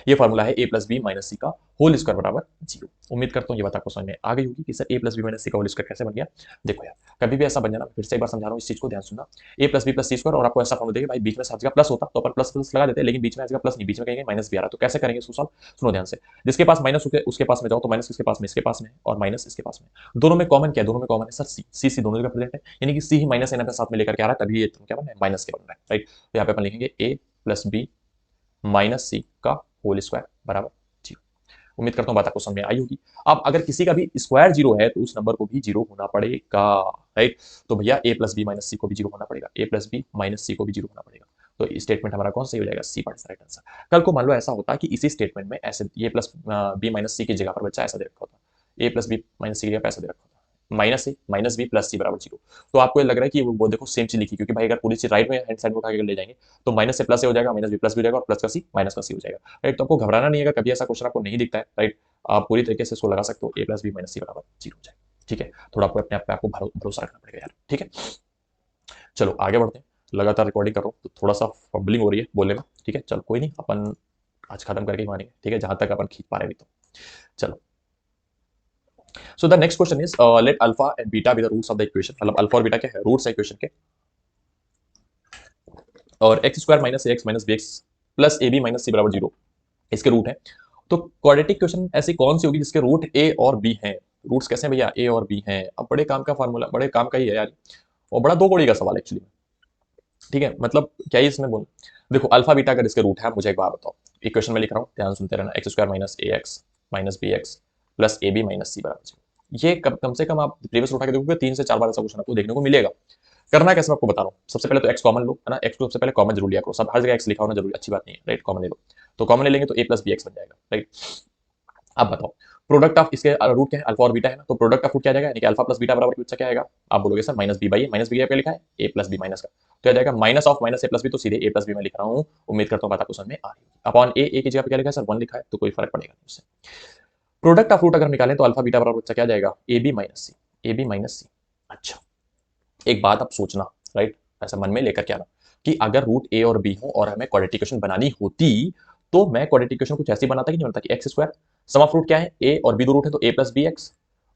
ये फार्मूला है ए प्लस बी माइनस सी का होल स्क्वायर बराबर 0। उम्मीद करता हूँ ये बात आपको समझ में आ गई होगी कि सर ए प्लस बी माइनस सी का होल स्क्वायर कैसे बन गया। देखो यार कभी भी ऐसा बन जाना, फिर से एक बार समझा रहा हूँ इस चीज को ध्यान सुनना, ए plus b plus c square, और आपको ऐसा फार्मूला देगा भाई बीच में सब जगह प्लस होता तो अपन प्लस प्लस लगा देते, लेकिन बीच में प्लस नहीं, बीच में कहेंगे माइनस भी आ रहा, तो कैसे करेंगे इसको सॉल्व, सुनो ध्यान से। जिसके पास माइनस उसके पास में जाओ तो माइनस किसके पास में, इसके पास में, और माइनस इसके पास में, दोनों में कॉमन क्या है, दोनों में कॉमन है सर सी, सी सी दोनों जगह प्रेजेंट है, यानी कि सी ही माइनस एन अपने साथ में लेकर के आ रहा है, तभी ये क्या बन रहा है, माइनस के बन रहा है, राइट। तो यहाँ पे अपन लिखेंगे ए प्लस बी माइनस सी का होल स्क्वायर बराबर 0। उम्मीद करता हूँ बात आपको समझ में आई होगी। अब अगर किसी का भी स्क्वायर 0 है तो उस नंबर को भी 0 होना पड़ेगा, राइट। तो भैया ए प्लस बी माइनस सी को भी 0 होना पड़ेगा, ए प्लस बी माइनस सी को भी 0 होना पड़ेगा। तो स्टेटमेंट हमारा कौन सा हो जाएगा, सी पार्ट राइट आंसर। कल को मान लो ऐसा होता कि इसी स्टेटमेंट में ऐसे ए प्लस बी माइनस सी की जगह पर बच्चा ऐसा दे रखा होता, ए प्लस बी माइनस सी की जगह पर ऐसा दे रखा होता माइनस ए माइनस बी प्लस सी बराबर 0। तो आपको ये लग रहा है कि वो देखो सेम चीज लिखी, क्योंकि भाई अगर पूरी चीज राइट में हैंड साइड में उठा के ले जाएंगे तो माइनस से प्लस से हो जाएगा, माइनस बी प्लस भी हो जाएगा, और प्लस का सी माइनस का सी हो जाएगा, राइट। तो आपको घबराना नहीं है, कभी ऐसा क्वेश्चन आपको नहीं दिखता है, राइट। आप पूरी तरीके से इसको लगा सकते हो, ए प्लस बी माइनस सी बराबर 0 हो जाएगा, ठीक है। थोड़ा आपको अपने आप पे आपको भरोसा रखना पड़ेगा यार, ठीक है। चलो आगे बढ़ते हैं, लगातार रिकॉर्डिंग कर रहा हूँ तो थोड़ा सा फंबलिंग हो रही है बोलने में, ठीक है। चलो कोई नहीं, अपन आज खत्म करके ही मानेंगे, ठीक है, जहां तक अपन खींच पा रहे हैं तो। चलो so the next question is let alpha and beta be the roots of the equation, मतलब अल्फा और बीटा क्या है, रूट्स है इक्वेशन के, और x square minus a x minus b x plus a b minus c बराबर zero इसके root है। तो क्वाड्रेटिक क्वेश्चन ऐसी कौन सी होगी जिसके रूट ए और बी हैं? रूट्स कैसे हैं भैया, ए और बी हैं। अब बड़े काम का फार्मूला, बड़े काम का ही है यार, और बड़ा दो कौड़ी का सवाल एक्चुअली। ठीक है, मतलब क्या ही इसमें बोल, देखो अल्फा बीटा अगर इसके रूट है, मुझे एक बात बताओ, इक्वेशन में लिख रहा हूँ, ध्यान सुनते रहना, x square minus a x minus b x plus a b minus c बराबर जीरो। ये कम से कम आप प्रीवियस उठा के देखोगे 3 से 4 बार ऐसा क्वेश्चन आपको देखने को मिलेगा। करना कैसे मैं आपको बता रहा हूँ, सबसे पहले तो एक्स कॉमन लो, है ना, एक्स को सबसे पहले कॉमन जरूर लिया करो, सब हर जगह एक्स लिखा होना जरूरी अच्छी बात नहीं है, राइट, कॉमन ले लो। तो कॉमन ले लेंगे तो ए प्लस बी एक्स बन जाएगा, राइट। अब बताओ, प्रोडक्ट ऑफ इसके रूट क्या है, अल्फा और बीटा है ना, तो प्रोडक्ट ऑफ रूट क्या आ जाएगा, यानी कि अल्फा प्लस बीटा बराबर कुछ क्या आएगा, आप बोलोगे sir minus b by a, minus b क्या लिखा है, ए प्लस बी माइनस का, तो आ जाएगा minus of minus a plus b, तो सीधे ए प्लस बी में लिख रहा हूँ, उम्मीद करता हूँ बात आपको समझ में आ रही है। अपॉन ए की जगह पे क्या लिखा है सर, 1 लिखा है, तो कोई फर्क पड़ेगा नहीं उससे। प्रोडक्ट ऑफ रूट अगर निकालें तो अल्फा बीटा बराबर क्या आ जाएगा, a b minus c, a b minus c. अच्छा, एक बात आप सोचना, राइट, ऐसा मन में लेकर के आना कि अगर रूट ए और बी हो और हमें क्वाड्रेटिक इक्वेशन बनानी होती, तो मैं क्वाड्रेटिक इक्वेशन कुछ ऐसी बनाता कि नहीं बनता कि x square, sum of root क्या है, ए और बी दो रूट है तो ए प्लस बी एक्स,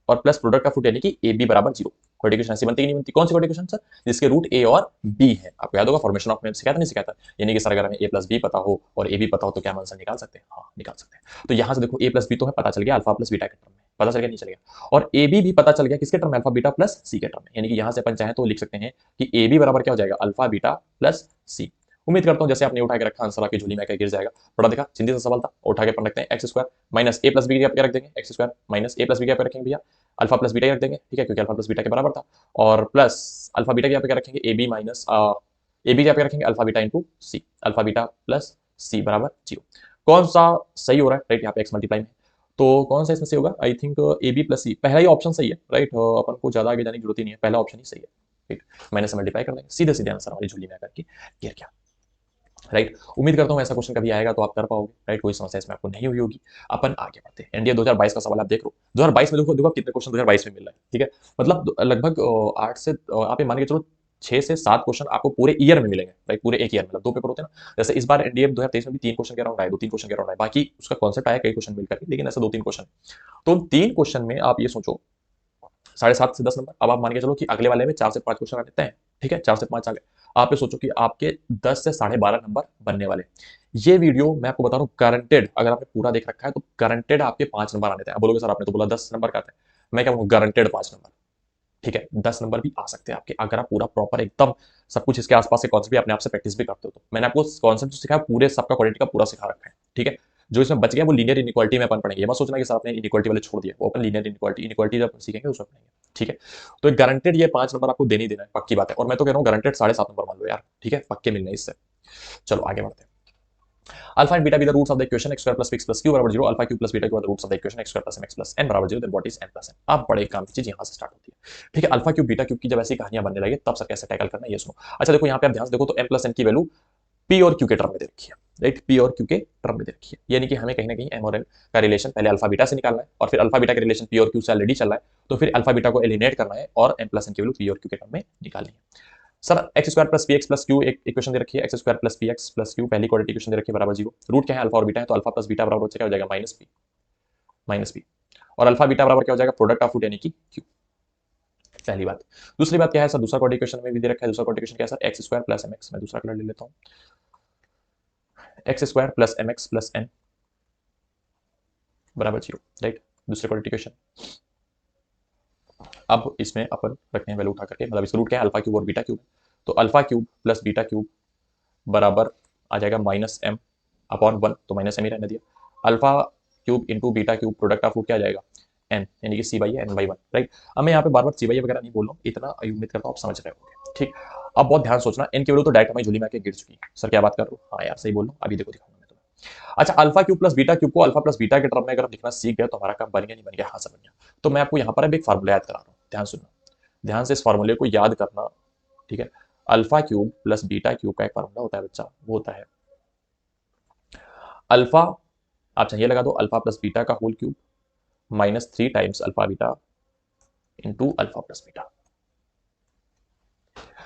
और प्लस प्रोडक्ट का फ्रूट यानी कि ए बी बराबर जीरो। क्वाड्रेटिक इक्वेशन ऐसी बनती कि नहीं बनती, कौन सी क्वाड्रेटिक इक्वेशन सर, जिसके रूट ए और बी है। आपको याद होगा फॉर्मेशन ऑफ मैप सिखाया था, नहीं सिखाया था, यानी कि सर अगर हमें ए प्लस बी पता हो और ए बी पता हो तो क्या हम आंसर निकाल सकते हैं, हाँ निकाल सकते हैं। तो यहां से देखो ए प्लस बी तो है, पता चल गया अल्फा प्लस बीटा के टर्म में, पता चल गया नहीं चल गया, और ए बी भी पता चल गया किसके टर्म में, अल्फा बीटा प्लस सी के टर्म में, यानी कि यहां से अपन चाहें तो लिख सकते हैं कि ए बी बराबर क्या हो जाएगा, अल्फा बीटा प्लस सी। उम्मीद करता हूं जैसे आपने उठा के रखा आंसर आपकी झोली में गिर जाएगा, बड़ा देखा सिंधी सा सवाल था, उठा के अपन रखते हैं x square minus a plus B क्या रख देंगे, x square minus a plus B क्या रखेंगे भैया, अल्फा प्लस बीटा रख देंगे, ठीक है, क्योंकि अल्फा प्लस बीटा के बराबर था, और प्लस अल्फा बीटा यहाँ पे क्या रखेंगे, a b minus a b यहाँ पे रखेंगे alpha beta into c, alpha beta plus c बराबर जीरो। कौन सा सही हो रहा है, राइट, यहाँ पे एक्स मल्टीप्लाई में, तो कौन सा इसमें सही होगा, I think a b plus c, पहला ही ऑप्शन सही है, राइट, अपन को ज्यादा आगे जाने की जरूरत ही नहीं है, पहला ऑप्शन ही सही है, राइट, मैंने से मल्टीप्लाई कर देंगे, सीधे सीधे आंसर हमारी झोली में आकर के गिर गया, राइट। उम्मीद करता हूँ ऐसा क्वेश्चन कभी आएगा तो आप कर पाओगे, राइट, कोई समस्या इसमें आपको नहीं हुई होगी। अपन आगे बढ़ते हैं, एनडीए 2022 का सवाल आप देख लो, 2022 में देखो देखो कितने क्वेश्चन 2022 में मिल रहा है, ठीक है, मतलब लगभग 8 से आप ये मान के चलो 6 से 7 क्वेश्चन आपको पूरे ईयर में मिलेंगे, राइट, पूरे एक ईयर में, मतलब 2 पेपर होते हैं ना, जैसे इस बार एनडीए 2023 में भी 3 क्वेश्चन के राउंड आए, 2-3 क्वेश्चन के राउंड आए, बाकी उसका कॉन्सेप्ट आया कई क्वेश्चन मिलकर के, लेकिन ऐसा 2-3 क्वेश्चन, तो 3 क्वेश्चन में आप ये सोचो 7.5 से 10 नंबर, अब आप मान के चलो कि अगले वाले में 4 से 5 क्वेश्चन आ देते हैं, ठीक है, 4 से 5 आ गए, आप ये सोचो कि आपके 10 से 12.5 नंबर बनने वाले। ये वीडियो मैं आपको बता रहा हूँ गारंटेड, अगर आपने पूरा देख रखा है तो गारंटेड आपके 5 नंबर आने थे। आप बोलोगे सर आपने तो बोला 10 नंबर का था, मैं क्या बोलूँ, गारंटेड 5 नंबर, ठीक है, 10 नंबर भी आ सकते हैं आपके, अगर आप पूरा प्रॉपर एकदम सब कुछ इसके आसपास के कॉन्सेप्ट भी अपने आप से प्रैक्टिस भी करते हो तो। मैंने आपको कॉन्सेप्ट जो सिखाया पूरे सबका क्वालिटी का पूरा सिखा रखा है, ठीक है, जो इसमें बच गया वो लीनियर इनइक्वालिटी में अपन पढ़ेंगे, ये मत सोचना कि सर आपने इनइक्वालिटी वाले छोड़ दिया, वो अपन लीनियर इनइक्वालिटी जब सीखेंगे उसमें पढ़ेंगे, ठीक है। तो एक गारंटेड ये 5 नंबर आपको देने ही देना है, पक्की बात है, और मैं तो कह रहा हूँ गारंटेड 7.5 नंबर मान लो यार, ठीक है, पक्के मिलने इससे। चलो आगे बढ़ते हैं। Alpha and beta be the roots of the equation x square plus x plus q बराबर zero, alpha q plus beta q the roots of the equation x square plus m x plus n बराबर zero, then what is n plus n. अब बड़े काम की चीज यहां से start होती है, ठीक है, अल्फा क्यूब बीटा क्यूब की जब ऐसी कहानियां बनने लगी तब सर कैसे टैकल करना है ये सुनो। अच्छा देखो यहाँ पे आप ध्यान से देखो तो एम प्लस एन की वैल्यू पी और क्यू के टर्म में दे रखी है, राइट, पी और क्यू के टर्म में दे रखी है, यानी कि हमें कहीं ना कहीं एम और एन का रिलेशन पहले अल्फा बीटा से निकालना है, और फिर अल्फा बीटा का रिलेशन पी और क्यू से ऑलरेडी चल रहा है, तो फिर अल्फा बीटा को एलिमिनेट करना है और एम प्लस एन की वैल्यू पी और क्यू के टर्म में निकालनी है। Sir x square plus P x plus Q एक इक्वेशन दे रखी है, x square plus P x plus Q पहली क्वाड्रेटिक इक्वेशन दे रखी है बराबर जीरो, रूट क्या है अल्फा और बीटा है, तो अल्फा प्लस बीटा बराबर क्या हो जाएगा माइनस पी, और अल्फा बीटा बराबर क्या हो जाएगा प्रोडक्ट ऑफ रूट यानी कि क्यू, पहली बात। दूसरी बात क्या है सर, दूसरा क्वाड्रेटिक इक्वेशन में भी दे रखा है, दूसरा क्वाड्रेटिक इक्वेशन क्या है sir, x square plus m x, मैं दूसरा कलर ले लेता हूँ, x square plus m x plus n बराबर जीरो, राइट, दूसरे क्वाड्रेटिक इक्वेशन। अब इसमें अपन रखते हैं वैल्यू उठा करके, मतलब इसका रूट क्या है अल्फा क्यूब और बीटा क्यूब, तो alpha cube plus beta cube बराबर आ जाएगा माइनस एम अपॉन 1, तो माइनस एम ही रहने दिया, alpha cube into beta cube product of root क्या आ जाएगा एन, यानी कि c by n by 1, right. अब मैं यहाँ पे बार बार सी बाई वगैरह नहीं बोल रहा हूँ, इतना उम्मीद करता हूँ आप समझ रहे होंगे, ठीक। अब बहुत ध्यान सोचना, एन की वैल्यू तो डायरेक्ट हमारी झोली में आके गिर चुकी है, सर क्या बात कर रहा हूँ, हाँ यार सही बोल रहा हूँ, अभी देखो दिखाऊंगा मैं तुम्हें। अच्छा alpha cube plus beta cube को अल्फा प्लस बीटा के टर्म में अगर हम लिखना सीख गए तो हमारा काम बन गया, नहीं बन गया, हाँ सर बन गया। तो मैं आपको यहाँ पर अब एक फार्मूला याद करा रहा हूँ, ध्यान सुनना, ध्यान से इस फार्मूले को याद करना, ठीक है। Alpha cube plus beta cube का एक फार्मूला होता है बच्चा, वो होता है अल्फा, आप चाहिए लगा दो अल्फा प्लस बीटा का whole cube minus 3 times alpha beta into alpha plus beta,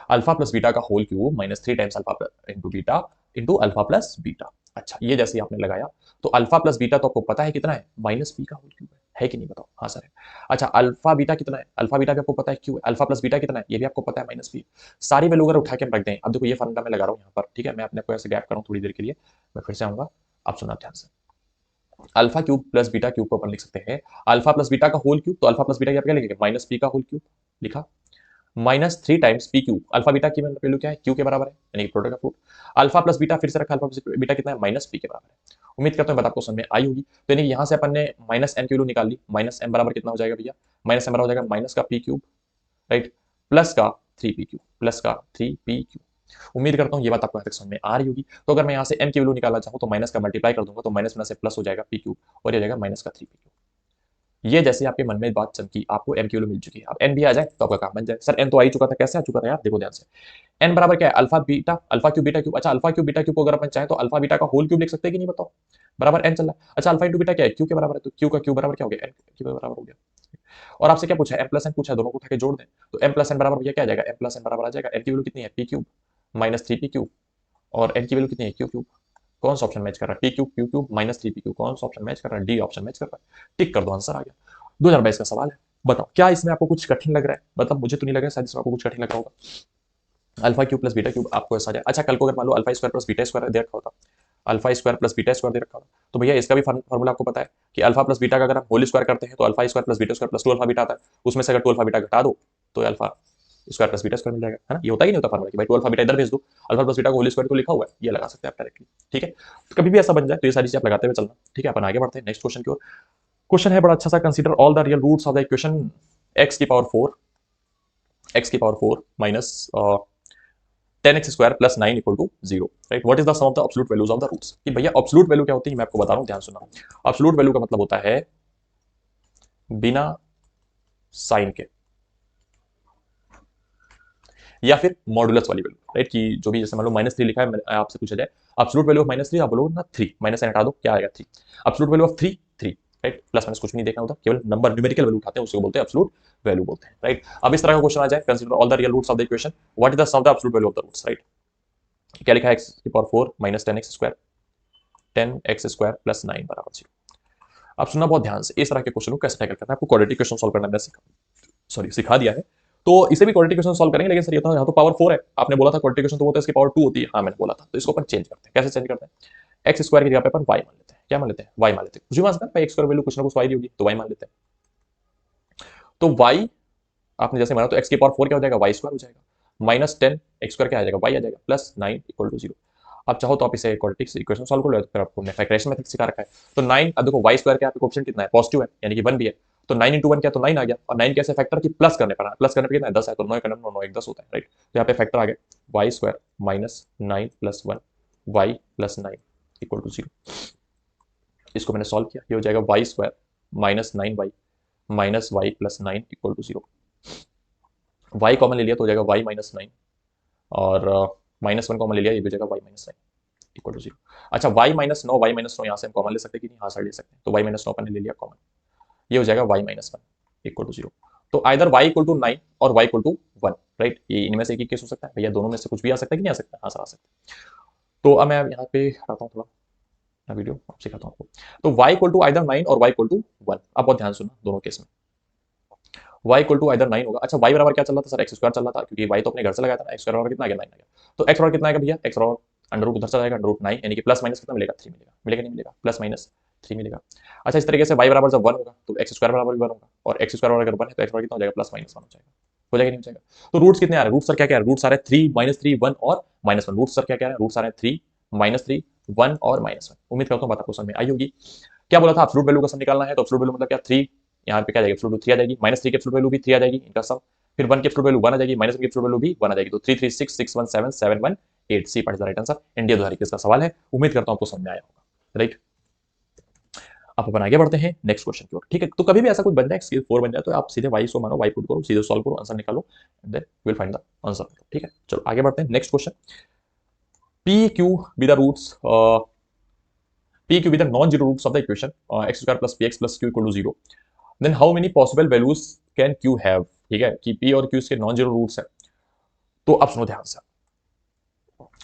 alpha plus beta का whole cube minus 3 times alpha into beta into alpha plus beta. अच्छा ये जैसे आपने लगाया तो अल्फा प्लस बीटा तो आपको पता है कितना है, माइनस पी का होल क्यूब है कि नहीं बताओ? हाँ सर है। अच्छा अल्फा बीटा कितना है? अल्फा बीटा भी आपको पता है, क्यू है। अल्फा प्लस बीटा कितना है? ये भी आपको पता है, माइनस बी। सारी वैल्यू अगर उठा के हम रख दें, अब देखो ये फॉर्मूला मैं लगा रहा हूँ यहाँ पर, ठीक है, मैं अपने को ऐसे गैप कर रहा हूँ थोड़ी देर के लिए, मैं फिर से आऊंगा, आप सुना ध्यान से। Alpha cube plus beta cube को अपन लिख सकते हैं अल्फा प्लस बीटा का होल क्यूब, तो अल्फा प्लस बीटा क्या लिखेंगे? माइनस पी का होल क्यूब लिखा, minus 3 times p Q. Alpha beta की वैल्यू क्या है? क्यू के बराबर है, यानी कि प्रोडक्ट का फ्रूट। अल्फा प्लस बीटा फिर से रखा, अल्फा प्लस बीटा कितना है? माइनस पी के बराबर है। उम्मीद करता हूं बात आपको समझ में आई होगी। तो यानी यहां से अपन ने माइनस एम की वैल्यू निकाल ली, माइनस एम बराबर कितना हो जाएगा भैया? माइनस एम बराबर हो जाएगा माइनस का पी क्यूब, राइट, प्लस का 3 पी क्यू, प्लस का 3 पी क्यू। उम्मीद करता हूं ये बात आपको यहाँ तक समझ में आ रही होगी। तो अगर मैं यहाँ से एम की वैल्यू निकालना चाहूँ तो माइनस का मल्टीप्लाई कर दूंगा, तो माइनस में से प्लस हो जाएगा पी क्यूब, और ये जाएगा माइनस का 3 पी क्यूब। ये जैसे आपके मन में बात चमकी, आपको एम की वैल्यू मिल चुकी है, अब एन भी आ जाए तो आपका काम बन जाए। सर एन तो आ ही चुका था, कैसे आ चुका था यार? देखो ध्यान से, एन बराबर क्या है? Alpha beta, alpha cube beta cube. अच्छा अल्फा क्यूब बीटा क्यूब को अगर अपन चाहे तो अल्फा बीटा का होल क्यूब लिख सकते हैं कि नहीं बताओ? बराबर एन चल रहा है। अच्छा अल्फा इंटू बीटा क्या है? क्यू के बराबर है, तो क्यू का क्यू बराबर क्या हो गया? एन क्यू के बराबर हो गया। और आपसे क्या पूछा है? एम प्लस एन पूछा है, दोनों को उठा के जोड़ दें, तो एम प्लस एन बराबर भैया क्या आ जाएगा? एम प्लस एन बराबर आ जाएगा, एन की वैल्यू कितनी है? P cube minus 3 P cube, और एन की वैल्यू कितनी है? Q cube. कौन सा ऑप्शन मैच कर रहा है? P cube Q cube minus 3 P cube, कौन सा ऑप्शन मैच कर रहा है? डी ऑप्शन मैच कर रहा है। टिक कर दो, आंसर आ गया। 2022 का सवाल है, बताओ क्या इसमें आपको कुछ कठिन लग रहा है? मतलब मुझे तो नहीं लग रहा है, शायद इसमें आपको कुछ कठिन लग रहा होगा। Alpha cube plus beta cube आपको ऐसा आ जाए। अच्छा कल को अगर मान लो alpha square plus beta square दे रखा होता, alpha square plus beta square दे रखा होता, तो भैया इसका भी फॉर्मूला आपको पता है कि अल्फा प्लस बीटा का अगर हम होल स्क्वायर करते हैं तो alpha square plus beta square plus 2 alpha beta आता है, उसमें से अगर 2 अल्फा बीटा घटा दो तो alpha square plus beta square मिल जाएगा, है ना? ये होता ही नहीं होता फॉर्मूला कि भाई 2 अल्फा बीटा इधर भेज दो, अल्फा प्लस बीटा को होल स्क्वायर तो लिखा हुआ है, ये लगा सकते हैं आप डायरेक्टली, ठीक है? तो कभी भी ऐसा बन जाए तो ये सारी चीजें आप लगाते हुए चलना, ठीक है? अपन आगे बढ़ते हैं नेक्स्ट क्वेश्चन की ओर। क्वेश्चन है बड़ा अच्छा सा, consider all the real roots of the equation x की पावर 4, एक्स की power 4 minus 10x square plus 9 equal to 0, right? What is the sum of the absolute values of the roots? कि भैया absolute value क्या होती है मैं आपको बता रहा हूं, ध्यान सुनना। एब्सोल्यूट वैल्यू का मतलब होता है बिना साइन के, या फिर मॉडुलस वाली वैल्यू, राइट? कि जो भी जैसे मान लो -3 लिखा है, आपसे पूछा जाए एब्सोल्यूट वैल्यू ऑफ -3, आप बोलोगे ना 3, माइनस साइन हटा दो, क्या आएगा? 3। Absolute value of 3 3, right? Plus minus कुछ भी नहीं देखना होता, केवल नंबर न्यूमेरिकल वैल्यू उठाते हैं, उसको बोलते हैं एब्सोल्यूट वैल्यू बोलते हैं, राइट? अब इस तरह का क्वेश्चन आ जाए, consider all the real roots of the equation, what is the sum of the absolute value of the roots, right? क्या लिखा है? x की power 4 minus 10x square, 10x square plus 9 बराबर 0। आप सुनना बहुत ध्यान से, इस तरह के क्वेश्चन को कैसे टैकल करना है, आपको क्वाड्रेटिक क्वेश्चन सॉल्व करना मैंने सिखा दिया है। तो इसे भी क्वाड्रेटिक क्वेश्चन सॉल्व करेंगे, लेकिन सर ये तो यहाँ तो पावर 4 है, आपने बोला था क्वाड्रेटिक क्वेश्चन तो होता है इसकी पावर 2 होती है, हाँ मैंने बोला था। तो इसको अपन चेंज करते हैं, कैसे चेंज करते हैं? एक्स स्क्वायर की जगह पे अपन वाई मान लेते हैं, क्या मान लेते हैं? वाई मान लेते हैं। कुछ भी मान सकते हैं भाई, एक्स स्क्वायर वैल्यू कुछ ना कुछ वाई होगी, तो वाई मान लेते हैं। तो वाई आपने जैसे माना तो एक्स की पावर 4 क्या हो जाएगा? वाई स्क्वायर हो जाएगा, माइनस 10 एक्स स्क्वायर क्या आ जाएगा? वाई आ जाएगा, प्लस 9 इक्वल टू 0। आप चाहो तो आप इसे क्वाड्रेटिक इक्वेशन सॉल्व कर लो, तो फिर आपको मैं फैक्टराइजेशन मेथड सिखा रखा है। तो 9, अब देखो वाई स्क्वायर का आपको ऑप्शन कितना है? पॉजिटिव है, यानी कि 1 भी है, तो 9 इंटू 1 क्या? तो 9 आ गया, और 9 कैसे फैक्टर की प्लस करने पर, प्लस करने पर कितना है? 10 है, तो 9 का 9 1 10 होता है, राइट? तो यहाँ पे फैक्टर आ गया y square minus 9 plus 1 y plus 9 equal to 0। इसको मैंने सॉल्व किया, ये हो जाएगा y square minus 9 y minus y plus 9 equal to 0। Y common ले लिया तो हो जाएगा वाई माइनस 9, और -1 कॉमन ले लिया, ये भी हो जाएगा वाई माइनस 9 इक्वल टू 0। अच्छा y-9, y-9 यहाँ से हम कॉमन ले सकते हैं कि नहीं? हाँ सर ले सकते हैं, तो y-9 अपन ने ले लिया कॉमन, ये हो जाएगा y-1 इक्वल टू 0। तो आइदर y इक्वल टू 9 और y इक्वल टू 1, राइट? ये इनमें से एक ही केस हो सकता है भैया, दोनों में से कुछ भी आ सकता है कि नहीं आ सकता? हाँ सर आ सकता है। तो अब मैं यहाँ पे हटाता हूँ थोड़ा वीडियो, आप सिखाता हूँ आपको। तो y इक्वल टू आइदर 9 और y इक्वल टू 1। अब बहुत ध्यान सुनना दोनों केस में, y इक्वल टू आइदर 9 होगा। अच्छा y बराबर क्या चल रहा था सर? एक्स स्क्वायर चल रहा था, क्योंकि y तो अपने घर से लगाया था ना, एक्स स्क्वायर बराबर कितना आ गया? 9 आ गया। तो x बराबर कितना आएगा भैया? x बराबर अंडर रूट उधर से जाएगा, अंडर रूट 9, यानी कि प्लस माइनस कितना मिलेगा? 3 मिलेगा, मिलेगा नहीं मिलेगा? प्लस माइनस 3 मिलेगा। अच्छा इस तरीके से y बराबर जब 1 होगा तो एक्स स्क्वायर बराबर भी 1 होगा, और एक्स स्क्वायर बराबर अगर 1 है तो x बराबर कितना हो जाएगा? प्लस माइनस 1 हो जाएगा, हो जाएगा नहीं हो जाएगा? तो रूट्स कितने आ रहे हैं? रूट्स सर क्या क्या है? रूट्स आ रहे हैं 3 -3 1 और -1। रूट्स सर क्या क्या है? रूट्स आ रहे हैं 3 -3 1 और -1। उम्मीद करता हूँ बात आपको समझ में आई होगी। क्या बोला था? एब्सोल्यूट वैल्यू का सम निकालना है, तो एब्सोल्यूट वैल्यू मतलब क्या? 3, यहाँ पे क्या जाएगा? एब्सोल्यूट 3 आ जाएगी, -3 की एब्सोल्यूट वैल्यू भी 3 आ जाएगी, इनका सम। फिर 1 की एब्सोल्यूट वैल्यू 1 आ जाएगी, -1 की एब्सोल्यूट वैल्यू भी 1 आ जाएगी, तो 3 3 6 6 1 7 7 1 8। C part is the right answer. India 2021 का सवाल है, उम्मीद करता हूं आपको समझ में आया होगा, राइट? अब अपन आगे बढ़ते हैं नेक्स्ट क्वेश्चन की ओर, ठीक है? तो कभी भी ऐसा कुछ बन जाए, एक्स 4 बन जाए, तो आप सीधे वाई को मानो, वाई पुट करो, सीधे सॉल्व करो, आंसर निकालो, and then will find the answer, ठीक है? चलो आगे बढ़ते हैं next question. P q be the roots, p q be the non-zero roots of the equation x square plus px plus q equal to 0, then how many possible values can q have? ठीक है कि p और q इसके non zero roots हैं। तो अब सुनो ध्यान से,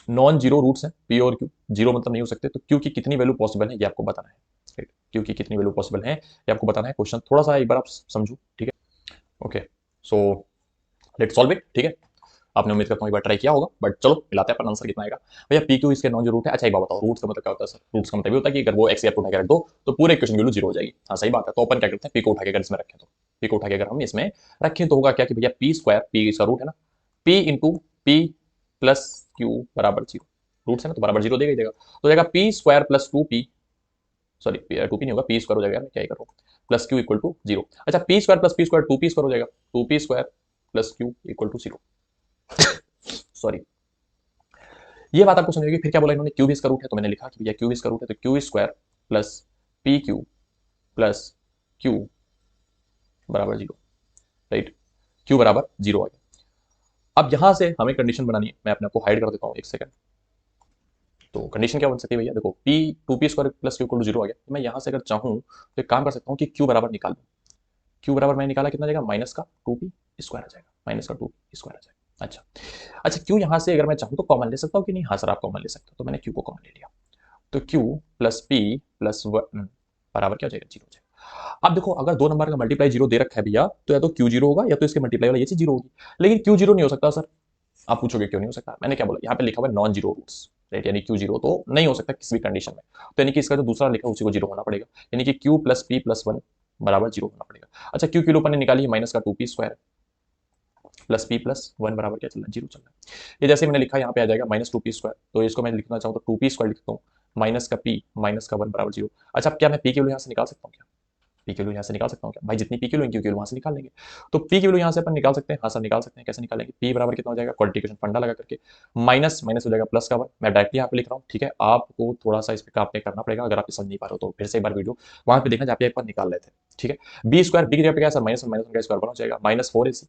नॉन जीरो रूट्स हैं p और q, जीरो मतलब नहीं हो सकते, तो q की कितनी वैल्यू पॉसिबल है ये आपको बताना है। राइट। क्यू की कितनी वैल्यू पॉसिबल है ये आपको बताना है। क्वेश्चन थोड़ा सा एक बार आप समझो, ठीक है। Okay, so let's solve it, ठीक है। आपने उम्मीद करता हूँ एक बार ट्राई किया होगा, बट चलो मिलाते हैं अपन आंसर कितना आएगा। भैया पी क्यू इसके नॉन जीरो रूट है। अच्छा एक बात बताओ, रूट्स का मतलब क्या होता है सर? रूट्स का मतलब ये होता है कि अगर वो एक्स को उठा के रख दो तो पूरे इक्वेशन की वैल्यू जीरो हो जाएगी। हाँ सही बात है। तो अपन क्या करते हैं, पी को उठा के अगर इसमें रखें तो पी को उठा के अगर हम इसमें रखें तो होगा क्या कि भैया पी स्क्वायर, पी इसका रूट है ना, P into P plus q बराबर जीरो। रूट्स है ना तो बराबर जीरो देगा ही देगा। तो जाएगा p square plus two p, sorry two p नहीं होगा, पी स्क्वायर हो जाएगा, मैं क्या ही करूँ, plus q equal to zero. अच्छा p square plus p square two p square हो जाएगा, two p square plus q equal to zero. Sorry, ये बात आपको समझ गई। फिर क्या बोला इन्होंने, क्यू भी इसका रूट है, तो मैंने लिखा कि भैया क्यू भी इसका रूट है, तो q square plus p Q plus q बराबर जीरो, राइट। क्यू बराबर जीरो आ गया। अब यहां से हमें कंडीशन बनानी है, मैं अपने आपको हाइड कर देता हूं एक सेकंड। तो कंडीशन क्या बन सकती है भैया, देखो p two p square plus q equal to zero आ गया। तो मैं यहां से अगर चाहूं तो एक काम कर सकता हूं कि क्यू बराबर निकाल दूं। क्यू बराबर मैंने निकाला, कितना जाएगा, माइनस का टू पी स्क्वायर आ जाएगा, माइनस का टू पी स्क्वायर आ जाएगा। अच्छा, अच्छा क्यू यहां से अगर मैं चाहूं तो कॉमन ले सकता हूं कि नहीं? हाँ सर आप कॉमन ले सकते हो, तो मैंने क्यू को कॉमन ले लिया। तो q plus p plus one बराबर क्या हो जाएगा, जीरो हो जाएगा। अब देखो अगर दो नंबर का मल्टीप्लाई जीरो दे रखा है भैया, तो या तो q जीरो होगा या तो इसके मल्टीप्लाई वाला ये चीज जीरो होगी। लेकिन q जीरो नहीं हो सकता सर। आप पूछोगे क्यों नहीं हो सकता, मैंने क्या बोला, यहाँ पे लिखा हुआ है नॉन जीरो रूट्स, राइट, यानी q जीरो तो नहीं हो सकता किसी भी कंडीशन में। तो यानी कि इसका जो दूसरा लिखा है उसी को जीरो होना पड़ेगा, यानी कि q plus p plus one बराबर जीरो होना पड़ेगा। अच्छा q किलो ने निकाली है माइनस का two p square plus p plus one बराबर क्या चल रहा है, जीरो चल रहा है। ये जैसे मैंने लिखा यहाँ पे आ जाएगा माइनस टू पी स्क्वायर, तो इसको मैं लिखना चाहूँ तो टू पी स्क्वायर लिखता हूँ, माइनस का पी माइनस का वन बराबर जीरो। अच्छा क्या मैं पी की वैल्यू यहाँ से निकाल सकता हूँ क्या? पी की वैल्यू यहाँ से निकाल सकता हूँ क्या भाई? जितनी पी की वैल्यू क्यू की वैल्यू वहाँ से निकाल लेंगे। तो पी की वैल्यू यहाँ से अपन निकाल सकते हैं, हाँ सर निकाल सकते हैं। कैसे निकालेंगे, पी बराबर कितना हो जाएगा, क्वाड्रेटिक फंडा लगा करके माइनस माइनस हो जाएगा प्लस का वन। मैं डायरेक्टली यहाँ पे लिख रहा हूँ, ठीक है। आपको थोड़ा सा इस पे आपने करना पड़ेगा, अगर आप समझ नहीं पा रहे हो तो फिर से एक बार वीडियो वहाँ पे देखना जहाँ पे एक बार निकाल लेते हैं, ठीक है। बी स्क्वायर, बी की जगह पे क्या है सर, माइनस माइनस का स्क्वायर वन हो जाएगा, माइनस फोर एसी।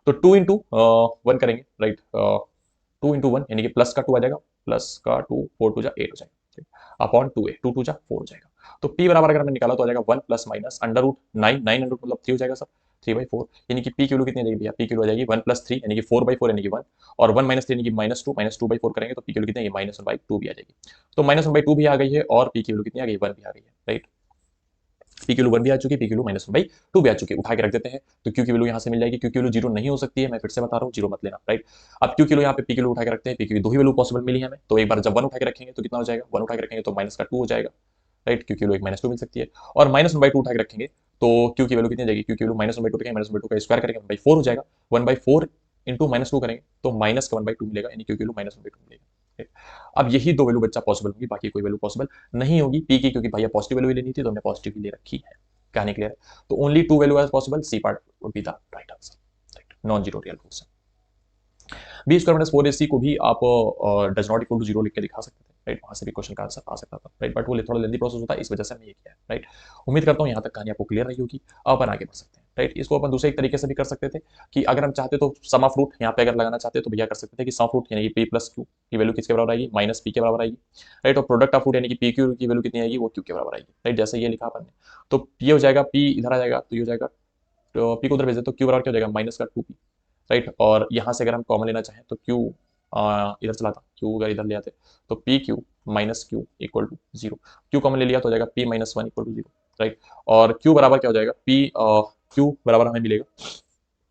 तो टू इंटू वन करेंगे, राइट, टू इंटू वन यानी कि प्लस का टू आ जाएगा, प्लस का टू, फोर टू जा एट हो जाएगा, upon two a, two two जा फोर हो जाएगा। तो पी बराबर अगर हमने निकाला तो आ जाएगा one plus minus under root nine, nine under मतलब थ्री हो जाएगा सर, थ्री बाई फोर। यानी कि पी की वैल्यू कितनी आ जाएगी भैया, पी की वैल्यू आ जाएगी वन प्लस थ्री यानी कि फोर बाई फोर यानी कि वन, और वन माइनस थ्री यानी कि माइनस टू बाई फोर करेंगे तो पी की वैल्यू कितनी है, माइनस वन बाई टू भी आ जाएगी। तो माइनस वन बाई टू भी आ गई है और पी की वैल्यू कितनी आ गई, वन भी आ गई है, राइट। पी की वैल्यू वन भी आ चुकी है, पी की value minus one by two भी आ चुकी है, उठा के रख देते हैं। तो क्यू की वैल्यू यहाँ से मिल जाएगी, क्यू की वैल्यू जीरो नहीं हो सकती है, मैं फिर से बता रहा हूँ, जीरो मत लेना, राइट। अब क्यू की वैल्यू यहाँ पे पी की वैल्यू उठा के रखते हैं, पी की दो ही वैल्यू पॉसिबल मिली है हमें, तो एक बार जब वन उठा के रखेंगे तो कितना हो जाएगा, वन उठा के रखेंगे तो माइनस का टू हो जाएगा, राइट, क्यू की वैल्यू एक माइनस टू मिल सकती है। और माइनस वन बाई टू उठा के रखेंगे तो क्यू की वैल्यू कितनी जाएगी, क्यू की value minus one by two रखेंगे, माइनस वन बाई टू का स्क्वायर करेंगे वन बाई फोर हो जाएगा, one by four into minus two करेंगे तो माइनस का वन बाई टू मिलेगा, यानी क्यू की value minus one by two मिलेगा। अब यही दो वैल्यू बच्चा पॉसिबल होगी, बाकी कोई वैल्यू पॉसिबल नहीं होगी पी की, क्योंकि भैया पॉजिटिव वैल्यू लेनी थी तो हमने पॉजिटिव ही ले रखी है। कहानी क्लियर है? तो only two value as possible, c part would be the right answer, right, non zero real roots. B square minus four a c को भी आप does not equal to zero लिख के दिखा सकते थे, राइट, वहां से भी क्वेश्चन का आंसर आ सकता था, राइट, बट वो थोड़ा लेंदी प्रोसेस होता है, इस वजह से हमने ये किया है, राइट। उम्मीद करता हूँ यहाँ तक कहानी आपको क्लियर रही होगी। अब अपन आगे बढ़ सकते हैं, राइट। इसको अपन दूसरे एक तरीके से भी कर सकते थे कि अगर हम चाहते तो सम ऑफ रूट यहाँ पे अगर लगाना चाहते तो भैया कर सकते थे कि सम ऑफ रूट यानी कि पी प्लस क्यू की वैल्यू किसके बराबर आएगी, माइनस पी के बराबर आएगी, राइट। और प्रोडक्ट ऑफ रूट यानी कि पी क्यू की वैल्यू कितनी आएगी, वो क्यू के बराबर आएगी, राइट, जैसे ये लिखा अपन ने। तो ये हो जाएगा, पी इधर आ जाएगा तो ये हो जाएगा, तो पी को उधर भेज दे तो क्यू बराबर क्या हो जाएगा, माइनस का टू पी, राइट। और यहाँ से अगर हम कॉमन लेना चाहें तो क्यू इधर चला था, क्यू अगर इधर ले आते तो p q minus q equal to zero, q common ले लिया तो हो जाएगा p minus one equal to zero, right. और क्यू बराबर क्या हो जाएगा, पी क्यू बराबर हमें मिलेगा,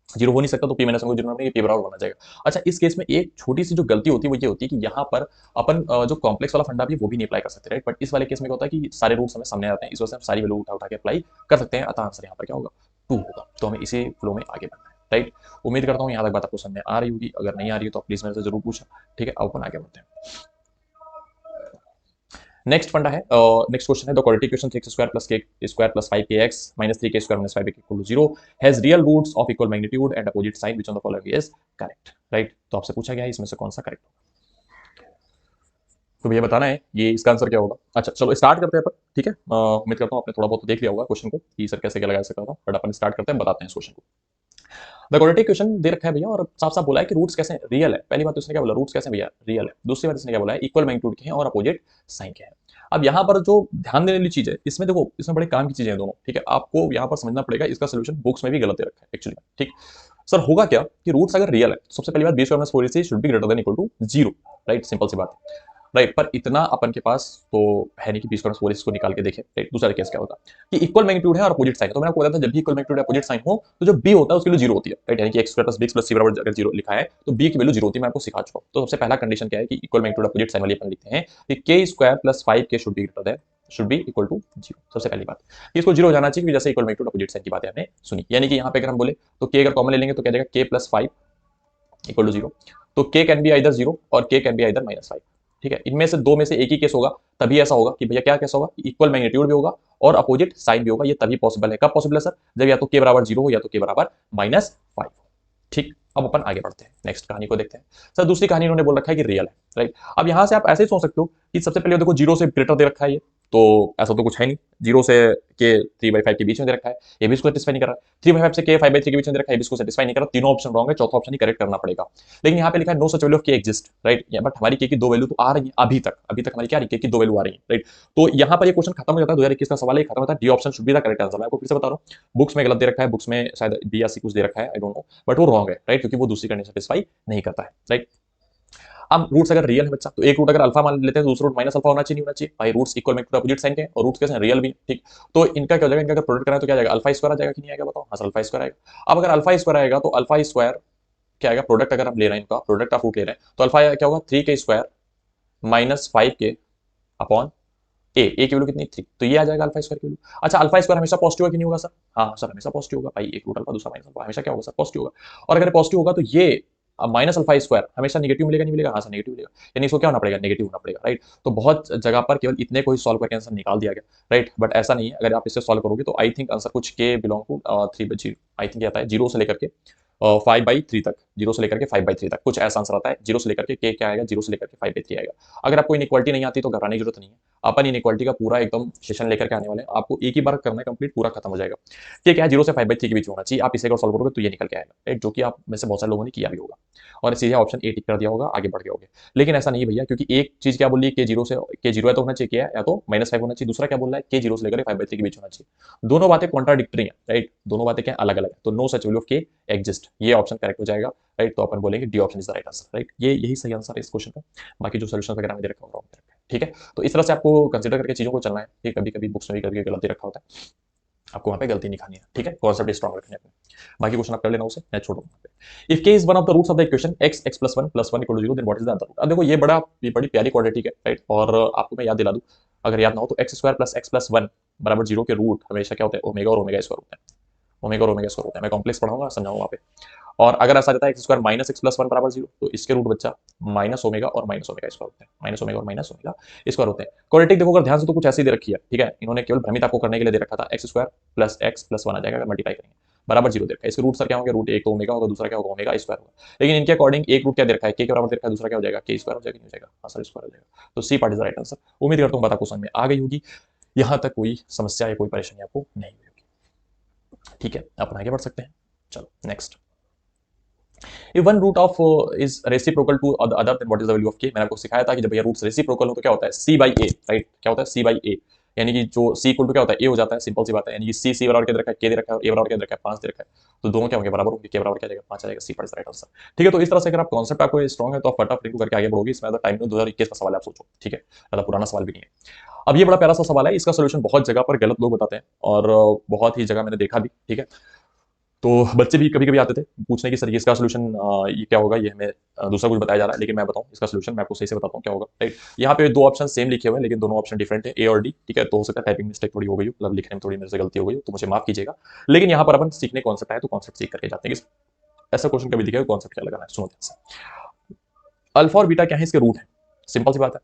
जीरो हो नहीं सकता तो पी माइनस वन को जीरो नहीं, पी बराबर बना जाएगा। अच्छा इस केस में एक छोटी सी जो गलती होती है वो ये होती है कि यहाँ पर अपन जो कॉम्प्लेक्स वाला फंडा भी है वो भी नहीं अप्लाई कर सकते, राइट। बट इस वाले केस में क्या होता है कि सारे रूट्स हमें सामने आते हैं, इस वजह से हम सारी वैल्यू उठा उठा के अप्लाई कर सकते हैं, अतः आंसर यहाँ पर क्या होगा, टू होगा। तो हमें इसी फ्लो में आगे बढ़ना है, राइट। उम्मीद करता हूँ यहाँ तक बात आपको समझ में आ रही होगी, अगर नहीं आ रही है तो प्लीज मेरे से जरूर पूछा, ठीक है। अब अपन आगे बढ़ते हैं। नेक्स्ट फंडा है, नेक्स्ट क्वेश्चन है, the quadratic equation x square plus k square plus 5kx minus 3k square minus 5k equal to 0 has real roots of equal magnitude and opposite sign which one the following is correct, right. तो आपसे पूछा गया है इसमें से कौन सा correct होगा, तो भैया बताना है ये इसका आंसर क्या होगा। अच्छा चलो स्टार्ट करते हैं अपन, ठीक है। उम्मीद करता हूँ आपने थोड़ा बहुत देख लिया होगा क्वेश्चन को कि सर कैसे क्या लगा सकता था, बट अपन स्टार्ट करते हैं, बताते हैं इस क्वेश्चन को। द क्वाड्रेटिक इक्वेशन दे रखा है भैया और साफ साफ बोला है कि रूट्स कैसे रियल है। पहली बात तो इसने क्या बोला, रूट्स कैसे भैया रियल है। दूसरी बात इसने क्या बोला है, इक्वल मैग्नीट्यूड के हैं और अपोजिट साइन के हैं। अब यहाँ पर जो ध्यान देने वाली चीज है, इसमें देखो इसमें बड़े काम की चीजें हैं दोनों, ठीक है। आपको यहाँ पर समझना पड़ेगा, इसका सोल्यूशन बुक्स में भी गलत दे रखा है एक्चुअली, ठीक। सर होगा क्या कि रूट्स अगर रियल है, सबसे पहली बात b square minus 4ac should be greater than equal to 0, right, simple सी बात है। राइट। पर इतना अपन के पास तो है नहीं कि बी स्क्वायर फोर इसको निकाल के देखें, राइट। दूसरा केस क्या होता है कि इक्वल मैग्नीट्यूड है और अपोजिट साइन है, तो मैंने आपको बताया था जब भी इक्वल मैग्नीट्यूड अपोजिट साइन हो तो जो बी होता है उसकी वैल्यू जीरो होती है, राइट। यानी कि x square plus b plus c बराबर अगर जीरो लिखा है तो बी की वैल्यू जीरो होती है, मैं आपको सिखा चुका हूं। तो सबसे पहला कंडीशन क्या है कि इक्वल मैग्नीट्यूड अपोजिट साइन वाली अपन लिखते हैं कि k square plus 5k should be greater than should be equal to zero. सबसे पहली बात इसको जीरो हो जाना चाहिए, जैसे इक्वल मैग्नीट्यूड अपोजिट साइन की बातें हमने सुनी। यानी कि यहाँ पे अगर हम बोले तो के अगर कॉमन ले लेंगे तो क्या जाएगा के प्लस 5 इक्वल टू जीरो। तो के कैन बी आइदर जीरो और के कैन बी आइदर -5, ठीक है। इनमें से दो में से एक ही केस होगा, तभी ऐसा होगा कि भैया क्या केस होगा, इक्वल मैग्नीट्यूड भी होगा और अपोजिट साइन भी होगा। ये तभी पॉसिबल है। कब पॉसिबल है सर? जब या तो के बराबर जीरो हो या तो के बराबर -5, ठीक। अब अपन आगे बढ़ते हैं, नेक्स्ट कहानी को देखते हैं। सर दूसरी कहानी इन्होंने बोल रखा है कि रियल है, राइट। अब यहां से आप ऐसे ही सोच सकते हो कि सबसे पहले देखो जीरो से ग्रेटर दे रखा है ये, तो ऐसा तो कुछ है नहीं। जीरो से के 3/5 के बीच में दे रखा है, ये भी इसको सेटिस्फाई नहीं कर रहा। 3/5 से के 5/3 के बीच में दे रखा है, ये भी इसको सेटिस्फाई नहीं कर रहा। तीनों ऑप्शन रॉन्ग है, चौथा ऑप्शन ही करेक्ट करना पड़ेगा। लेकिन यहाँ पे लिखा है नो सच वैल्यू ऑफ के एग्जिस्ट, राइट। बट हमारी के की दो वैल्यू तो आ रही है अभी तक हमारी क्या रही है, के की दो वैल्यू आ रही है, राइट। तो यहाँ पर ये क्वेश्चन खत्म हो जाता है। 2021 का सवाल है, खत्म होता है। D option should be the correct answer. मैं आपको फिर से बता रहा हूँ, बुक्स में गलत दे रखा है, बुक्स में शायद बी या सी कुछ दे रखा है, आई डोंट नो, बट वो रॉन्ग है, राइट, क्योंकि वो दूसरी कंडीशन सेटिस्फाई नहीं करता है, राइट। अब रूट्स अगर रियल है बच्चा तो एक रूट अगर अल्फा मान लेते हैं तो दूसरा रूट माइनस अल्फा होना चाहिए, नहीं होना चाहिए भाई। रूट्स इक्वल में अपोजिट साइन के और रूट्स कैसे हैं, रियल भी, ठीक। तो इनका क्या हो जाएगा, इनका अगर प्रोडक्ट कराएं तो क्या जाएगा, अल्फा स्क्वायर आ जाएगा कि नहीं आएगा बताओ? हाँ सर अल्फा स्क्वायर आएगा। अब अगर अल्फा स्क्वायर आएगा तो अल्फा स्क्वायर क्या आएगा, प्रोडक्ट अगर हम ले रहे हैं, इनका प्रोडक्ट ऑफ रूट ले रहे हैं तो अल्फा क्या होगा, 3k स्क्वायर -5k अपॉन ए की वैल्यू कितनी, 3, तो ये आ जाएगा अल्फा स्क्वायर की वैल्यू। अच्छा अल्फा स्क्वायर हमेशा पॉजिटिव है कि नहीं होगा सर? हाँ सर हमेशा पॉजिटिव होगा भाई, एक रूट अल्फा दूसरा माइनस अल्फा हमेशा क्या होगा सर, पॉजिटिव होगा। और अगर पॉजिटिव होगा तो ये माइनस अल्फा स्क्वायर हमेशा नेगेटिव मिलेगा नहीं मिलेगा? हाँ सर नेगेटिव मिलेगा, यानी इसको क्या होना पड़ेगा, नेगेटिव होना पड़ेगा, राइट। तो बहुत जगह पर केवल इतने को ही सॉल्व करके आंसर निकाल दिया गया, राइट। बट ऐसा नहीं है, अगर आप इसे सॉल्व करोगे तो आई थिंक आंसर कुछ के बिलोंग टू 3/0, आई थिंक आता है 0 से लेकर के 5/3 तक, 0 से लेकर के 5/3 तक कुछ ऐसा आंसर आता है। 0 से लेकर के क्या आएगा, 0 से लेकर के 5/3 आएगा। अगर आपको इनइक्वालिटी नहीं आती तो घबराने की जरूरत नहीं है, अपन इनइक्वालिटी का पूरा एकदम सेशन लेकर के आने वाले हैं। आपको एक ही बार करना है कंप्लीट, पूरा खत्म हो जाएगा। ठीक है, 0 से 5/3 के बीच होना चाहिए। आप इसे अगर सॉल्व करोगे तो ये निकल के आएगा, राइट, जो कि आप में से बहुत सारे लोगों ने किया भी होगा और सीधे ऑप्शन ए टिक कर दिया होगा, आगे बढ़ गए होगे। लेकिन ऐसा नहीं भैया, क्योंकि एक चीज क्या बोल रही है के 0 से के 0 है तो होना चाहिए क्या, या तो -5 होना चाहिए। दूसरा क्या बोल रहा है, के 0 से लेकर 5/3 के बीच होना चाहिए। दोनों बातें कॉन्ट्राडिक्टरी है, राइट, दोनों बातें क्या अलग अलग है। तो नो सच वैल्यू ऑफ के एग्जिस्ट, ये ऑप्शन करेक्ट हो जाएगा, राइट। तो अपन बोलेंगे D option is the right answer, right. ये यही सही आंसर है इस क्वेश्चन का। बाकी जो सोल्यूशन वगैरह में दे रखा होगा, ठीक है। तो इस तरह से आपको कंसिडर करके चीजों को चलना है, ठीक। कभी कभी बुक्स में भी कभी गलती रखा होता है, आपको वहां पे गलती नहीं खानी है, ठीक है। कॉन्सेप्ट स्ट्रॉन्ग रखने अपने, बाकी क्वेश्चन आप कर लेना उसे, मैं छोड़ूंगा वहां पे। If k is one of the roots of the equation x x + 1 + 1 = 0 then what is the other root. अब देखो ये बड़ी प्यारी क्वाड्रेटिक है, राइट। और आपको मैं याद दिला दूं, अगर याद ना हो तो x² + x + 1 = 0 के रूट हमेशा क्या होते हैं, ओमेगा और ओमेगा स्क्वायर होते हैं, ओमेगा और ओमेगा स्क्वायर होता है। मैं कॉम्प्लेक्स पढ़ाऊंगा, समझाऊंगा वहां पे। और अगर ऐसा रहता है x² - x + 1 = 0 तो इसके रूट बच्चा माइनस ओमेगा और माइनस ओमेगा स्क्वायर होते हैं, माइनस ओमेगा और माइनस ओमेगा स्क्वायर होते हैं। क्वाड्रेटिक देखो अगर ध्यान से तो कुछ ऐसी दे रखी है, ठीक है। इन्होंने केवल भ्रमित आपको करने के लिए दे रखा था, x² + x + 1 आ जाएगा अगर मल्टीप्लाई करेंगे, बराबर 0 दे रखा है। इसके रूट सर क्या होंगे, रूट एक तो ओमेगा होगा, दूसरा क्या होगा, ओमेगा स्क्वायर होगा। लेकिन इनके अकॉर्डिंग एक रूट क्या दे रखा है, के के बराबर दे रखा है, दूसरा क्या हो जाएगा, के स्क्वायर हो जाएगा, नहीं हो जाएगा? हाँ सर स्क्वायर हो जाएगा। तो सी part is the right answer. उम्मीद करता हूँ बात आपको समझ में आ गई होगी, यहाँ तक कोई समस्या या कोई परेशानी आपको नहीं हुई होगी, ठीक है। अपन आगे बढ़ सकते हैं, चलो next. If one root of is reciprocal to the other, then what is the value of k? मैंने आपको सिखाया था कि जब ये रूट्स रेसिप्रोकल हो तो क्या होता है, c by a, राइट। क्या होता है, c by a, यानी कि जो c इक्वल टू क्या होता है, a हो जाता है। सिंपल सी बात है, यानी कि c बराबर क्या दे रखा है, k दे रखा है, और a बराबर क्या दे रखा है, 5 दे रखा है। तो दोनों क्या होंगे, बराबर होंगे, k बराबर क्या जाएगा, 5 आ जाएगा, c पार्ट राइट आंसर, ठीक है। तो इस तरह से अगर आप कॉन्सेप्ट आपको स्ट्रॉन्ग है तो आप फटाफट इनको करके आगे बढ़ोगे। इसमें टाइम में 2021 का सवाल है, आप सोचो, ठीक है, ज्यादा पुराना सवाल भी नहीं है। अब ये बड़ा प्यारा सा सवाल है, इसका सोल्यूशन बहुत जगह पर गलत लोग बताते हैं और बहुत ही जगह मैंने देखा भी, ठीक है। तो बच्चे भी कभी कभी आते थे पूछने की, सर ये इसका सोल्यूशन ये क्या होगा, ये हमें दूसरा कुछ बताया जा रहा है, लेकिन मैं बताऊं इसका सोल्यूशन, मैं आपको सही से बताता हूँ क्या होगा, राइट। यहाँ पे दो ऑप्शन सेम लिखे हुए हैं लेकिन दोनों ऑप्शन डिफरेंट है, ए और डी, ठीक है। तो हो सकता है टाइपिंग मिस्टेक थोड़ी हो गई हो, मतलब लिखने में थोड़ी मेरे से गलती हो गई हो, तो मुझे माफ कीजिएगा। लेकिन यहाँ पर अपन सीखने कॉन्सेप्ट आए तो कॉन्सेप्ट सीख करके जाते हैं कि ऐसा क्वेश्चन कभी दिखेगा कॉन्सेप्ट क्या लगाना है। सुनो ध्यान से, अल्फा और बीटा क्या है, इसके रूट है, सिंपल सी बात है।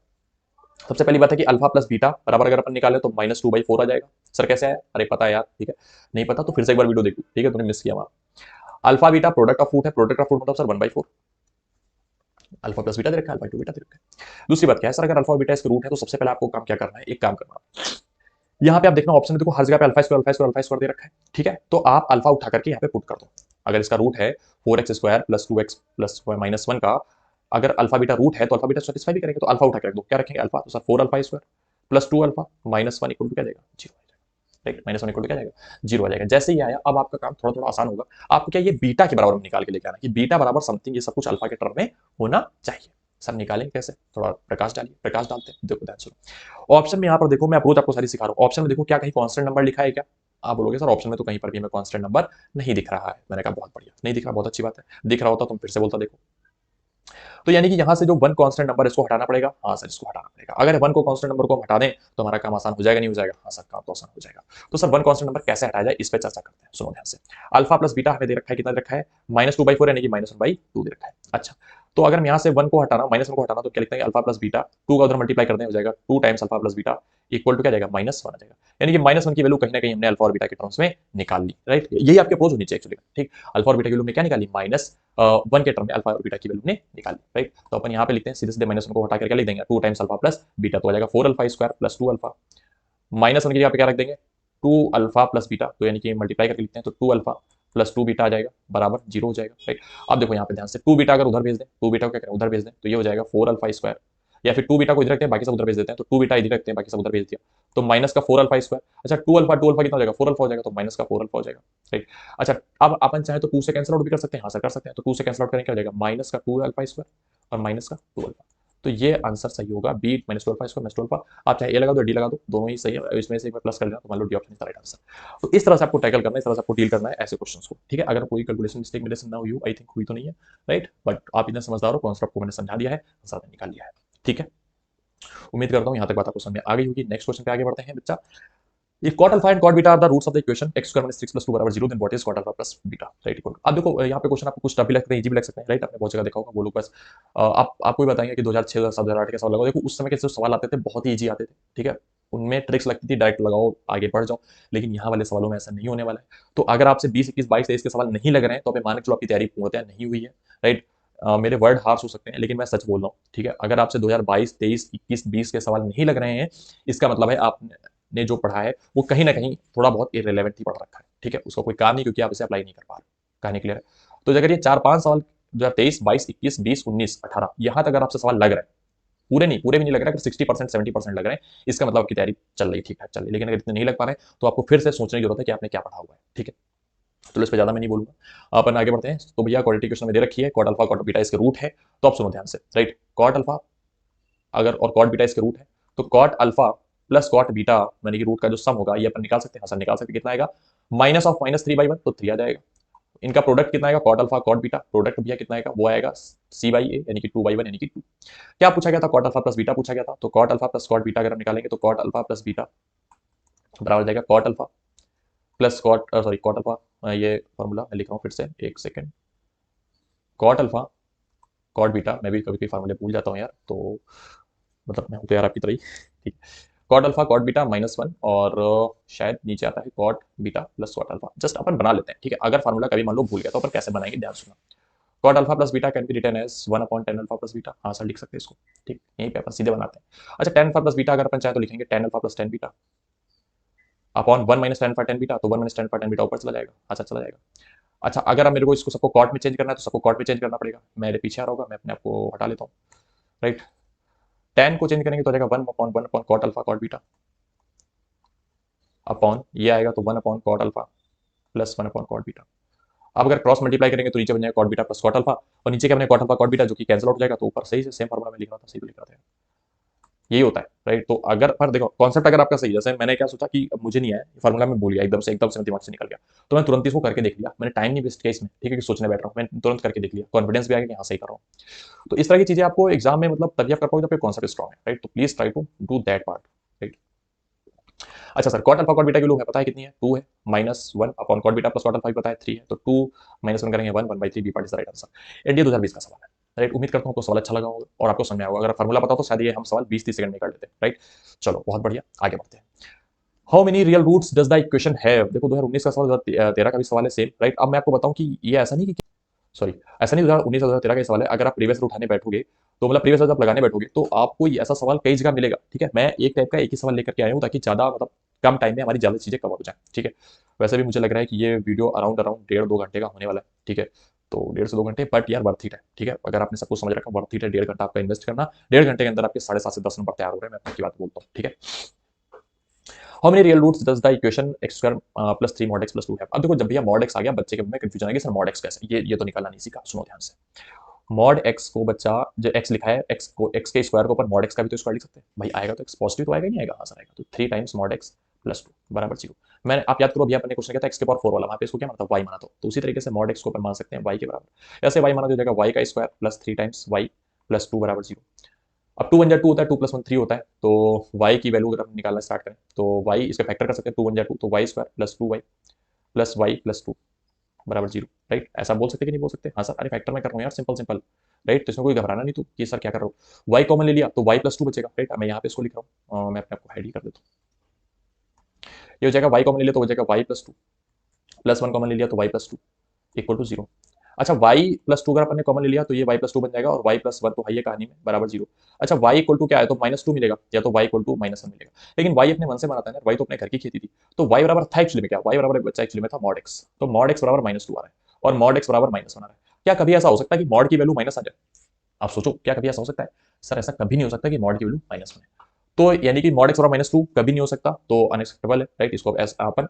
सबसे पहली बात है कि अल्फा प्लस बीटा बराबर अगर अपन निकाले तो -2/4 आ जाएगा। सर कैसे आया, अरे पता है यार, ठीक है। नहीं पता तो फिर से एक बार वीडियो देखो, ठीक है, तुमने मिस किया वहां। Alpha beta product of root है, प्रोडक्ट ऑफ रूट मतलब सर 1/4, अल्फा प्लस बीटा दे रखा है, अल्फा टू बीटा दे रखा है। दूसरी बात क्या है सर, अगर अल्फा और बीटा इसके रूट है तो सबसे पहले आपको काम क्या करना है, एक काम करना, यहाँ पे आप देखना ऑप्शन में देखो हर जगह पे अल्फा स्क्वायर दे रखा है, ठीक है। तो आप अल्फा उठा करके यहाँ पे पुट कर दो। अगर इसका रूट है 4x² + 2x + -1 का, अगर अल्फा बीटा रूट है तो अल्फा बीटा सेटिस्फाई भी करेंगे, तो अल्फा उठा के रख दो। क्या रखेंगे, अल्फा, तो सर 4α² + 2α -1 = क्या जाएगा, 0 आ जाएगा, राइट। -1 = क्या जाएगा, 0 आ जाएगा। जैसे ही आया अब आपका काम थोड़ा थोड़ा आसान होगा। आपको क्या ये बीटा के बराबर में निकाल के लेके आना कि बीटा बराबर समथिंग, ये सब कुछ अल्फा के टर्म में होना चाहिए, सर निकालेंगे कैसे, थोड़ा प्रकाश डालिए, प्रकाश डालते हैं, देखो ध्यान सुनो। ऑप्शन में यहाँ पर देखो, मैं अप्रोच आपको सारी सिखा रहा हूँ। ऑप्शन में देखो क्या कहीं कांस्टेंट नंबर लिखा है क्या? आप बोलोगे सर ऑप्शन में तो कहीं पर भी हमें कांस्टेंट नंबर नहीं दिख रहा है। मैंने कहा बहुत बढ़िया, नहीं दिख रहा, बहुत अच्छी बात है। दिख रहा होता तुम फिर से बोलता, देखो। तो यानी कि यहाँ से जो वन कांस्टेंट नंबर इसको हटाना पड़ेगा। हाँ सर इसको हटाना पड़ेगा। अगर वन को कांस्टेंट नंबर को हम हटा दें तो हमारा काम आसान हो जाएगा, नहीं हो जाएगा? हाँ सर काम तो आसान हो जाएगा। तो सर वन कांस्टेंट नंबर कैसे हटाया जाए, इस पर चर्चा करते हैं, सुनो ध्यान से। अल्फा प्लस बीटा हमें दे रखा है, कितना दे रखा है? -2/4 यानी कि -1/2 दे रखा है। अच्छा, तो अगर हम यहाँ से वन को हटाना, -1 को हटाना, तो क्या लिखते हैं? अल्फा प्लस बीटा, 2 का उधर मल्टीप्लाई कर दें, हो जाएगा 2 times alpha plus beta equal to क्या जाएगा? -1 आ जाएगा। यानी कि -1 की वैल्यू कहीं ना कहीं हमने अल्फा और बीटा के टर्म्स में निकाल ली, राइट? यही आपके अप्रोच होनी चाहिए एक्चुअली, ठीक। अल्फा और बीटा की वैल्यू में क्या निकाली? -1 के टर्म में अल्फा और बीटा की वैल्यू ने निकाली, राइट? तो अपन यहाँ पे लिखते हैं सीधे सीधे -1 को हटा करके लिख देंगे 2 टाइम्स अल्फा प्लस बीटा, तो आ जाएगा 4 अल्फा स्क्वायर प्लस 2 अल्फा। -1 की जगह पे क्या रख देंगे? 2 अल्फा प्लस बीटा, तो यानी कि मल्टीप्लाई करके लिखते हैं, तो 2 अल्फा प्लस 2 बीटा आ जाएगा बराबर 0 हो जाएगा, राइट? अब देखो यहाँ पे ध्यान से, 2 बीटा अगर उधर भेज दें, 2 बीटा को क्या करें? उधर भेज दें, तो ये हो जाएगा 4 अल्फा स्क्वायर, या फिर 2 बीटा को इधर रखते हैं, बाकी सब उधर भेज देते हैं, तो 2 बीटा इधर रखते हैं, बाकी सब उधर भेज दिया, तो माइनस का 4 अल्फा स्क्वायर। अच्छा, 2 अल्फा कितना हो जाएगा? 4 अल्फा हो जाएगा, तो माइनस का 4 अल्फा हो जाएगा, राइट? अच्छा, अब अपन चाहे तो 2 से कैंसिल आउट भी कर सकते हैं। हाँ सर कर सकते हैं। तो 2 से कैंसिल आउट करें, क्या हो जाएगा? माइनस का 2 अल्फा स्क्वायर और माइनस का 2 अल्फा। तो ये आंसर सही होगा, बी -2 अल्फा स्क्वायर -2 अल्फा। आप चाहे ए लगा दो, डी लगा दो, दोनों ही सही है। इसमें से एक बार प्लस कर लेना, तो मान लो D option is the right answer. तो इस तरह से आपको टैकल करना है, इस तरह से आपको डील करना है ऐसे क्वेश्चंस को, ठीक है। अगर कोई कैलकुलेशन मिस्टेक मेरे से ना हुई हो, आई थिंक हुई तो नहीं है, राइट? बट आप इतना समझदार हो, कॉन्सेप्ट को मैंने समझा दिया है, आंसर निकाल लिया है, ठीक है। उम्मीद करता हूँ यहाँ तक बात आपको समझ में आ गई होगी। नेक्स्ट क्वेश्चन पे आगे बढ़ते हैं बच्चा। If cot alpha and cot beta are the roots of the equation x square minus 6 plus 2 बराबर 0, then what is cot alpha plus beta, right? Equal. अब देखो यहाँ पे क्वेश्चन आपको कुछ टफ भी लग सकते हैं, इजी भी लग सकते हैं, राइट? आपने बहुत जगह देखा होगा, वो लोग बस आप आपको ही बताएंगे कि 2006 2007 2008 के सवाल लगाओ। देखो उस समय के जो सवाल आते थे बहुत ही इजी आते थे, ठीक है। उनमें ट्रिक्स लगती थी, डायरेक्ट लगाओ आगे बढ़ जाओ। लेकिन यहाँ वाले सवालों में ऐसा नहीं होने वाला है। तो अगर आपसे 20 21 22 23 के सवाल नहीं लग रहे हैं, तो आप मान के चलो आपकी तैयारी पूर्णतः नहीं हुई है, राइट? मेरे वर्ड हार्श हो सकते हैं, लेकिन मैं सच बोल रहा हूँ, ठीक है। अगर आपसे 2022 23 21 20 के सवाल नहीं लग रहे हैं, इसका मतलब है आपने जो पढ़ा है वो कहीं ना कहीं थोड़ा बहुत इरेलेवेंट ही पढ़ रखा है, ठीक है। उसका कोई काम नहीं, क्योंकि आप इसे अप्लाई नहीं कर पा रहे। कहानी क्लियर है? तो अगर ये 4 5 सवाल 2023 22 21 20 19 18 यहाँ तक अगर आपसे सवाल लग रहे हैं, पूरे भी नहीं लग रहा है, 60% 70% लग रहे हैं, इसका मतलब आपकी तैयारी चल रही, ठीक ठाक चल रही है। लेकिन अगर इतने नहीं लग पा रहे हैं, तो आपको फिर से सोचने की जरूरत है कि आपने क्या पढ़ा हुआ है, ठीक है। तो इस पर ज्यादा मैं नहीं बोलूंगा, अपन आगे बढ़ते हैं। तो भैया क्वाड्रेटिक इक्वेशन में दे रखी है कॉट अल्फा कॉट बीटा इसके रूट है। तो आप सुनो ध्यान से, राइट? कॉट अल्फा अगर और कॉट बीटा इसके रूट है, तो cot alpha plus cot beta यानी कि रूट का जो सम होगा ये अपन निकाल सकते हैं। हाँ सर निकाल सकते हैं। कितना आएगा? माइनस ऑफ -3/1, तो 3 आ जाएगा। इनका प्रोडक्ट कितना आएगा? Cot alpha cot beta, product भैया कितना आएगा? वो आएगा C/A यानी कि 2/1 यानी कि 2। क्या पूछा गया था? कॉट अल्फा प्लस बीटा पूछा गया था। तो cot alpha plus cot beta अगर हम निकालेंगे, तो कॉट अल्फा प्लस बीटा बराबर जाएगा cot alpha plus cot sorry cot alpha, ये फॉर्मूला मैं लिख रहा हूँ फिर से, एक second. Cot alpha cot beta, मैं भी कभी कभी फार्मूले भूल जाता हूँ यार, तो मतलब मैं हूँ तो यार आपकी तरह ही, ठीक। कॉट अल्फा कॉट बीटा -1 और शायद नीचे आता है cot beta plus cot alpha. Just अपन बना लेते हैं, ठीक है। अगर फार्मूला कभी मान लो भूल गया तो अपन कैसे बनाएंगे, ध्यान सुनना। Cot alpha plus beta can be written as 1/10 alpha plus beta. हाँ सर लिख सकते हैं इसको, ठीक। यहीं पे अपन सीधे बनाते हैं। अच्छा, 10 अल्फा प्लस बीटा अगर अपन चाहे तो लिखेंगे 10 alpha plus 10 beta upon 1 - 10 alpha 10 beta, तो 1 - 10 अल्फा 10 बीटा ऊपर चला जाएगा। अच्छा चला जाएगा। अच्छा, अगर अब मेरे को इसको सबको कॉट में चेंज करना है, तो सबको कॉट में चेंज करना पड़ेगा। मेरे पीछे आ रहा होगा, मैं अपने आप को हटा लेता हूँ, राइट? 10 को चेंज करेंगे तो आ जाएगा 1/1 cot alpha cot beta upon ये आएगा तो 1 cot alpha plus 1 cot beta. अब अगर क्रॉस मल्टीप्लाई करेंगे तो नीचे बन जाएगा cot beta plus cot alpha, और नीचे क्या बनेगा? कॉट अल्फा कॉट बीटा, जो कि कैंसिल आउट हो जाएगा। तो ऊपर सही से सेम फॉर्मूला में लिख रहा था, सही तो लिख रहा था, यही होता है, राइट? तो अगर पर देखो कॉन्सेप्ट अगर आपका सही, जैसे मैंने क्या सोचा कि मुझे नहीं आया फार्मूला में, भूल गया एकदम से दिमाग से निकल गया, तो मैं तुरंत इसको करके देख लिया। मैंने टाइम नहीं वेस्ट किया इसमें, ठीक है, कि सोचने बैठ रहा हूँ, मैं तुरंत करके देख लिया, कॉन्फिडेंस भी आ गया कि हाँ सही कर रहा हूँ। तो इस तरह की चीजें आपको एग्जाम में मतलब तभी आप कर पाओगे जब कॉन्सेप्ट स्ट्रॉग है, राइट? तो please try to do that part, right? अच्छा sir, cot alpha cot beta की वैल्यू है पता है कितनी है? 2 है। -1 upon cot beta plus cot alpha भी पता है 3 है, तो 2 -1 करेंगे 1 1/3, B part is the right answer. NDA 2020 का सवाल है, राइट? उम्मीद करता हूँ आपको सवाल अच्छा लगा होगा और आपको समझ में आया होगा। अगर फार्मूला पता हो तो शायद ये हम सवाल 20 30 सेकंड में कर लेते हैं, राइट? चलो बहुत बढ़िया, आगे बढ़ते हैं। How many real roots does the equation have? देखो 2019 का सवाल 2013 का भी सवाल है सेम, राइट? अब मैं आपको बताऊं कि ये ऐसा नहीं कि सॉरी ऐसा नहीं 2019 और 2013 का सवाल है। अगर आप प्रीवियस उठाने बैठोगे, तो मतलब प्रीवियस आप लगाने बैठोगे, तो आपको ऐसा सवाल कई जगह मिलेगा, ठीक है। मैं एक टाइप का एक ही सवाल लेकर के आया हूँ, ताकि ज्यादा मतलब कम टाइम में हमारी ज्यादा चीजें कवर हो जाए, ठीक है। वैसे भी मुझे लग रहा है कि ये वीडियो अराउंड अराउंड 1.5 2 घंटे का होने वाला है, ठीक है। तो 1.5 से 2 घंटे, बट यार वर्थ इट है, ठीक है। अगर आपने सब कुछ समझ रखा, वर्थ इट है 1.5 घंटा आपका इन्वेस्ट करना। 1.5 घंटे के अंदर आपके 7.5 से 10 नंबर तैयार हो रहे हैं, मैं आपकी बात बोलता हूँ, ठीक है। How many real roots does the equation x square plus 3 mod x plus 2 है? अब देखो जब भैया mod x आ गया, बच्चे के मन में कंफ्यूजन आ गया, सर mod x कैसे? ये तो निकालना नहीं सीखा। सुनो ध्यान से, मॉड एक्स को बच्चा जो एक्स लिखा है एक्स को एक्स के स्क्वायर के ऊपर मॉड एक्स का भी तो स्क्वायर लिख सकते हैं भाई, आएगा तो एक्स पॉजिटिव तो आएगा, नहीं आएगा, हाँ सर आएगा, तो 3 टाइम्स मॉड एक्स प्लस 2 बराबर 0। मैंने आप याद करो अभी अपने क्वेश्चन किया था एक्स के पावर 4 वाला, वहाँ पे इसको क्या माना था, वाई माना था, तो उसी तरीके से मॉड एक्स को अपन मान सकते हैं वाई के बराबर, ऐसे वाई माना जो जाएगा वाई का square plus 3 times y plus 2 बराबर 0। अब 2 1 जा 2 होता है, 2 प्लस 1 3 होता है, तो y की वैल्यू अगर हम निकालना स्टार्ट करें तो y इसका फैक्टर कर सकते हैं, 2 1 जा 2 तो y square plus 2 y plus y plus 2 बराबर 0। राइट, ऐसा बोल सकते कि नहीं बोल सकते, हाँ सर अरे फैक्टर में कर रहा हूँ यार, सिंपल सिंपल। राइट, तो इसमें कोई घबराना नहीं, तो ये सर क्या कर रहा हूँ, y कॉमन ले लिया तो y प्लस 2 बचेगा। राइट, मैं यहाँ पे इसको लिख रहा हूँ, मैं अपने आपको हाइड ही कर देता हूँ, ये हो जाएगा y कॉमन ले लिया तो हो जाएगा y प्लस 2 प्लस 1 कॉमन ले लिया तो y प्लस 2 इक्वल टू 0। अच्छा y प्लस 2 अगर अपन ने कॉमन ले लिया तो ये y प्लस 2 बन जाएगा और y प्लस 1 तो है ये कहानी में बराबर 0। अच्छा y इक्वल टू क्या है, तो माइनस 2 मिलेगा या तो y इक्वल टू माइनस 1 मिलेगा, लेकिन y अपने मन से बनाता है ना, y तो अपने घर की खेती थी, तो y बराबर था एक्चुअली में क्या, y बराबर एक बच्चा एक्चुअली में था मॉड x, तो मॉड x बराबर माइनस 2 आ रहा है और मॉड x बराबर माइनस 1 आ रहा है। क्या कभी ऐसा हो सकता है कि मॉड की वैल्यू माइनस आ जाए, आप सोचो क्या कभी ऐसा हो सकता है, सर ऐसा कभी नहीं हो सकता कि मॉड की वैल्यू माइनस 1 है, तो यानी कि मॉड एक्स बराबर माइनस 2 कभी नहीं हो सकता, तो अनएक्सेप्टेबल है। राइट, इसको अपन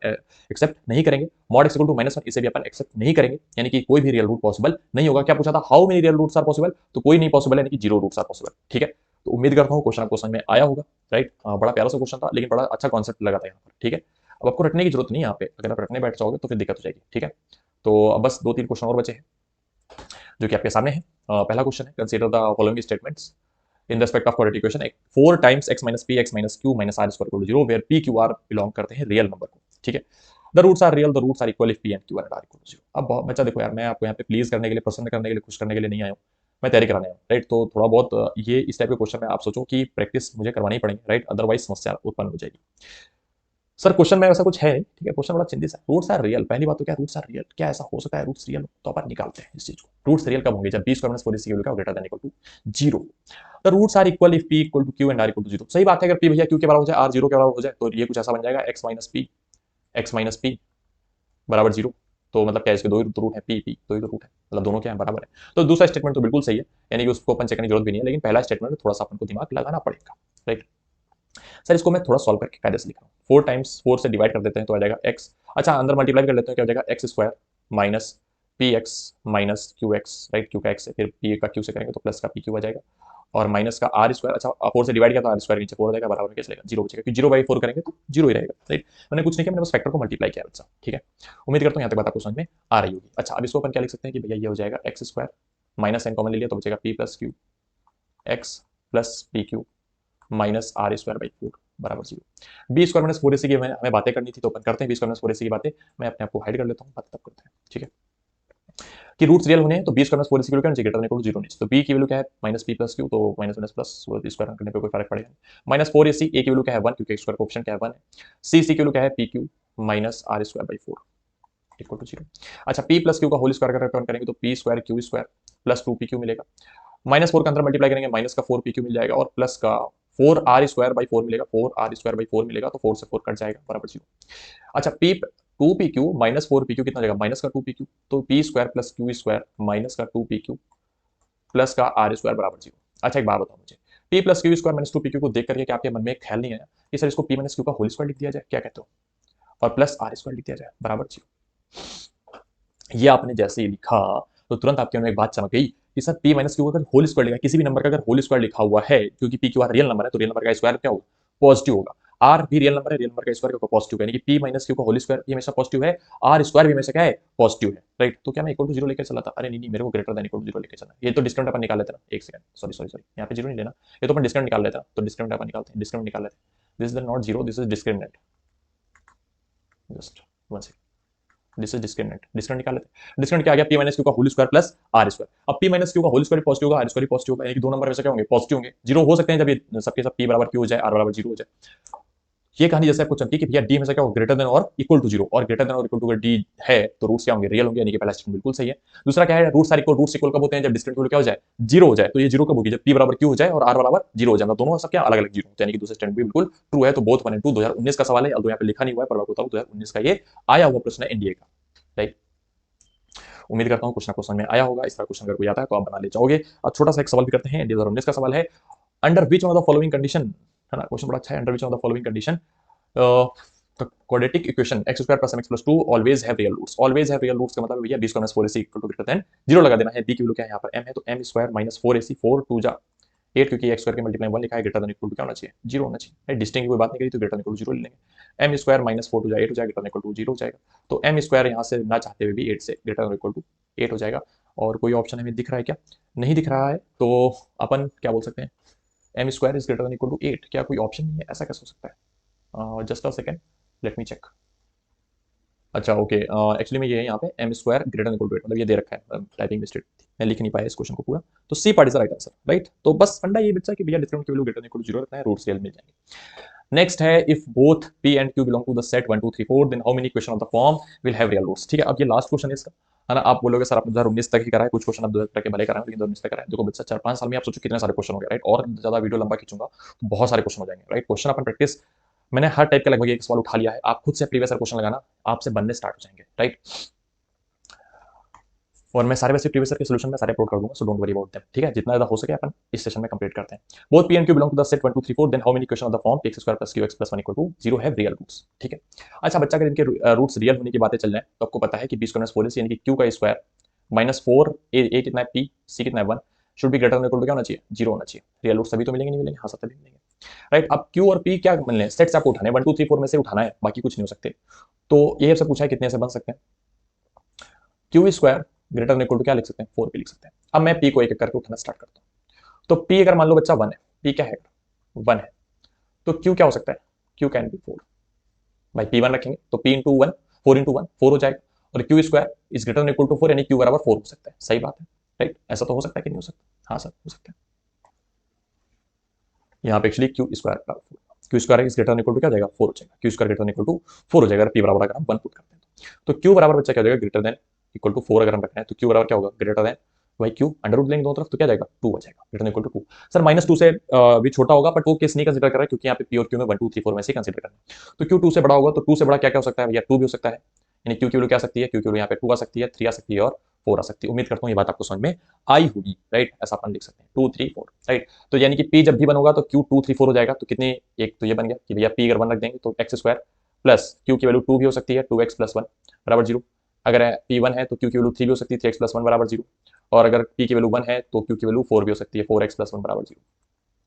एक्सेप्ट नहीं करेंगे, mod x equal to minus 1 इसे भी अपन एक्सेप्ट नहीं करेंगे, यानी कि कोई भी रियल रूट पॉसिबल नहीं होगा। क्या पूछा था, how many real roots are possible, तो कोई नहीं पॉसिबल है, यानी कि 0 रूट्स आर पॉसिबल। ठीक है, तो उम्मीद करता हूँ क्वेश्चन आपको समझ में आया होगा। राइट, बड़ा प्यारा सा क्वेश्चन था लेकिन बड़ा अच्छा कॉन्सेप्ट लगा था यहाँ पर। ठीक है, अब आपको रटने की जरूरत नहीं है यहाँ पे, अगर आप रटने बैठ जाओगे तो फिर दिक्कत हो जाएगी। ठीक है, तो अब बस 2 3 क्वेश्चन और बचे हैं जो कि आपके सामने है। पहला क्वेश्चन है, consider the following statements in respect of quadratic equation 4 times x minus p x minus q minus r square equal to 0 where p q r belong करते हैं रियल नंबर को। ठीक है, the roots are real, the roots are equal if p and q and r equal to 0। अब बच्चा देखो यार, मैं आपको यहाँ पे प्लीज करने के लिए, पसंद करने के लिए, खुश करने के लिए नहीं आया हूँ, मैं तैयारी कराने आया हूँ। राइट, तो थोड़ा बहुत ये इस टाइप के क्वेश्चन में आप सोचो कि प्रैक्टिस मुझे करवानी पड़ेगी। राइट, अदरवाइज समस्या उत्पन्न हो जाएगी। सर क्वेश्चन में ऐसा कुछ है नहीं, ठीक है, क्वेश्चन बड़ा चिंतित है। रूट्स आर रियल, पहली बात तो क्या रूट्स आर रियल, क्या ऐसा हो सकता है रूट्स रियल हो, तो अपन निकालते हैं इस चीज को। रूट्स रियल कब होंगे, जब b square minus 4ac greater than equal to 0। The roots are equal if p equal to q and r equal to 0। सही बात है, अगर p भैया q के बराबर हो जाए, r 0 के बराबर हो जाए, तो ये कुछ ऐसा बन जाएगा x माइनस p बराबर 0। तो मतलब क्या, इसके दो ही रूट है, p p दो ही रूट है, मतलब दोनों क्या है, बराबर है। तो दूसरा स्टेटमेंट तो बिल्कुल सही है, यानी कि उसको अपन चेक करने की जरूरत भी नहीं है, लेकिन पहला स्टेटमेंट में थोड़ा सा अपन को दिमाग लगाना पड़ेगा। राइट, सर इसको मैं थोड़ा सॉल्व करके कायदे से लिख रहा हूँ। 4 टाइम्स 4 से डिवाइड कर देते हैं तो आ जाएगा x, अच्छा अंदर मल्टीप्लाई कर लेते हैं, क्या हो जाएगा x square minus P x minus Q x. Right, Q का एक्स है, फिर पी का क्यू से करेंगे तो प्लस का पी क्यू आ जाएगा, और माइनस का आर स्क्वायर, अच्छा 4 से डिवाइड किया तो आर स्क्वायर नीचे 4 हो जाएगा, बराबर में क्या चलेगा, 0 बचेगा, क्योंकि 0/4 करेंगे तो 0 ही रहेगा। राइट, मैंने कुछ नहीं किया, मैंने बस फैक्टर को मल्टीप्लाई किया बच्चा। ठीक है, उम्मीद करता हूँ यहाँ तक बात आपको समझ में आ रही होगी। अच्छा, अब इसको अपन क्या लिख सकते हैं कि भैया ये हो जाएगा x square minus n common ले लिया तो बचेगा p plus q x plus p q minus r square by 4 बराबर 0। बी स्क्वायर माइनस 4ac की हमें बातें करनी थी, तो अपन करते हैं बी स्क्वायर माइनस 4ac की बातें, मैं अपने आप को हाइड कर लेता हूँ, बात तब करते हैं। ठीक है, कि रूट्स रियल होने हैं तो बी स्क्वायर माइनस 4ac की वैल्यू क्या होनी चाहिए, ग्रेटर देन इक्वल टू 0 नीचे, तो बी की वैल्यू क्या है माइनस पी प्लस क्यू, तो माइनस माइनस प्लस स्क्वायर करने पे कोई फर्क पड़ेगा नहीं। माइनस 4ac, ए की वैल्यू क्या है 1, क्योंकि स्क्वायर का ऑप्शन क्या है 1 है। सी की वैल्यू क्या है p q minus r square by 4 equal to 0। अच्छा, पी प्लस क्यू का होल स्क्वायर करके करेंगे तो p square q square plus 2 p q मिलेगा, माइनस 4 का अंदर मल्टीप्लाई करेंगे, माइनस का 4 पी क्यू मिल जाएगा, और प्लस का 4 आर स्क्वायर बाई 4 मिलेगा, 4 आर स्क्वायर बाई 4 मिलेगा, तो 4 से 4 कट जाएगा बराबर 0। अच्छा, पी 2pq माइनस 4pq कितना जाएगा, माइनस का 2pq, तो p square plus q square minus का 2pq प्लस का आर स्क्वायर बराबर 0। अच्छा, एक बात बताओ मुझे, P plus q square minus 2pq को देख करके क्या आपके मन में एक ख्याल नहीं आया कि सर इसको पी माइनस क्यू का होल स्क्वायर लिख दिया जाए, क्या कहते हो, और प्लस आर स्क्वायर लिख दिया जाए बराबर 0। ये आपने जैसे ही लिखा तो तुरंत आपके मन में एक बात चमक गई कि सर पी माइनस क्यू अगर होल स्क्वायर लिखा, किसी भी नंबर का अगर होल स्क्वायर लिखा हुआ है, क्योंकि P Q R real number है, तो रियल नंबर का स्क्वायर क्या होगा, पॉजिटिव होगा। आर भी रियल नंबर है, रियल नंबर का स्क्वायर पॉजिटिव है, यानी कि पी माइनस क्यू का होल स्क्वायर हमेशा पॉजिटिव है, आर स्क्वायर भी हमेशा क्या है, पॉजिटिव है। राइट, तो क्या मैं इक्वल टू 0 लेकर चला था, अरे नहीं, मेरे को ग्रेटर देन इक्वल टू 0 लेकर चलना। ये तो डिस्क्रिमिनेंट अपन निकाल लेते ना, एक सेकंड, सॉरी सॉरी सॉरी, यहाँ पे 0 नहीं लेना, ये तो अपन डिस्क्रिमिनेंट निकाल लेते ना, तो डिस्क्रिमिनेंट अपन निकालते हैं, डिस्क्रिमिनेंट निकाल लेते हैं, this is not 0, this is discriminant, just one second, this is discriminant, discriminant निकाल लेते हैं। डिस्क्रिमिनेंट क्या आ गया, पी माइनस क्यू का whole square plus r square. अब पी माइनस क्यू का होल स्क्वायर पॉजिटिव होगा, आर स्क्वायर पॉजिटिव होगा, यानी कि दो नंबर वैसे क्या होंगे, पॉजिटिव होंगे, 0 हो सकते हैं जब ये सबके सब पी बराबर क्यू हो जाए, आर बराबर 0 हो जाए। ये कहानी जैसे आपको चलती है कि भैया डी हमेशा क्या हो, ग्रेटर देन और इक्वल टू 0, और ग्रेटर देन और इक्वल टू डी है तो रूट्स क्या होंगे, रियल होंगे, यानी कि पहला स्टेटमेंट बिल्कुल सही है। दूसरा क्या है, roots are equal, roots equal कब होते हैं, जब डिस्क्रिमिनेंट वैल्यू क्या हो जाए, 0 हो जाए, तो ये 0 कब होगी, जब पी बराबर क्यू हो जाए और आर बराबर 0 हो जाएगा, दोनों सब क्या अलग अलग 0, यानी कि दूसरा स्टेटमेंट भी बिल्कुल ट्रू है। तो बोथ 1 एंड 2 2019 का सवाल है, अब यहाँ पे लिखा नहीं हुआ है, पर मैं बताऊँ 2019 का ये आया हुआ प्रश्न है एनडीए का। राइट, उम्मीद करता हूँ क्वेश्चन आपको समझ में आया होगा। इस तरह क्वेश्चन अगर कोई आता है तो आप बना ले जाओगे। अब छोटा सा एक सवाल भी करते हैं, 2019 का सवाल है, under which one of the following condition, है ना, क्वेश्चन बड़ा अच्छा है, under which one of the following condition तो quadratic equation x square plus mx plus 2 always have real roots. Always have real roots का मतलब भैया b square minus 4ac equal to greater than 0 लगा देना है। b की value क्या है यहाँ पर m है, तो m स्क्वायर माइनस 4ac 4 2 जा 8, क्योंकि एक्स स्क्वायर के मल्टीप्लाई 1 लिखा है, ग्रेटर देन इक्वल टू क्या होना चाहिए, 0 होना चाहिए। डिस्टिंग की कोई बात नहीं करी तो ग्रेटर देन इक्वल टू 0 ले लेंगे। m स्क्वायर माइनस 4 टू जा 8 हो जाएगा, ग्रेटर देन इक्वल टू 0 हो जाएगा। तो m स्क्वायर यहाँ से ना चाहते हुए भी 8 से ग्रेटर देन इक्वल टू 8 हो जाएगा। और कोई ऑप्शन हमें दिख रहा है क्या, नहीं दिख रहा है, तो अपन क्या बोल सकते हैं, m square is greater than equal to 8, क्या कोई ऑप्शन नहीं है, ऐसा कैसे हो सकता है, just a second let me check. अच्छा ओके, एक्चुअली में ये है यहाँ पे m square greater equal to 8, मतलब ये दे रखा है, टाइपिंग मिस्टेक थी, मैं लिख नहीं पाया इस क्वेश्चन को पूरा। तो सी part is the right answer, right. तो बस फंडा ये बच्चा कि भैया डिस्काउंट की वैल्यू ग्रेटर इक्वल टू 0 रखना है, रूट्स रियल मिल जाएंगे। नेक्स्ट है if both p and q belong to the set 1 2 3 4 then how many question of the form will have real roots. ठीक है, अब ये लास्ट क्वेश्चन है इसका, है ना। आप बोलोगे सर आपने 2019 तक ही करा है, कुछ क्वेश्चन आप 2000 के भले कराए, लेकिन 2019 तक करा है। देखो बच्चा 4-5 साल में आप सोचो कितने सारे क्वेश्चन हो गए, राइट। और ज्यादा वीडियो लंबा खींचूंगा तो बहुत सारे क्वेश्चन हो जाएंगे, राइट। क्वेश्चन अपन प्रैक्टिस, मैंने हर टाइप का लगभग एक सवाल उठा लिया है, आप खुद से प्रीवियस क्वेश्चन लगाना, आपसे बनने स्टार्ट हो जाएंगे, राइट। और मैं सारे वैसे प्रीवियस के सॉल्यूशन में सारे अपलोड कर दूंगा, so don't worry about them. ठीक है, जितना ज्यादा हो सके अपन इस सेशन में कंप्लीट करते हैं। Both p and q belong to the set 1 2 3 4 then how many question of the form x square plus qx plus 1 equal to 0 have real roots. ठीक है, अच्छा बच्चा, अगर इनके रूट्स रियल होने की बातें चल जाए तो आपको पता है कि b स्क्वायर माइनस 4ac यानी कि q का स्क्वायर माइनस 4 a कितना है, p c कितना है 1, should be greater than equal to क्या होना चाहिए, 0 होना चाहिए। रियल रूट्स सभी तो मिलेंगे नहीं मिलेंगे, हाँ सब तभी मिलेंगे, राइट। अब q और p क्या मिलने, सेट से आपको उठाने 1 2 3 4 में से उठाना है, बाकी कुछ नहीं हो सकते। तो ये आपसे पूछा है कितने से बन सकते हैं, q square greater than equal to क्या लिख सकते हैं, 4 पे लिख सकते हैं। अब मैं पी को एक एक करके उठाना स्टार्ट करता हूँ। तो पी अगर मान लो बच्चा 1 है, पी क्या है 1 है, तो क्यू क्या हो सकता है, क्यू कैन बी 4। भाई पी 1 रखेंगे तो पी इंटू 1 4 इंटू 1 4 हो जाएगा, और q square is greater than equal to 4 यानी क्यू बराबर 4 हो सकता है। सही बात है, राइट। ऐसा तो हो सकता है कि नहीं हो सकता, हाँ सर हो सकता है। यहाँ पे actually q square is greater than equal to क्या हो जाएगा, 4 हो जाएगा। Q square greater than equal to 4 हो जाएगा, पी बराबर अगर हम 1 पुट करते हैं तो क्यू बराबर बच्चा क्या हो जाएगा, ग्रेटर देन इक्वल टू 4 अगर हम रखना है तो क्यू बराबर क्या होगा, ग्रेटर देन भाई क्यू अंडर रूट लेंगे दोनों तरफ तो क्या जाएगा 2 हो जाएगा, greater than equal to 2। Sir minus 2 से भी छोटा होगा, बट वो केस नहीं कंसीडर कर रहा है क्योंकि यहाँ पे पी और क्यू में 1 2 3 4 में से कंसीडर करना है। तो क्यू 2 से बड़ा होगा, तो 2 से बड़ा क्या क्या हो सकता है भैया, 2 भी हो सकता है, यानी क्यू की वैल्यू क्या आ सकती है, क्यू की वैल्यू यहाँ पे 2 आ सकती है, 3 आ सकती है और 4 आ सकती है। उम्मीद करता हूँ ये बात आपको समझ में आई होगी, राइट। ऐसा अपन लिख सकते हैं 2 3 4, राइट। तो यानी कि पी जब भी बनोगा तो क्यू 2 3 4 हो जाएगा, तो कितने, एक तो ये बन गया कि भैया पी अगर 1 रख देंगे तो एक्स स्क्वायर प्लस क्यू की वैल्यू 2 भी हो सकती है, 2x प्लस 1 बराबर 0। अगर पी 1 है तो क्यू की वैल्यू 3 भी हो सकती है, 3x प्लस 1 बराबर 0। और अगर पी की वैल्यू 1 है तो क्यू की वैल्यू 4 भी हो सकती है, 4x प्लस 1 बराबर 0।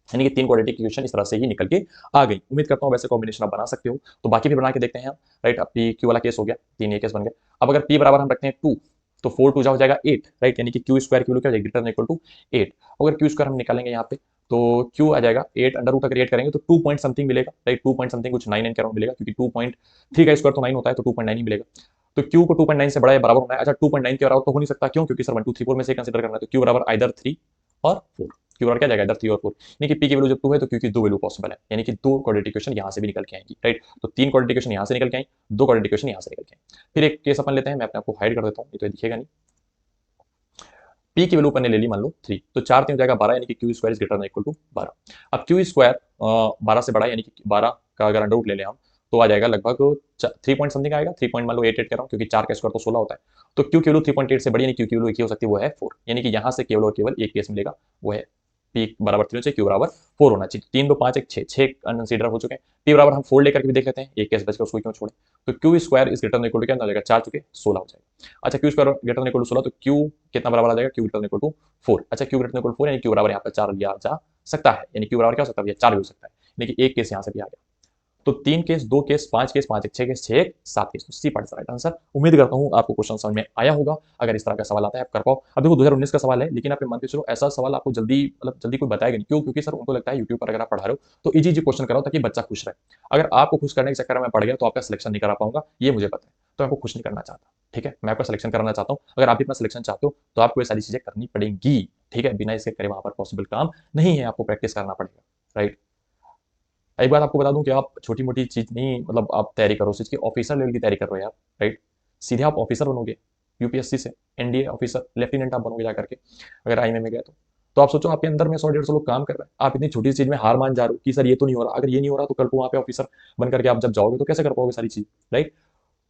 यानी कि 3 क्वाड्रेटिक इक्वेशन इस तरह से ही निकल के आ गई। उम्मीद करता हूँ वैसे कॉम्बिनेशन आप बना सकते हो, तो बाकी भी बना के देखते हैं हम, राइट। अब पी क्यू वाला केस हो गया, 3 ये केस बन गया। अब अगर पी बराबर हम रखते हैं 2 तो 4 2 जा हो जाएगा 8, राइट। यानी कि क्यू स्क्वायर की वैल्यू क्या हो जाएगी, ग्रेटर देन इक्वल टू 8। अगर क्यू स्क्वायर हम निकालेंगे यहाँ पे तो क्यू आ जाएगा 8 अंडर रूट अगर 8 करेंगे तो 2 पॉइंट समथिंग मिलेगा, राइट। 2 पॉइंट समथिंग कुछ 9 के अराउंड मिलेगा, क्योंकि 2.3 का स्क्वायर तो 9 होता है, तो 2.9 ही मिलेगा। तो क्यू को 2.9 से बड़ा या बराबर होना है। अच्छा 2.9 के बराबर तो हो नहीं सकता, क्यों, क्योंकि सर 1 2 3 4 में से कंसीडर करना है, तो क्यू बराबर आइदर 3 और 4। क्यू बराबर क्या जाएगा, इधर 3 और 4, यानी कि पी की वैल्यू जब 2 है तो क्यू की 2 वैल्यू पॉसिबल है, यानी कि 2 क्वाड्रेटिक इक्वेशन यहाँ से भी निकल के आएंगी, राइट। तो 3 क्वाड्रेटिक इक्वेशन यहाँ से निकल के आई, 2 क्वाड्रेटिक इक्वेशन यहाँ से निकल के आई। फिर एक केस अपन लेते हैं, मैं अपने आपको हाइड कर देता हूँ, ये तो दिखेगा नहीं। पी की वैल्यू अपन ने ले ली मान लो 3, तो 4 3 हो जाएगा 12, यानी कि q square is greater than equal to 12। अब क्यू स्क्वायर 12 से बड़ा, यानी कि 12 का अगर अंडर रूट ले लें हम तो आ जाएगा लगभग 3 पॉइंट समथिंग आएगा, 3 पॉइंट मान लो 8 8 कह रहा हूँ, क्योंकि 4 का स्क्वायर तो 16 होता है। तो क्यू की वैल्यू 3.8 से बड़ी, यानी क्यू की वैल्यू एक ही हो सकती है, वो है 4। यानी कि यहाँ से केवल और केवल एक केस मिलेगा, वो है पी बराबर 3 से क्यू बराबर 4 होना चाहिए। 3 2 5 1 6 6 कंसीडर हो चुके हैं। पी बराबर हम 4 लेकर के भी देख लेते हैं, एक केस बच गया, उसको क्यों छोड़े। तो q square is greater than equal to क्या हो जाएगा, 4 चुके 16 हो जाएगा। अच्छा q square greater than equal to 16, तो क्यू कितना बराबर आ जाएगा, q greater than equal to 4। अच्छा q greater than equal to 4 यानी क्यू बराबर यहाँ पर 4 लिया जा सकता है, यानी क्यू बराबर क्या हो सकता है, 4 भी हो सकता है, यानी कि एक केस यहाँ से भी आ गया। तो 3 case 2 case 5 case 5 1 6 case 6 1 7 case, तो सी पार्ट राइट आंसर। उम्मीद करता हूँ आपको क्वेश्चन समझ में आया होगा। अगर इस तरह का सवाल आता है आप कर पाओ। अब देखो 2019 का सवाल है, लेकिन आप मान के चलो ऐसा सवाल आपको जल्दी मतलब जल्दी कोई बताएगा नहीं, क्यों, क्योंकि सर उनको लगता है यूट्यूब पर अगर आप पढ़ा रहे हो तो इजी क्वेश्चन कराओ ताकि बच्चा खुश रहे। अगर आपको खुश करने के चक्कर में पड़ गया तो आपका सिलेक्शन नहीं करा पाऊंगा, ये मुझे पता है। तो आपको खुश नहीं करना चाहता, ठीक है, मैं आपका सिलेक्शन कराना चाहता हूँ। अगर आप भी अपना सिलेक्शन चाहते हो तो आपको ये सारी चीजें करनी पड़ेंगी, ठीक है। बिना इसके करे वहां पर पॉसिबल काम नहीं है, आपको प्रैक्टिस करना पड़ेगा, राइट। एक बात आपको बता दूं कि आप छोटी मोटी चीज नहीं, मतलब आप तैयारी करो चीज की, ऑफिसर लेवल की तैयारी कर रहे हो यार, राइट। सीधे आप ऑफिसर बनोगे यूपीएससी से, एनडीए ऑफिसर लेफ्टिनेंट आप बनोगे जाकर के, अगर आईएमए में गए तो आप सोचो आपके अंदर में 100 150 लोग काम कर रहे हैं, आप इतनी छोटी चीज में हार मान जा रहे हो कि सर ये तो नहीं हो रहा। अगर ये नहीं हो रहा तो कल को वहाँ पे ऑफिसर बन करके आप जब जाओगे तो कैसे कर पाओगे सारी चीज, राइट।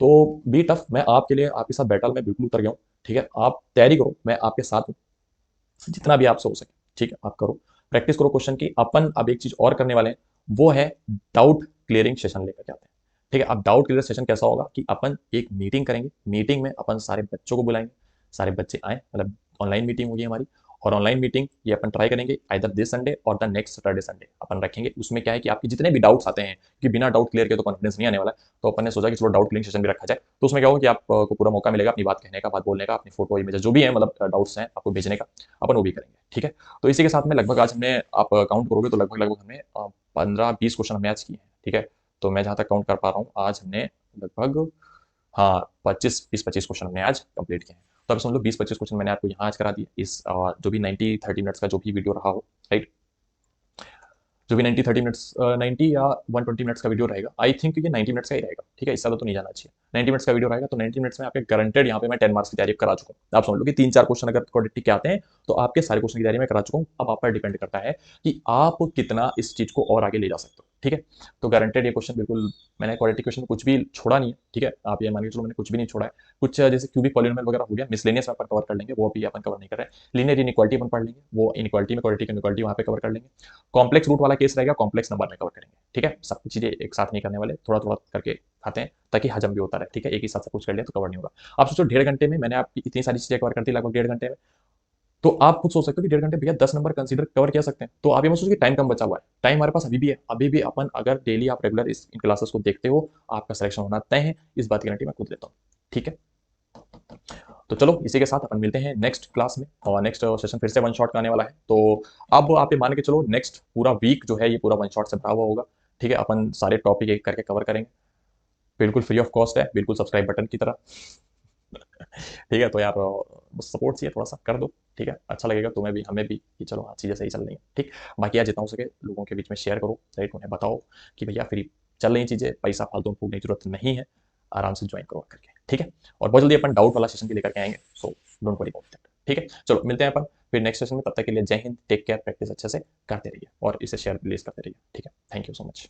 तो बी टफ, मैं आपके लिए आपके साथ बैटल में बिल्कुल उतर गया हूँ, ठीक है। आप तैयारी करो, मैं आपके साथ हूँ, जितना भी आपसे हो सके, ठीक है। आप करो, प्रैक्टिस करो क्वेश्चन की। अपन अब एक चीज और करने वाले हैं, वो है डाउट क्लियरिंग सेशन लेकर के आते हैं। ठीक है। अब डाउट क्लियर सेशन कैसा होगा कि अपन एक मीटिंग करेंगे, मीटिंग में अपन सारे बच्चों को बुलाएंगे, सारे बच्चे आए, मतलब ऑनलाइन मीटिंग होगी हमारी। और ऑनलाइन मीटिंग ये अपन ट्राई करेंगे आइदर दिस संडे और द नेक्स्ट सैटरडे संडे अपन रखेंगे। उसमें क्या है कि आपके जितने भी डाउट्स आते हैं, कि बिना डाउट क्लियर के तो कॉन्फिडेंस नहीं आने वाला है, तो अपन ने सोचा कि चलो डाउट क्लियरिंग सेशन भी रखा जाए। तो उसमें क्या होगा कि आपको पूरा मौका मिलेगा अपनी बात कहने का, बात बोलने का, अपनी फोटो इमेज जो भी है, मतलब डाउट्स हैं आपको भेजने का, अपन वो भी करेंगे। ठीक है। तो इसी के साथ में लगभग आज हमने, आप काउंट करोगे तो लगभग लगभग हमने 15-20 क्वेश्चन हमने आज किए हैं। ठीक है। तो मैं जहाँ तक काउंट कर पा रहा हूँ, आज हमने लगभग, हाँ, 25 क्वेश्चन हमने आज कंप्लीट किए हैं। तो अब समझ लो 20-25 क्वेश्चन मैंने आपको यहाँ आज करा दिए, इस जो भी 90-30 मिनट्स का जो भी वीडियो रहा हो, राइट, जो भी 90-30 मिनट्स 90 या 120 मिनट्स का वीडियो रहेगा, आई थिंक ये 90 मिनट्स का ही रहेगा। ठीक है, इससे ज़्यादा तो नहीं जाना चाहिए। 90 मिनट्स का वीडियो रहेगा, तो 90 मिनट्स में आपके गारंटेड यहाँ पे मैं 10 मार्क्स की तैयारी करा चुका हूँ। आप समझ लो कि 3-4 क्वेश्चन अगर क्वाड्रेटिक के आते हैं, तो आपके सारे क्वेश्चन की तैयारी मैं करा चुका हूँ। अब आप पर डिपेंड करता है कि आप कितना इस चीज़ को और आगे ले जा सकते हो। ठीक है। तो गारंटेड ये क्वेश्चन बिल्कुल, मैंने क्वाड्रेटिक क्वेश्चन में कुछ भी छोड़ा नहीं है। ठीक है, आप ये मान के चलो मैंने कुछ भी नहीं छोड़ा है। कुछ जैसे क्यूबिक पॉलिनोमियल वगैरह हो गया, मिसलेनियस अपन कवर कर लेंगे, वो अभी अपन कवर नहीं कर रहे हैं। लीनियर इनइक्वालिटी अपन पढ़ लेंगे, वो इनइक्वालिटी में क्वाड्रेटिक इनइक्वालिटी वहाँ पे कवर कर लेंगे। कॉम्प्लेक्स रूट वाला केस रहेगा, कॉम्प्लेक्स नंबर में कवर करेंगे। ठीक है, सब कुछ चीजें एक साथ नहीं करने वाले, थोड़ा थोड़ा करके खाते हैं ताकि हजम भी होता रहे। ठीक है, एक ही साथ सब कुछ कर लिया तो कवर नहीं होगा। आप सोचो 1.5 घंटे में मैंने आपकी इतनी सारी चीजें कवर कर दी, लगभग 1.5 घंटे में। तो आप खुद सोच सकते हो कि 1.5 घंटे भैया 10 नंबर कंसीडर कवर कर सकते हैं। तो आप ये मत सोचो कि टाइम कम बचा हुआ है, टाइम हमारे पास अभी भी है। अभी भी अपन अगर डेली आप रेगुलर इन क्लासेस को देखते हो, आपका सिलेक्शन होना तय है, इस बात की गारंटी मैं खुद लेता हूँ। ठीक है। तो चलो इसी के साथ अपन मिलते हैं नेक्स्ट क्लास में, और नेक्स्ट सेशन फिर से वन शॉट का आने वाला है। तो अब आप ये मान के चलो नेक्स्ट पूरा वीक जो है ये पूरा वन शॉट से भरा हुआ होगा। ठीक है, अपन सारे टॉपिक एक करके कवर करेंगे, बिल्कुल फ्री ऑफ कॉस्ट है, बिल्कुल सब्सक्राइब बटन की तरह। ठीक है, तो यार बस सपोर्ट चाहिए थोड़ा सा कर दो। ठीक है, अच्छा लगेगा तुम्हें भी हमें भी कि चलो हाँ चीज़ें सही चल रही हैं। ठीक, बाकी यार जितना हो सके लोगों के बीच में शेयर करो, राइट, उन्हें बताओ कि भैया फ्री चल रही चीज़ें, पैसा फालतू फूकने की जरूरत नहीं है, आराम से ज्वाइन करो करके। ठीक है, और बहुत जल्दी अपन डाउट वाला सेशन भी लेकर के आएंगे, so don't worry about that. ठीक है, चलो मिलते हैं अपन फिर नेक्स्ट सेशन में। तब तक के लिए जय हिंद, टेक केयर, प्रैक्टिस अच्छे से करते रहिए और इसे शेयर प्लीज करते रहिए। ठीक है, थैंक यू सो मच।